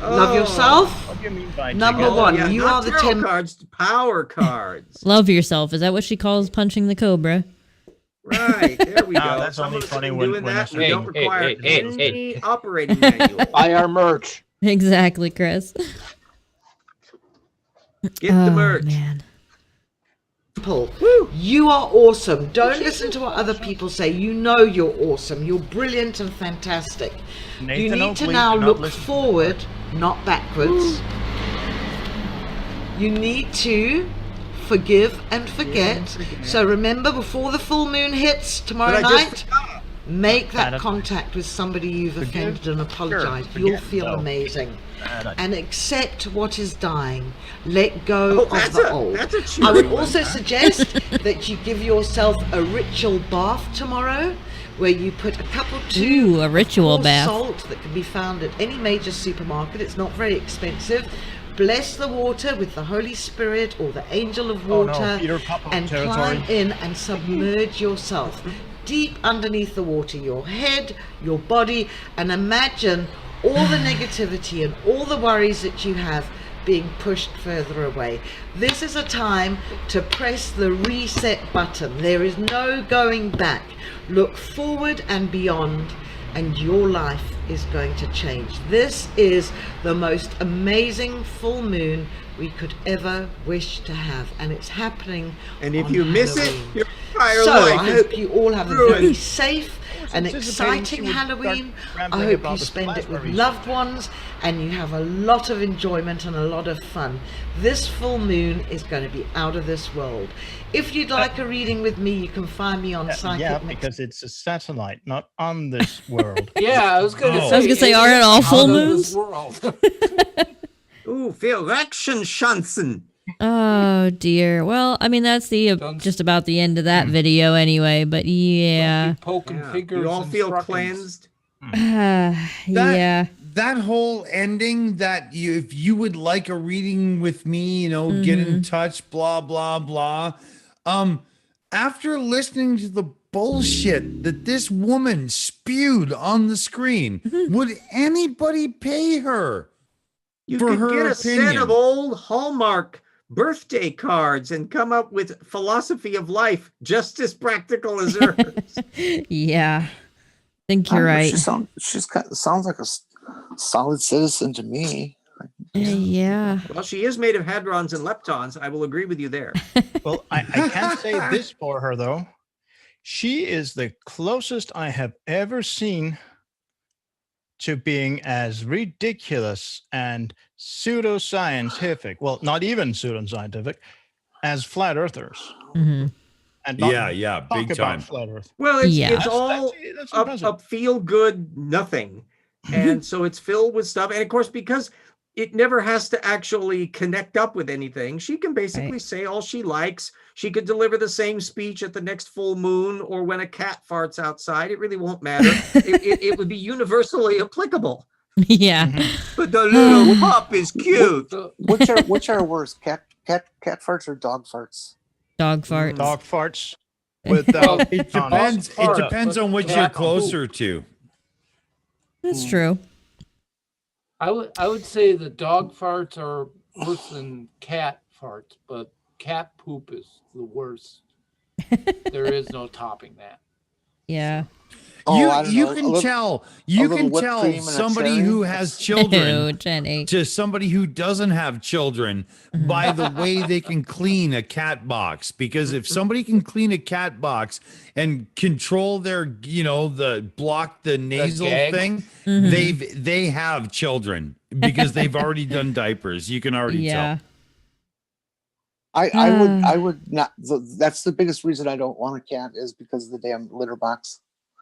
Love yourself. What do you mean by Number one, you are the 10 cards, power cards. Love yourself. Is that what she calls punching the cobra? Right, there we go. That's only funny when that. we don't require any operating manual. Buy our merch. Exactly, Chris. Get the merch. Man. You are awesome. Don't listen to what other people say. You know you're awesome. You're brilliant and fantastic. Nathan, you need to Oakley, now do not look listen. forward, not backwards. You need to forgive and forget. So remember, before the full moon hits tomorrow night, make that contact with somebody you've offended and apologize. You'll feel amazing. And accept what is dying. Let go of the old. I would also suggest that you give yourself a ritual bath tomorrow, where you put a cup or two a ritual of bath. salt that can be found at any major supermarket. It's not very expensive. Bless the water with the Holy Spirit or the angel of water, and climb in and submerge yourself deep underneath the water, your head, your body, and imagine all the negativity and all the worries that you have being pushed further away. This is a time to press the reset button. There is no going back. Look forward and beyond, and your life is going to change. This is the most amazing full moon we could ever wish to have, and it's happening. And if on you miss it, Halloween. your entire So life I is hope you all have a ruined. very safe and anticipating exciting she would start Halloween. I rambling hope about you the spend it with raspberries. loved ones and you have a lot of enjoyment and a lot of fun. This full moon is going to be out of this world. If you'd like a reading with me, you can find me on Psychic Yeah, Next. because it's a satellite, not on this world. Yeah, I was going to Oh. say. I was gonna say, are it all full moons? Ooh, Election Schanzen. Oh dear. Well, I mean that's the just about the end of that video anyway. But yeah, Poking fingers. You all and feel struckins. cleansed? yeah. That whole ending that if you would like a reading with me, get in touch, blah, blah, blah. After listening to the bullshit that this woman spewed on the screen, would anybody pay her You for could her get a opinion? set of old Hallmark birthday cards and come up with philosophy of life just as practical as hers. Yeah. I think you're right. Sounds like a solid citizen to me. Yeah. Well, she is made of hadrons and leptons. I will agree with you there. Well, I can't say this for her, though. She is the closest I have ever seen to being as ridiculous and pseudoscientific, well, not even pseudoscientific, as flat earthers. Mm-hmm. And not Yeah, talk big about time. Flat Earth. Well, it's, Yeah. it's all That's a impressive. feel-good nothing. And so it's filled with stuff. And of course, because it never has to actually connect up with anything, she can basically say all she likes. She could deliver the same speech at the next full moon or when a cat farts outside. It really won't matter. it would be universally applicable. Yeah. But the little pup is cute. Which are worse, cat farts or dog farts? Dog farts. Dog farts. Well, it depends. Fart, It depends but on what cat you're poop. closer to. That's true. I would say the dog farts are worse than cat farts, but cat poop is the worst. There is no topping that. Yeah. You can tell somebody who has children Oh, Jenny. to somebody who doesn't have children by the way they can clean a cat box. Because if somebody can clean a cat box and control their, the block the nasal gag. thing, they have children because they've already done diapers. You can already Yeah. tell. I would not. That's the biggest reason I don't want a cat is because of the damn litter box.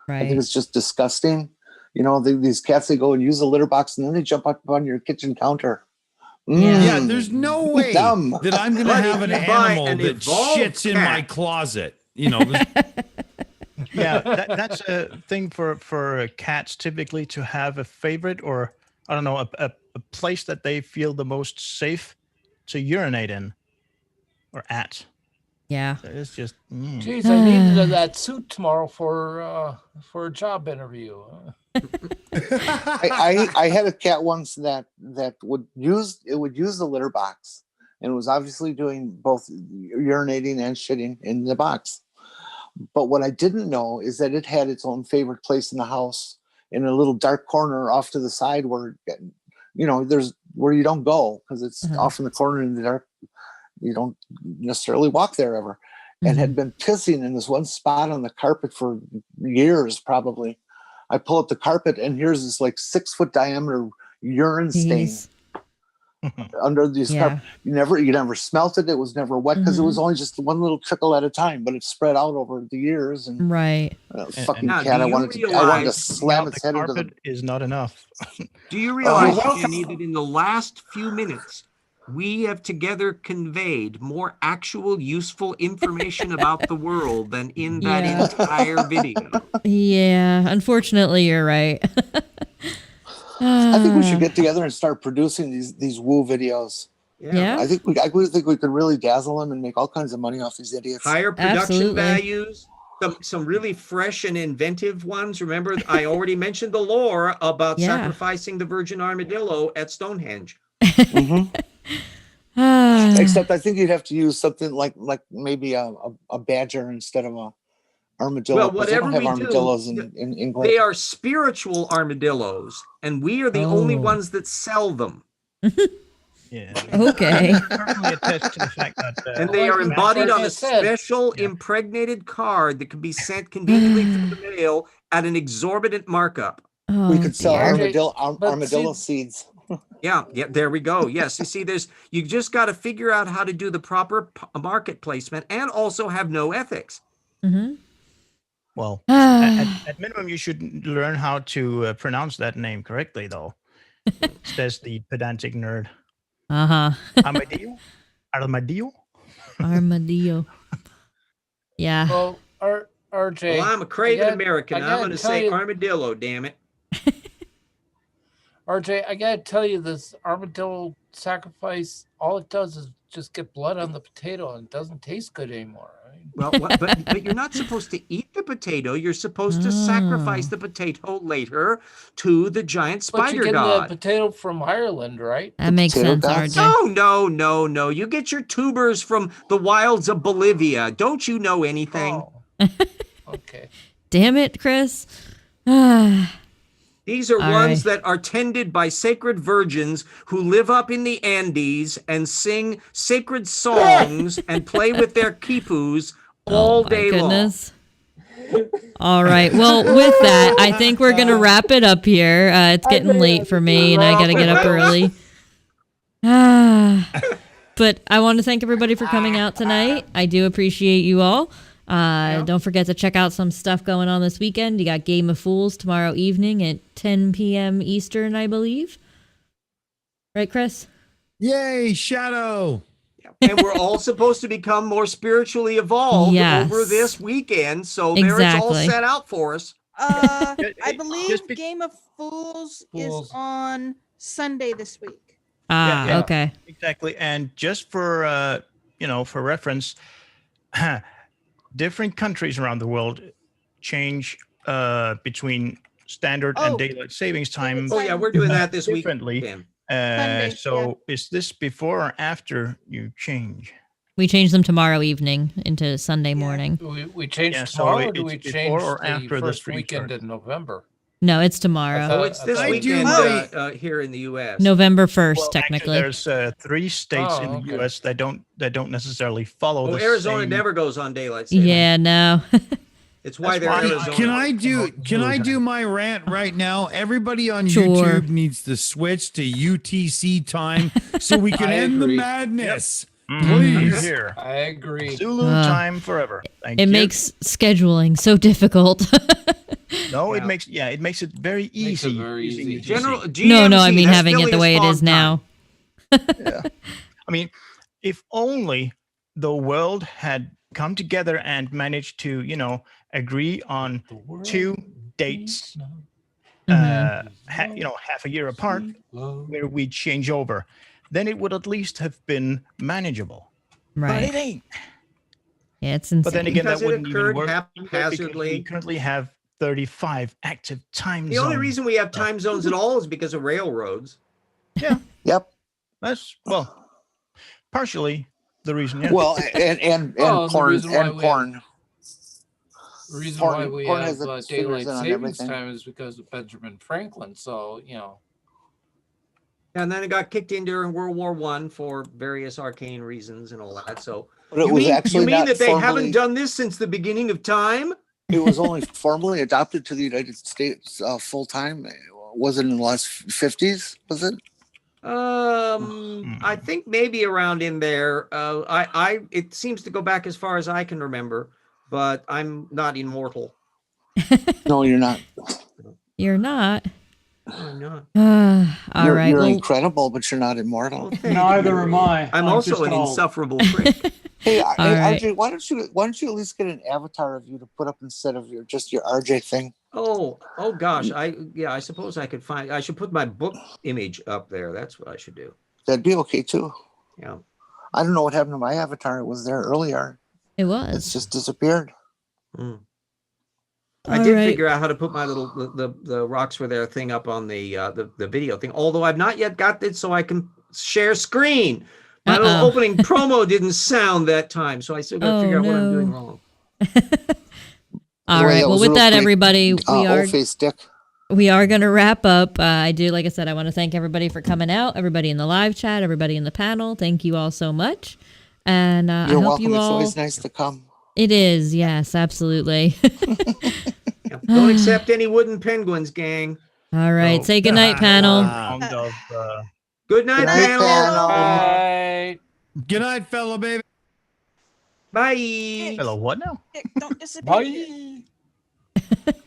I think Right. it's just disgusting. These cats, they go and use the litter box and then they jump up on your kitchen counter. Yeah, there's no way Dumb. that I'm going to But have if an you buy animal an that evolved shits in my cat- closet. Yeah, that's a thing for cats typically to have a favorite or, I don't know, a place that they feel the most safe to urinate in or at. Yeah. So it's just... Jeez, I needed that suit tomorrow for a job interview. I had a cat once that would use the litter box and it was obviously doing both urinating and shitting in the box. But what I didn't know is that it had its own favorite place in the house in a little dark corner off to the side where there's where you don't go because it's off in the corner in the dark. You don't necessarily walk there ever, and had been pissing in this one spot on the carpet for years, probably. I pull up the carpet and here's this like 6 foot diameter urine stain. Jeez. under these Yeah. you never smelt it. It was never wet because it was only just one little trickle at a time, but it spread out over the years. And Right. fucking Now, cat, do I you wanted to realize slam its the head into the. carpet is not enough. Do you realize, well- Jenny, that in the last few minutes, we have together conveyed more actual useful information about the world than in that Yeah. entire video? Yeah. Unfortunately, you're right. I think we should get together and start producing these woo videos. Yeah. I think we could really dazzle them and make all kinds of money off these idiots. Higher production Absolutely. values, some really fresh and inventive ones. Remember, I already mentioned the lore about Yeah. sacrificing the virgin armadillo at Stonehenge. Except I think you'd have to use something like maybe a badger instead of a armadillo. Well, 'cause they don't whatever have we armadillos do, in England. they are spiritual armadillos, and we are the only Oh. ones that sell them. Yeah. Okay. Certainly attest to the fact that And they are embodied on a said. special impregnated card that can be sent conveniently through the mail at an exorbitant markup. Oh, We could sell dear. armadillo seeds. Yeah, there we go. Yes, you see, you just got to figure out how to do the proper market placement and also have no ethics. Mhm. Well, Ah. at minimum, you should learn how to pronounce that name correctly, though. Says the pedantic nerd. Uh-huh. Armadillo? Armadillo? Armadillo. Yeah. Well, RJ. Well, I'm a craven I American. I'm gotta going to tell say you- armadillo, damn it. RJ, I gotta tell you, this armadillo sacrifice, all it does is just get blood on the potato and it doesn't taste good anymore. Right? Well, but you're not supposed to eat the potato. You're supposed to sacrifice the potato later to the giant But spider you get god. the potato from Ireland, right? That makes potato sense, gods? RJ. No. You get your tubers from the wilds of Bolivia. Don't you know anything? Oh. Okay. Damn it, Chris. Ah. These are All ones right. that are tended by sacred virgins who live up in the Andes and sing sacred songs and play with their quipus all my day goodness. All right. Well, with that, I think we're going to wrap it up here. It's getting late for me, and I got to get up early. But I want to thank everybody for coming out tonight. I do appreciate you all. Don't forget to check out some stuff going on this weekend. You got Game of Fools tomorrow evening at 10 p.m. Eastern, I believe. Right, Chris? Yay, Shadow. And we're all supposed to become more spiritually evolved Yes. over this weekend. So there it's all Exactly. set out for us. I believe Game of Fools is Fools. on Sunday this week. Ah, okay. Exactly. And just for for reference, different countries around the world change between standard and daylight savings time. Oh, yeah, we're doing that this week. differently. Pam. Sunday, So is this before or after you change? We changed them tomorrow evening into Sunday morning. We changed Yeah, so tomorrow, or do it's we before change or the after the first stream weekend starts? in November? No, it's tomorrow. Oh, it's this I weekend do here in the U.S. November 1st, Well, technically. actually, there's 3 states in the okay. U.S. that don't necessarily follow Oh, the Arizona same. never goes on daylight saving. Yeah, no. It's why That's they're why- Arizona. Can I do my rant right now? Everybody on Sure. YouTube needs to switch to UTC time so we can I end the agree. madness. Please. Please. Here. I agree. Zulu time forever. Thank It you. makes scheduling so difficult. No, it makes it very easy. Makes it very easy. General no, GMT, I mean that's having it the Phileas way it Fogg is now. Yeah. I mean, if only the world had come together and managed to, agree on 2 dates, half a year apart, where we change over, then it would at least have been manageable. But Right. it ain't. Yeah, it's insane. But then again, Because that it wouldn't even occurred work either because haphazardly. we currently have 35 active time The zones. only reason we have time zones at all is because of railroads. Yep. That's partially the reason. Yeah. Well, and Well, the porn reason why and we porn. The reason Porn- why we porn have has its daylight fingers in on savings everything. time is because of Benjamin Franklin. So, And then it got kicked in during World War I for various arcane reasons and all that. So But it you was mean, actually you mean not that they formally- haven't done this since the beginning of time? It was only formally adopted to the United States full time. Was it in the last 50s? Was it? I think maybe around in there. It seems to go back as far as I can remember, but I'm not immortal. No, you're not. You're not. I'm not. All right. You're Well, incredible, but you're not immortal. Well, thank Neither you. am I. I'm I'm also just an old. insufferable prick. Hey, All hey, right. RJ, why don't you at least get an avatar of you to put up instead of your RJ thing? Oh gosh. I suppose I could I should put my book image up there. That's what I should do. That'd be okay too. Yeah. I don't know what happened to my avatar. It was there earlier. It was. It's just disappeared. I did figure out how to put my little the rocks were there thing up on the video thing. Although I've not yet got it so I can share screen. My little opening promo didn't sound that time, so I still got to figure out what I'm doing wrong. All right. Well, with that, everybody, we are going to wrap up. Like I said, I want to thank everybody for coming out, everybody in the live chat, everybody in the panel. Thank you all so much. And I You're hope welcome. you all. It's always nice to come. It is. Yes, absolutely. Don't accept any wooden penguins, gang. All right. Say goodnight, panel. Good night, panel. Good night, fellow baby. Bye. Hello, what now? Don't disappear. Bye.